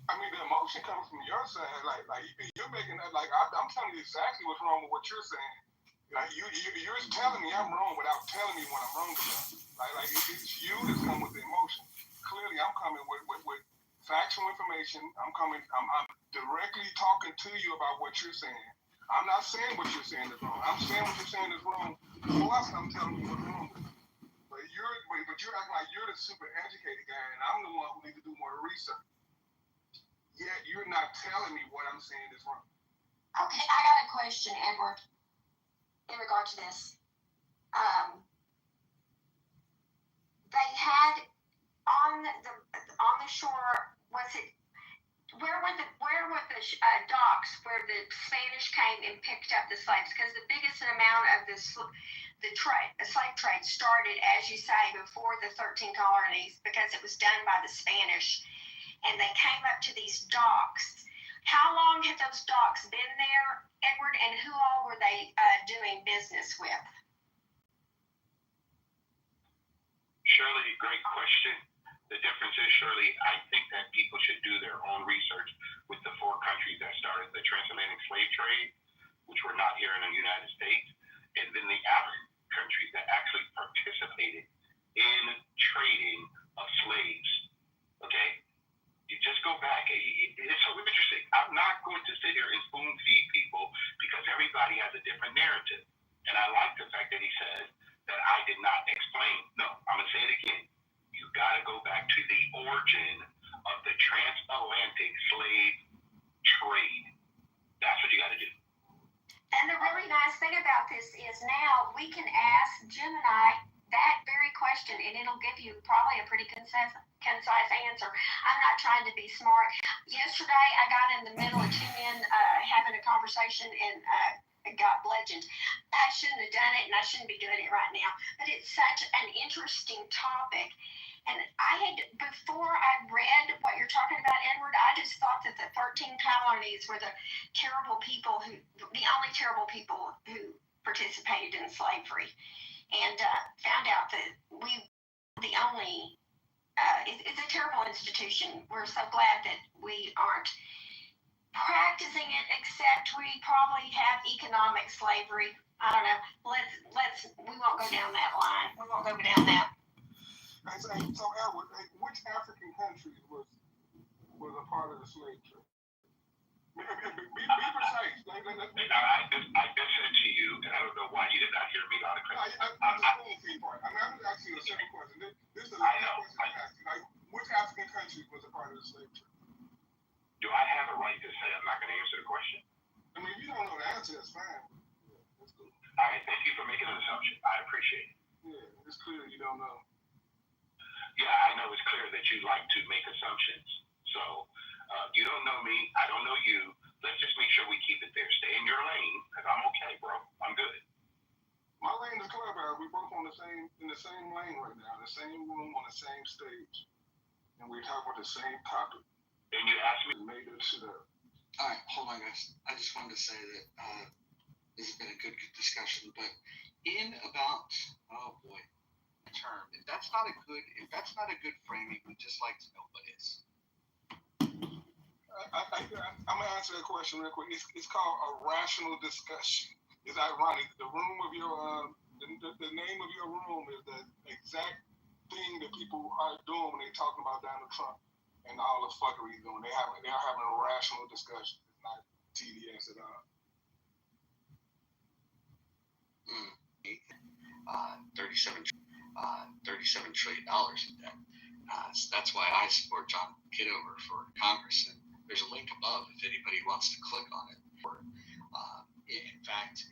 I mean, the emotion comes from your side. Like you're making that. Like I'm telling you exactly what's wrong with what you're saying. Like you're telling me I'm wrong without telling me what I'm wrong about. Like it's you that's come with the emotion. Clearly, I'm coming with factual information. I'm directly talking to you about what you're saying. I'm not saying what you're saying is wrong. I'm saying what you're saying is wrong. Plus, I'm telling you what's wrong with it. But you're acting like you're the super educated guy, and I'm the one who needs to do more research. Yet you're not telling me what I'm saying is wrong. Okay, I got a question, Edward, in regard to this. They had on the shore, where were the docks where the Spanish came and picked up the slaves? Because the biggest amount of the slave trade started, as you say, before the 13 colonies, because it was done by the Spanish. And they came up to these docks. How long had those docks been there, Edward, and who all were they doing business with? Shirley, great question. The difference is, Shirley, I think that people should do their own research with the 4 countries that started the transatlantic slave trade, which were not here in the United States, and then the African countries that actually participated in trading of slaves. Okay? You just go back. It's so interesting. I'm not going to sit here and spoon feed people because everybody has a different narrative. And I like the fact that he said that I did not explain. No, I'm going to say it again. You got to go back to the origin of the transatlantic slave trade. That's what you got to do. And the really nice thing about this is now we can ask Gemini that very question, and it'll give you probably a pretty concise answer. I'm not trying to be smart. Yesterday, I got in the middle of 2 men having a conversation and got bludgeoned. I shouldn't have done it, and I shouldn't be doing it right now. But it's such an interesting topic. And before I read what you're talking about, Edward, I just thought that the 13 colonies were the only terrible people who participated in slavery. And found out that it's a terrible institution. We're so glad that we aren't practicing it, except we probably have economic slavery. I don't know. We won't go down that line. We won't go down that. So Edward, which African countries was a part of the slave trade? Be precise. I just said to you, and I don't know why you did not hear me loud and clear. I'm just asking you a simple question. This is the last question I'm asking. Like, which African country was a part of the slave trade? Do I have a right to say I'm not going to answer the question? I mean, if you don't know the answer, that's fine. Yeah, that's cool. All right, thank you for making an assumption. I appreciate it. Yeah, it's clear you don't know. Yeah, I know it's clear that you like to make assumptions. So, you don't know me, I don't know you. Let's just make sure we keep it there. Stay in your lane, because I'm okay, bro. I'm good. My lane is clear, bro. We're both in the same lane right now, in the same room, on the same stage. And we're talking about the same topic. And you asked me. Made that shit up. All right, hold on, guys. I just wanted to say that this has been a good discussion, but in about, oh boy, term. If that's not a good framing, we'd just like to know what is. I'm gonna answer that question real quick. It's called a rational discussion. It's ironic. The room of your the name of your room is the exact thing that people are doing when they're talking about Donald Trump and all the fuckery he's doing. They're having a rational discussion. It's not TDS at all. 37. $37 trillion in debt. So that's why I support John Kitover for Congress. And there's a link above if anybody wants to click on it. In fact,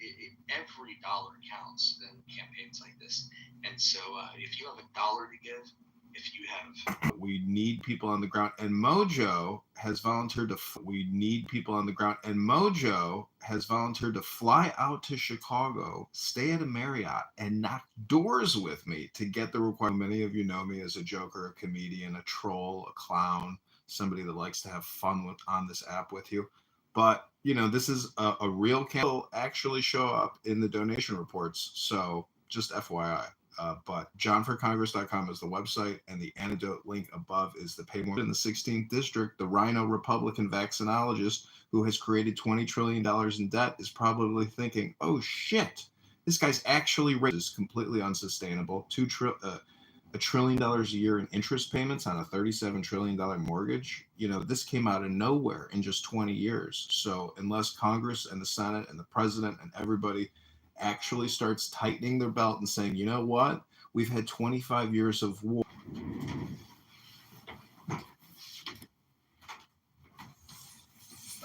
every dollar counts in campaigns like this. And so if you have $1 to give, if you have... We need people on the ground, and Mojo has volunteered to... We need people on the ground, and Mojo has volunteered to fly out to Chicago, stay at a Marriott, and knock doors with me to get the required... Many of you know me as a joker, a comedian, a troll, a clown, somebody that likes to have fun on this app with you. But, you know, this is a real candle actually show up in the donation reports. So just FYI. But johnforcongress.com is the website, and the antidote link above is the pay more. In the 16th district, the Rhino Republican vaccinologist who has created $20 trillion in debt is probably thinking, oh shit, this guy's actually is completely unsustainable. $1 trillion a year in interest payments on a $37 trillion mortgage. You know, this came out of nowhere in just 20 years. So unless Congress and the Senate and the president and everybody actually starts tightening their belt and saying, you know what, we've had 25 years of war.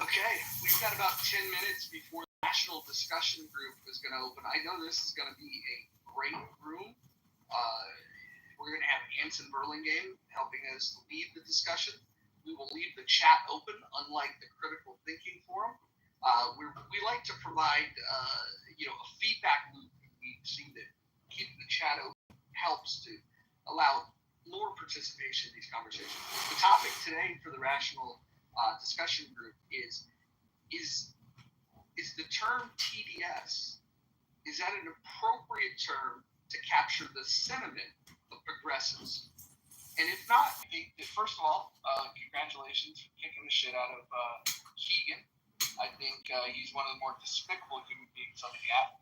Okay, we've got about 10 minutes before the national discussion group is going to open. I know this is going to be a great room. We're going to have Anson Burlingame helping us lead the discussion. We will leave the chat open, unlike the critical thinking forum. We like to provide a feedback loop. We've seen that keeping the chat open helps to allow more participation in these conversations. The topic today for the rational discussion group is the term TDS, is that an appropriate term to capture the sentiment of progressives? And if not, I think that first of all, congratulations for kicking the shit out of Keegan. I think he's one of the more despicable human beings on the app.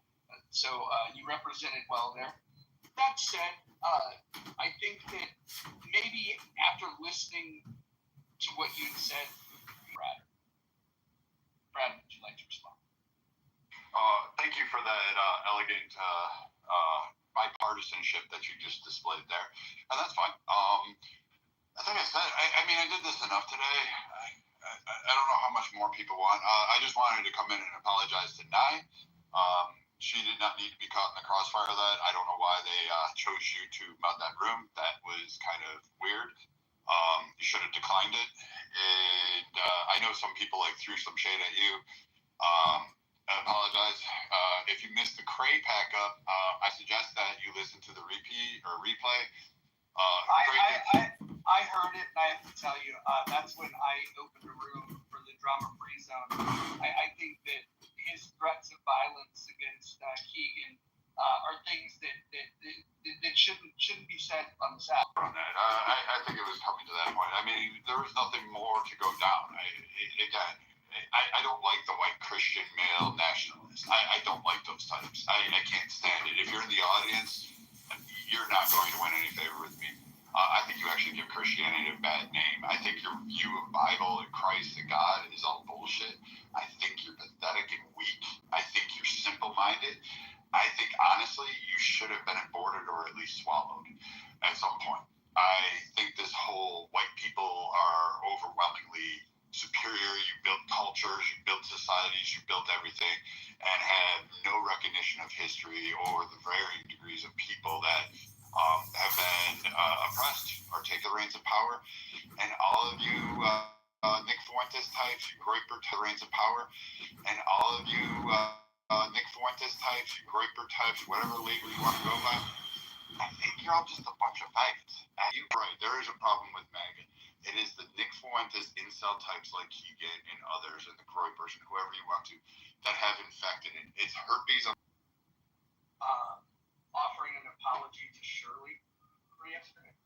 So you represented well there. That said, I think that maybe after listening to what you said, Brad, would you like to respond? Thank you for that elegant bipartisanship that you just displayed there. And that's fine. I think I said, I did this enough today. I don't know how much more people want. I just wanted to come in and apologize to Nye. She did not need to be caught in the crossfire of that. I don't know why they chose you to mud that room. That was kind of weird. You should have declined it. And I know some people threw some shade at you. I apologize. If you missed the Cray pack up, I suggest that you listen to the replay. I heard it, and I have to tell you, that's when I opened a room for the drama-free zone. I think that his threats of violence against Keegan are things that shouldn't be said on the side. I think it was coming to that point. There was nothing more to go down. I don't like the white Christian male nationalist. I don't like those types. I can't stand it. If you're in the audience, you're not going to win any favor with me. I think you actually give Christianity a bad name. I think your view of Bible and Christ and God is all bullshit. I think you're pathetic and weak. I think you're simple-minded. I think, honestly, you should have been aborted or at least swallowed at some point. I think this whole white people are overwhelmingly superior. You built cultures, you built societies, you built everything, and have no recognition of history or the varying degrees of people that have been oppressed or take the reins of power. And all of you Nick Fuentes types, you groyper to the reins of power, and all of you Nick Fuentes types, you groyper types, whatever label you want to go by, I think you're all just a bunch of faggots. And you're right, there is a problem with MAGA. It is the Nick Fuentes incel types like Keegan and others, and the groypers and whoever you want to, that have infected it. It's herpes. Offering an apology to Shirley for yesterday.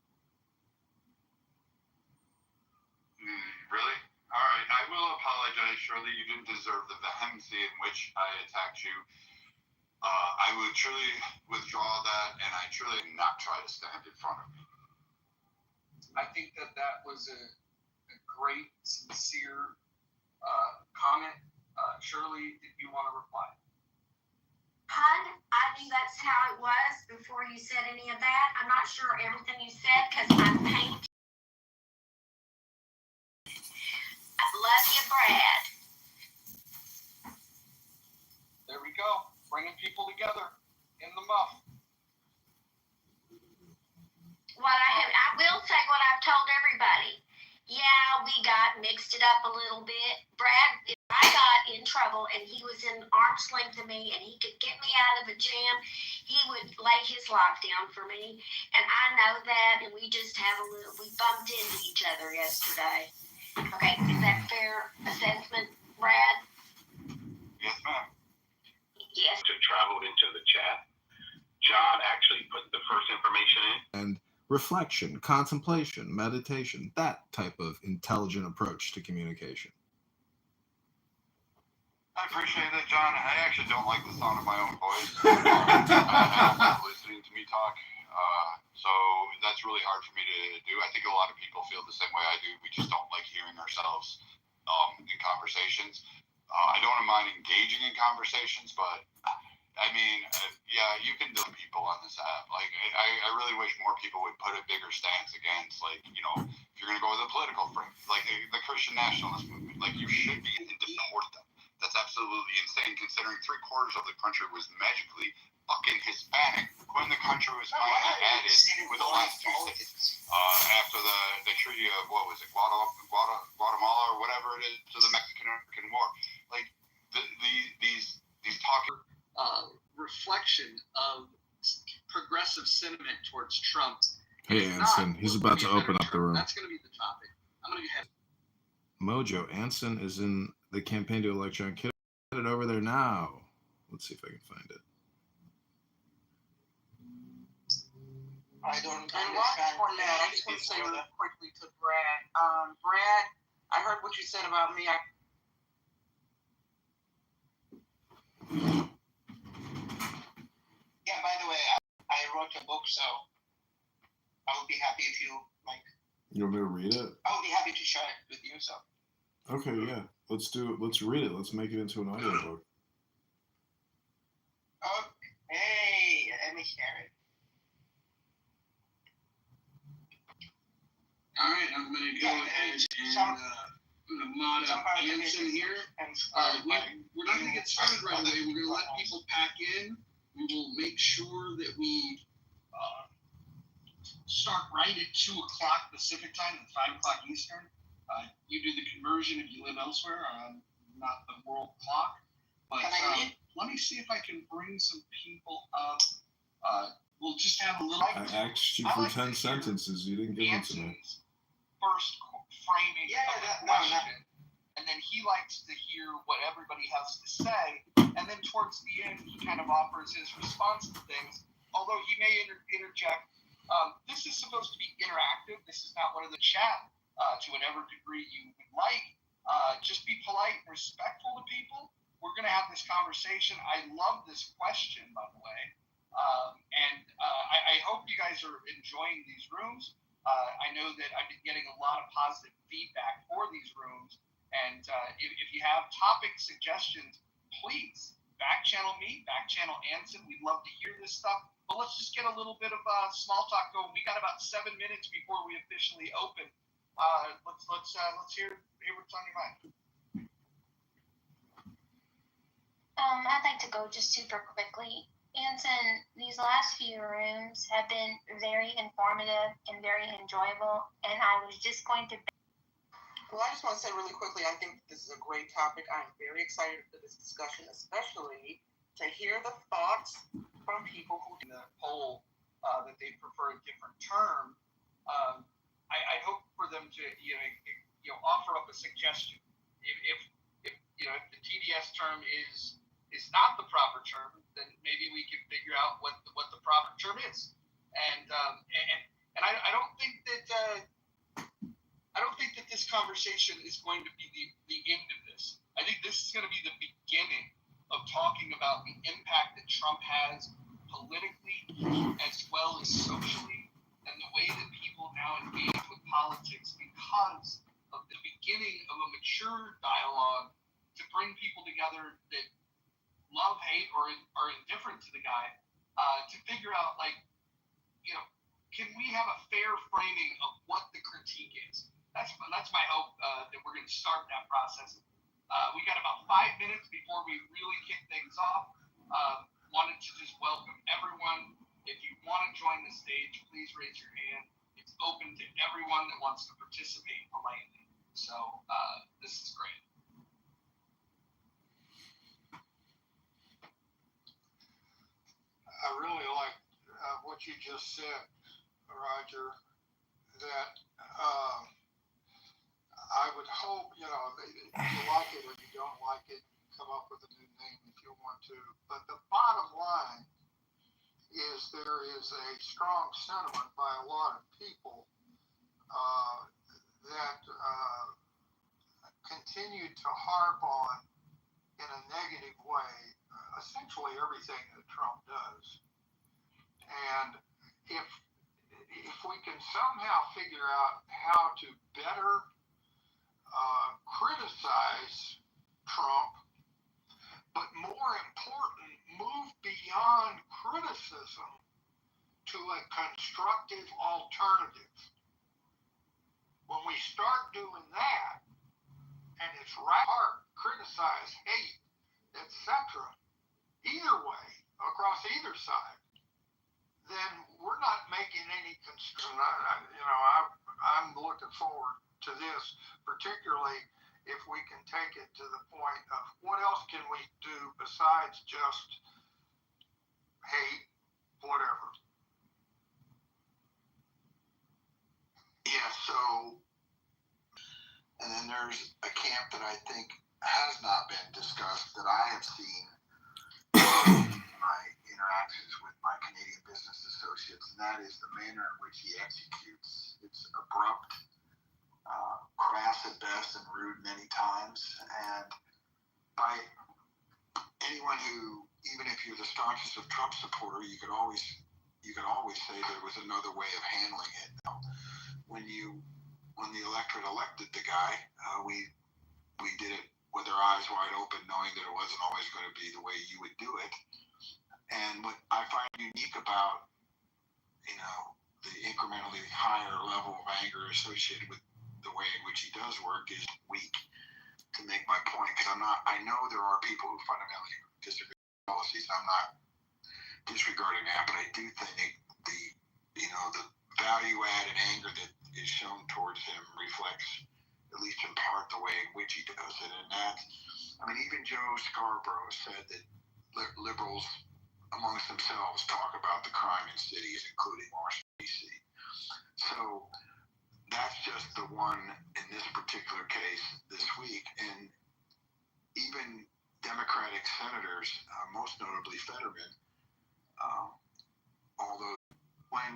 Really? All right. I will apologize, Shirley. You didn't deserve the vehemency in which I attacked you. I would truly withdraw that, and I truly not try to stand in front of me. I think that was a great, sincere comment. Shirley, did you want to reply? Hun, I think that's how it was before you said any of that. I'm not sure everything you said because I'm painting. I love you, Brad. There we go. Bringing people together in the muff. I will say what I've told everybody. Yeah, we got mixed it up a little bit. Brad, if I got in trouble and he was in arm's length of me and he could get me out of a jam, he would lay his life down for me. And I know that, and we just we bumped into each other yesterday. Okay, is that fair assessment, Brad? Yes, ma'am. Yes. To travel into the chat, John actually put the first information in. And reflection, contemplation, meditation, that type of intelligent approach to communication. I appreciate that, John. I actually don't like the sound of my own voice. I don't like listening to me talk. So that's really hard for me to do. I think a lot of people feel the same way I do. We just don't like hearing ourselves in conversations. I don't mind engaging in conversations, but I mean, yeah, you can do people on this app. Like, I really wish more people would put a bigger stance against, like, you know, if you're going to go with a political frame, like the Christian nationalist movement, like, you should be and support them. That's absolutely insane, considering 3/4 of the country was magically fucking Hispanic when the country was finally added with the last 2 states. After the treaty of, what was it, Guatemala or whatever it is, to the Mexican-American War. Like, these talking... reflection of progressive sentiment towards Trump. Hey, Anson, he's about to open up the room. That's going to be the topic. I'm going to go ahead. Mojo, Anson is in the campaign to elect John Kitover. Get it over there now. Let's see if I can find it. I don't And last one now, I just want to say really quickly to Brad. Brad, I heard what you said about me. Yeah, by the way, I wrote a book, so I would be happy if you, like... You want me to read it? I would be happy to share it with you, so... Okay, yeah. Let's do it. Let's read it. Let's make it into an audiobook. Okay, let me share it. All right, I'm going to go ahead and I'm going to mod up Anson here. We're not going to get started right away. We're going to let people pack in. We will make sure that we start right at 2 o'clock Pacific time and 5 o'clock Eastern. You do the conversion if you live elsewhere, not the world clock. But let me see if I can bring some people up. We'll just have a little... I asked you for 10 sentences. You didn't give them to me. First framing of the question, and then he likes to hear what everybody has to say, and then towards the end he kind of offers his response to things, although he may interject. This is supposed to be interactive. This is not one of the chat to whatever degree you would like. Just be polite and respectful to people. We're going to have this conversation. I love this question, by the way, and I hope you guys are enjoying these rooms. I know that I've been getting a lot of positive feedback for these rooms, and if you have topic suggestions, please back channel me, back channel Anson. We'd love to hear this stuff, but let's just get a little bit of small talk going. We got about 7 minutes before we officially open. Let's hear what's on your mind. I'd like to go just super quickly. Anson, these last few rooms have been very informative and very enjoyable, and I was just going to... Well, I just want to say really quickly, I think this is a great topic. I'm very excited for this discussion, especially to hear the thoughts from people who in the poll that they prefer a different term. I hope for them to offer up a suggestion. If the TDS term is not the proper term, then maybe we can figure out what the proper term is. And I don't think that this conversation is going to be the end of this. I think this is going to be the beginning of talking about the impact that Trump has politically as well as socially, and the way that people now engage with politics because of the beginning of a mature dialogue to bring people together that love, hate, or are indifferent to the guy, to figure out, like, you know, can we have a fair framing of what the critique is? That's my hope, that we're going to start that process. We got about 5 minutes before we really kick things off. Wanted to just welcome everyone. If you want to join the stage, please raise your hand. It's open to everyone that wants to participate politely. So this is great. I really like what you just said, Roger, that I would hope, you like it or you don't like it, you come up with a new name if you want to. But the bottom line is there is a strong sentiment by a lot of people that continue to harp on, in a negative way, essentially everything that Trump does. And if we can somehow figure out how to better criticize Trump, but more important, move beyond criticism to a constructive alternative. When we start doing that, and it's right hard, criticize, hate, etc., either way, across either side, then we're not making any construction. I'm looking forward to this, particularly if we can take it to the point of what else can we do besides just hate, whatever. Yeah, so, and then there's a camp that I think has not been discussed that I have seen in my interactions with my Canadian business associates, and that is the manner in which he executes. It's abrupt, crass at best, and rude many times. And by anyone who, even if you're the staunchest of Trump supporter, you could always say there was another way of handling it. When the electorate elected the guy, we did it with our eyes wide open, knowing that it wasn't always going to be the way you would do it. And what I find unique about, the incrementally higher level of anger associated with the way in which he does work is weak, to make my point, because I know there are people who fundamentally disagree with policies. I'm not disregarding that, but I do think the value add and anger that is shown towards him reflects, at least in part, the way in which he does it. And that, even Joe Scarborough said that liberals amongst themselves talk about the crime in cities, including Washington, D.C. So that's just the one in this particular case this week. And even Democratic senators, most notably Fetterman, although when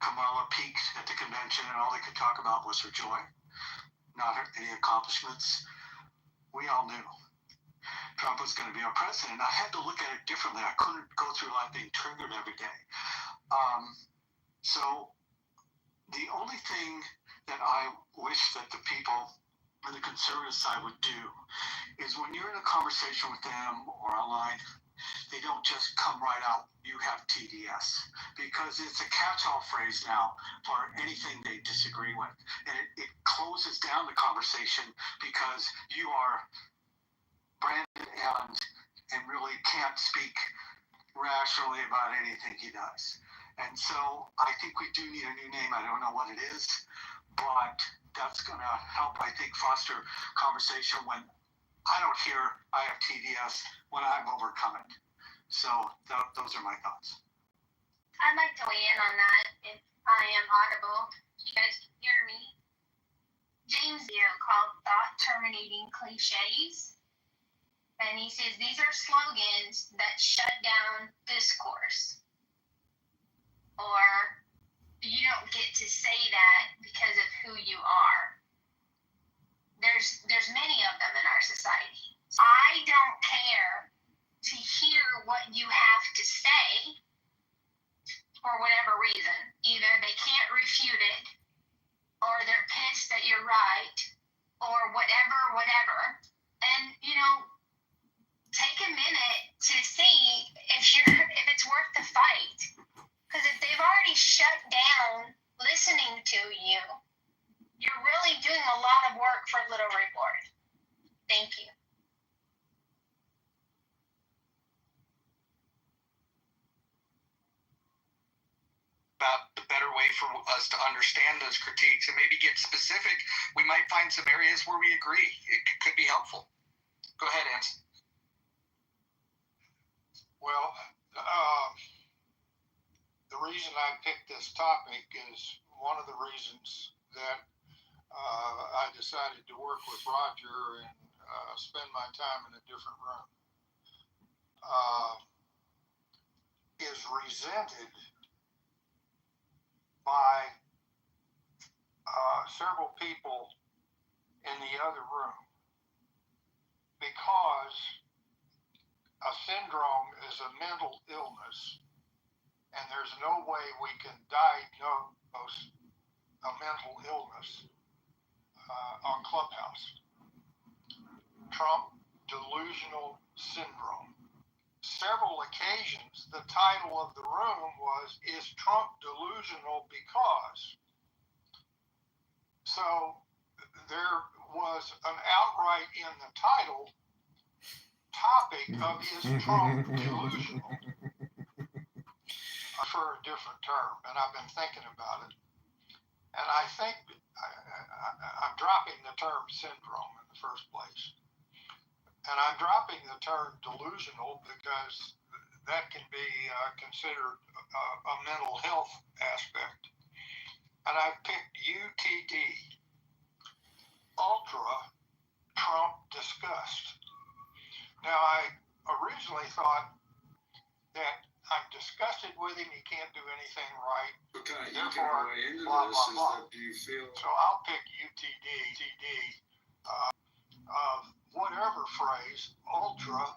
Kamala peaked at the convention and all they could talk about was her joy, not any accomplishments, we all knew Trump was going to be our president. I had to look at it differently. I couldn't go through life being triggered every day. So the only thing that I wish that the people on the conservative side would do is when you're in a conversation with them or online, they don't just come right out, you have TDS, because it's a catch-all phrase now for anything they disagree with. And it closes down the conversation because you are branded and really can't speak rationally about anything he does. And so I think we do need a new name. I don't know what it is, but that's going to help, I think, foster conversation when I don't hear I have TDS when I've overcome it. So those are my thoughts. I'd like to weigh in on that if I am audible. You guys can hear me. James called thought terminating cliches. And he says these are slogans that shut down discourse. Or you don't get to say that because of who you are. There's many of them in our society. I don't care to hear what you have to say for whatever reason. Either they can't refute it, or they're pissed that you're right, or whatever. And, take a minute to if it's worth the fight. Because if they've already shut down listening to you, you're really doing a lot of work for little reward. Thank you. About the better way for us to understand those critiques and maybe get specific, we might find some areas where we agree. It could be helpful. Go ahead, Ans. Well, the reason I picked this topic is one of the reasons that I decided to work with Roger and spend my time in a different room. Is resented by several people in the other room because a syndrome is a mental illness, and there's no way we can diagnose a mental illness on Clubhouse. Trump delusional syndrome. Several occasions, the title of the room was, "Is Trump delusional because?" So there was an outright in the title topic of, "Is Trump delusional?" For a different term, and I've been thinking about it. And I think I'm dropping the term syndrome in the first place. And I'm dropping the term delusional because that can be considered a mental health aspect. And I picked UTD, Ultra Trump Disgust. Now, I originally thought that I'm disgusted with him, he can't do anything right. Okay, therefore, way into blah, this blah, is blah. that do you feel So I'll pick UTD, whatever phrase, ultra,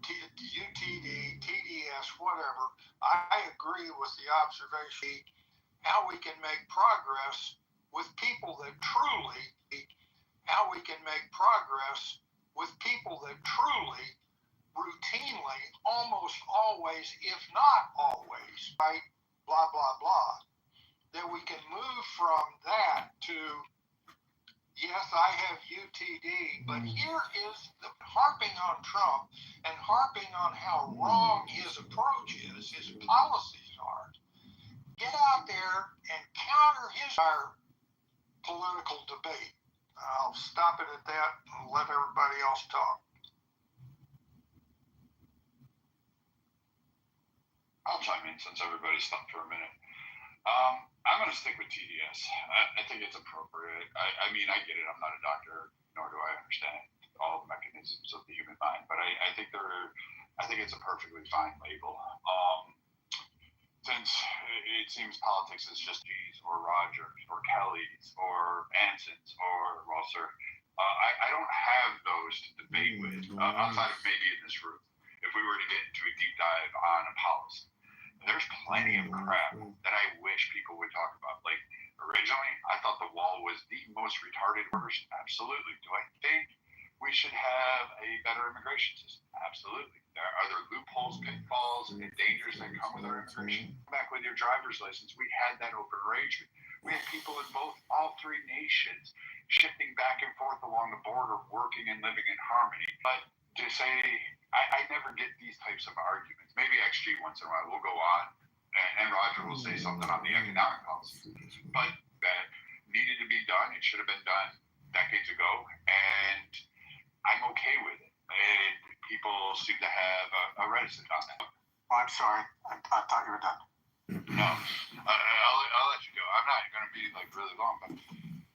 UTD, TDS, whatever. I agree with the observation how we can make progress with people that truly, routinely, almost always, if not always, right, blah, blah, blah, that we can move from that to, yes, I have UTD, but here is the harping on Trump and harping on how wrong his approach is, his policies are. Get out there and counter our political debate. I'll stop it at that and let everybody else talk. I'll chime in since everybody stopped for a minute. I'm going to stick with TDS. I think it's appropriate. I mean, I get it. I'm not a doctor, nor do I understand all the mechanisms of the human mind. But I think it's a perfectly fine label. Since it seems politics is just G's or Rogers or Kelly's or Anson's or Rosser, I don't have those to debate with outside of maybe in this room. If we were to get into a deep dive on a policy. There's plenty of crap that I wish people would talk about. Like, originally, I thought the wall was the most retarded version. Absolutely. Do I think we should have a better immigration system? Absolutely. Are there loopholes, pitfalls, and dangers that come with our immigration? Back with your driver's license, we had that open arrangement. We had people in all three nations shifting back and forth along the border, working and living in harmony. But to say, I never get these types of arguments. Maybe XG once in a while will go on, and Roger will say something on the economic policy. But that needed to be done. It should have been done decades ago, and I'm okay with it. And people seem to have a reticence on that. Oh, I'm sorry. I thought you were done. No, I'll let you go. I'm not going to be like really long, but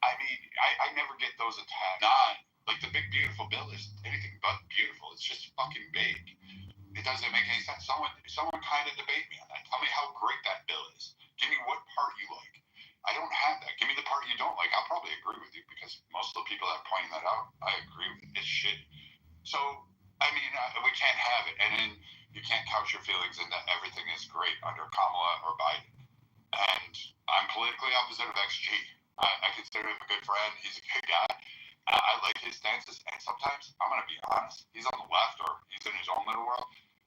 I mean, I never get those attacks. Like the big beautiful bill is anything but beautiful. It's just fucking big. It doesn't make any sense. Someone kind of debate me on that. Tell me how great that bill is. Give me what part you like. I don't have that. Give me the part you don't like. I'll probably agree with you because most of the people that are pointing that out, I agree with. It's shit. So, I mean, we can't have it. And then you can't couch your feelings in that everything is great under Kamala or Biden. And I'm politically opposite of XG. I consider him a good friend. He's a good guy. I like his stances. And sometimes, I'm going to be honest, he's on the left or he's in his own little world.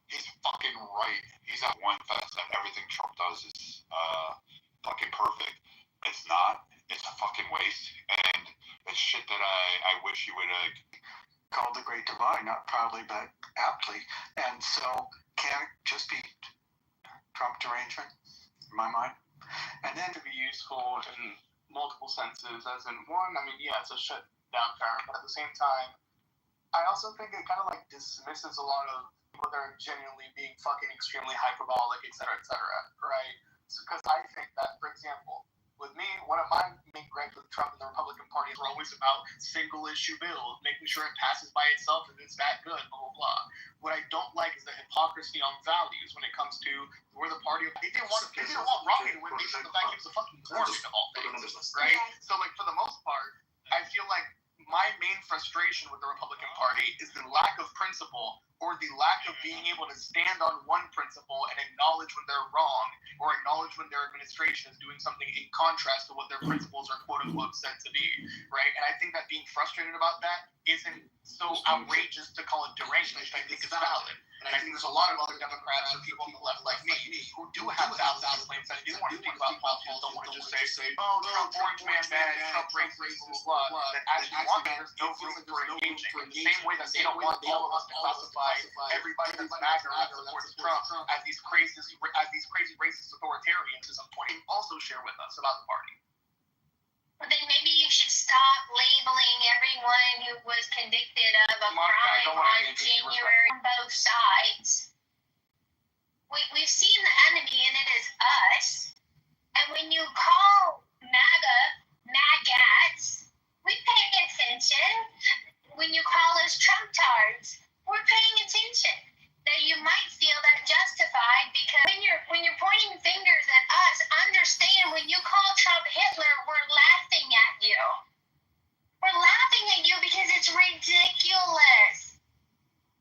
He's fucking right. He's at one fest that everything Trump does is fucking perfect. It's not. It's a fucking waste. And it's shit that I wish he would have called the Great Divide, not proudly but aptly. And so can it just be Trump derangement in my mind? And then to be useful in multiple senses, as in one, I mean, yeah, it's a shutdown term, but at the same time, I also think it kind of like dismisses a lot of people that are genuinely being fucking extremely hyperbolic, et cetera, right? Because I think that, for example, with me, one of my main gripes with Trump and the Republican Party is always about single issue bills, making sure it passes by itself and it's that good, blah, blah, blah. What I don't like is the hypocrisy on values when it comes to where the party, they didn't want Romney to win because of the fact he was a fucking Mormon of all things, right? So, like, for the most part, I feel like my main frustration with the Republican Party is the lack of principle or the lack of being able to stand on one principle and acknowledge when they're wrong or acknowledge when their administration is doing something in contrast to what their principles are quote-unquote said to be, right? And I think that being frustrated about that isn't so outrageous to call it derangement. I think it's valid. And I think there's a lot of other Democrats or people on the left like me who do have valid claims that do want to think about politics, don't want to just say, oh, Trump orange man bad, Trump racist, blah, blah, blah, that actually want that. There's no room for engaging. In the same way that they don't want all of us to classify everybody that's MAGA or that supports Trump as these crazy racist authoritarians is a point you also share with us about the party. Well, then maybe you should stop labeling everyone who was convicted of a crime on January on both sides. We've seen the enemy, and it is us. And when you call MAGA maggots, we pay attention. When you call us Trump-tards, we're paying attention. That you might feel that justified because when you're pointing fingers at us, understand when you call Trump Hitler, we're laughing at you. We're laughing at you because it's ridiculous.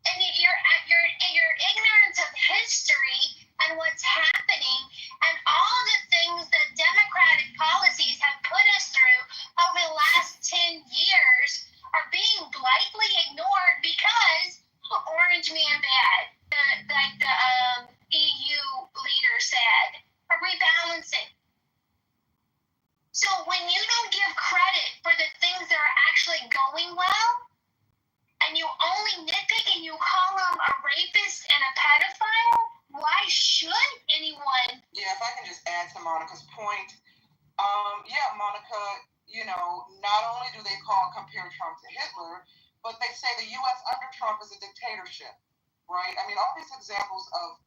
And your ignorance of history and what's happening and all the things that democratic policies have put us through over the last 10 years are being blithely ignored because orange man bad. Like the EU leader said, are rebalancing. So when you don't give credit for the things that are actually going well, and you only nitpick and you call him a rapist and a pedophile, why should anyone? Yeah, if I can just add to Monica's point, Monica, not only do they compare Trump to Hitler, but they say the U.S. under Trump is a dictatorship. Right? I mean, all these examples of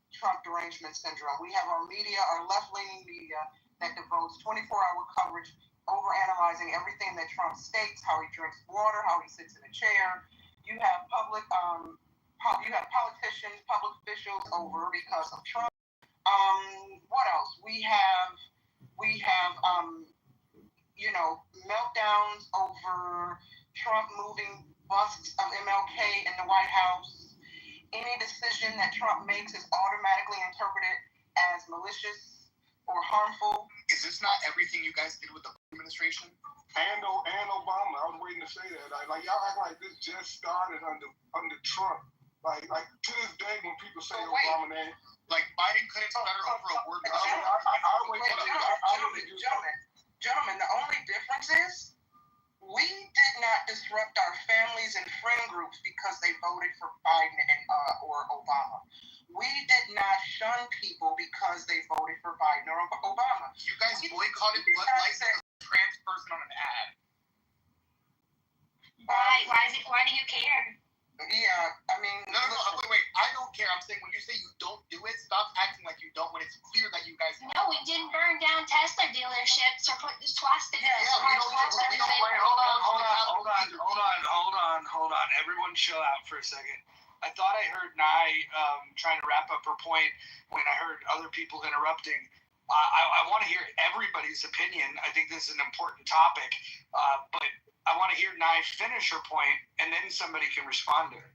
Trump derangement syndrome. We have our media, our left-leaning media, that devotes 24-hour coverage overanalyzing everything that Trump states, how he drinks water, how he sits in a chair. You have politicians, public officials over because of Trump. What else? We have meltdowns over Trump moving busts of MLK in the White House. Any decision that Trump makes is automatically interpreted as malicious or harmful. Is this not everything you guys did with the administration? And Obama. I was waiting to say that. Like y'all act like this just started under Trump. Like to this day when people say Obama name. Like Biden couldn't stutter over a word. Gentlemen, the only difference is we did not disrupt our families and friend groups because they voted for Biden or Obama. We did not shun people because they voted for Biden or Obama. You guys boycotted Bud Light as a trans person on an ad. Why do you care? Yeah, I mean... No, wait. I don't care. I'm saying when you say you don't do it, stop acting like you don't when it's clear that you guys... No, we didn't burn down Tesla dealerships or put swastikas. Hold on. Everyone chill out for a second. I thought I heard Nye trying to wrap up her point when I heard other people interrupting. I want to hear everybody's opinion. I think this is an important topic, but I want to hear Nye finish her point, and then somebody can respond to it.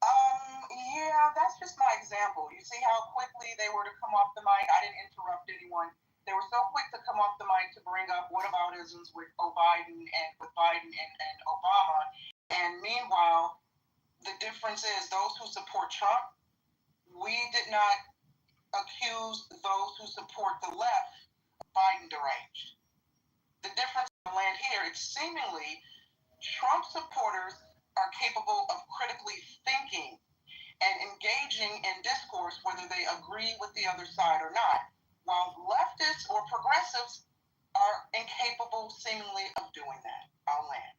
Yeah, that's just my example. You see how quickly they were to come off the mic? I didn't interrupt anyone. They were so quick to come off the mic to bring up whataboutisms with Biden and Obama. And meanwhile, the difference is those who support Trump, we did not accuse those who support the left of Biden deranged. The difference in the land here, it's seemingly Trump supporters are capable of critically thinking and engaging in discourse whether they agree with the other side or not, while leftists or progressives are incapable seemingly of doing that. I'll land.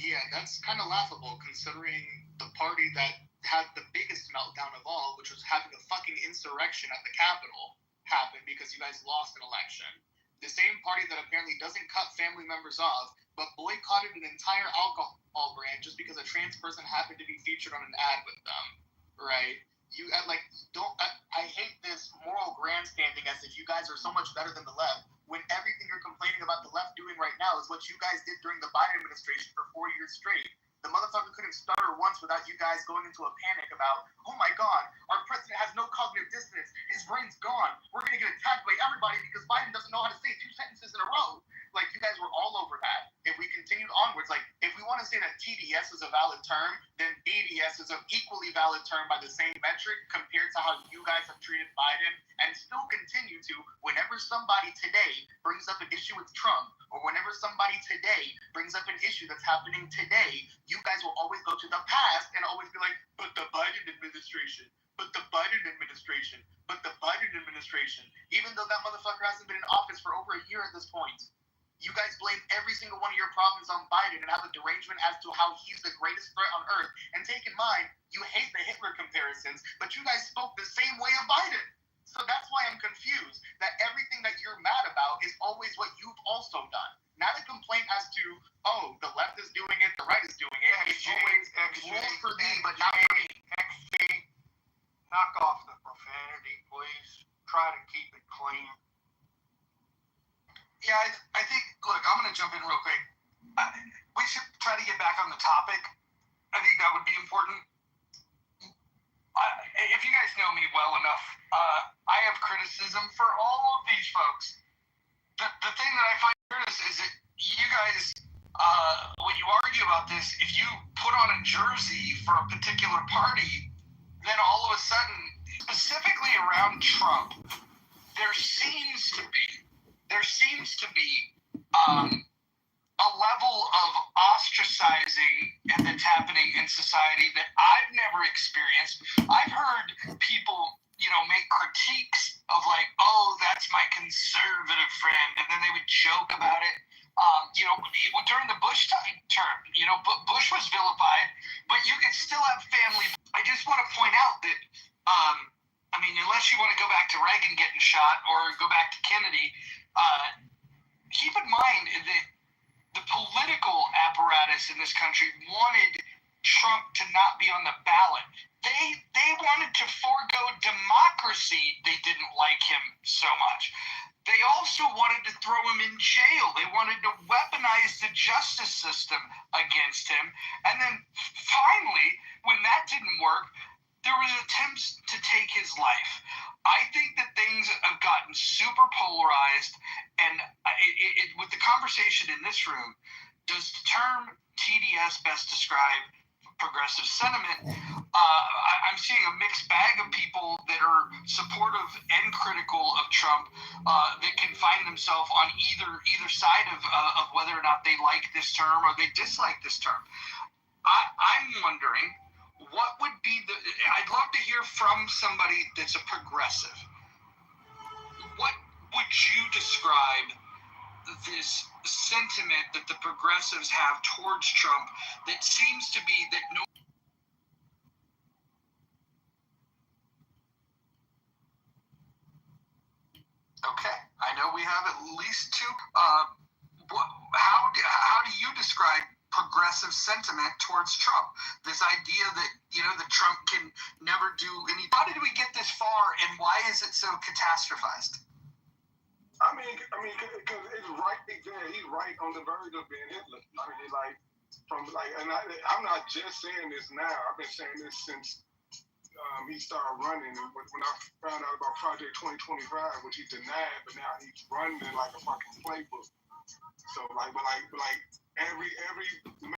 Yeah, that's kind of laughable considering the party that had the biggest meltdown of all, which was having a fucking insurrection at the Capitol happen because you guys lost an election. The same party that apparently doesn't cut family members off, but boycotted an entire alcohol brand just because a trans person happened to be featured on an ad with them, right? You I hate this moral grandstanding as if you guys are so much better than the left, when everything you're complaining about the left doing right now is what you guys did during the Biden administration for 4 years straight. The motherfucker couldn't stutter once without you guys going into a panic about, oh my God, our president has no cognitive dissonance. His brain's gone. We're going to get attacked by everybody because Biden doesn't know how to say 2 sentences in a row. Like, you guys were all over that. If we continued onwards, like, if we want to say that TDS is a valid term, then BDS is an equally valid term by the same metric compared to how you guys have treated Biden and still continue to, whenever somebody today brings up an issue with Trump, or whenever somebody today brings up an issue that's happening today, you guys will always go to the past and always be like, but the Biden administration, but the Biden administration, but the Biden administration, even though that motherfucker hasn't been in office for over a year at this point. You guys blame every single one of your problems on Biden and have a derangement as to how he's the greatest threat on earth. And take in mind, you hate the Hitler comparisons, but you guys spoke the same way of Biden. So that's why I'm confused that everything that you're mad about is always what you've also done. Not a complaint as to, oh, the left is doing it, the right is doing it. It's always rules for thee, but not for me. Knock off the profanity, please. Try to keep it clean. Yeah, I think, look, I'm going to jump in real quick. We should try to get back on the topic. I think that would be important. If you guys know me well enough, I have criticism for all of these folks. The thing that I find weird is that you guys, when you argue about this, if you put on a jersey for a particular party, then all of a sudden, specifically around Trump, there seems to be a level of ostracizing that's happening in society that I've never experienced. I've heard people, make critiques of like, oh, that's my conservative friend, and then they would joke about it. During the Bush term, Bush was vilified, but you could still have family. I just want to point out that, unless you want to go back to Reagan getting shot or go back to Kennedy, keep in mind that the political apparatus in this country wanted Trump to not be on the ballot. They wanted to forego democracy. They didn't like him so much. They also wanted to throw him in jail. They wanted to weaponize the justice system against him. And then finally, when that didn't work, there was attempts to take his life. I think that things have gotten super polarized, and with the conversation in this room, does the term TDS best describe progressive sentiment? I'm seeing a mixed bag of people that are supportive and critical of Trump that can find themselves on either side of whether or not they like this term or they dislike this term. I'm wondering, what would be I'd love to hear from somebody that's a progressive. What would you describe this sentiment that the progressives have towards Trump that seems to be that no. Okay, I know we have at least two. How do you describe progressive sentiment towards Trump? This idea that that Trump can never do any. How did we get this far, and why is it so catastrophized? Because it's right there. He's right on the verge of being Hitler. I'm not just saying this now. I've been saying this since he started running. And when I found out about Project 2025, which he denied, but now he's running it like a fucking playbook. So every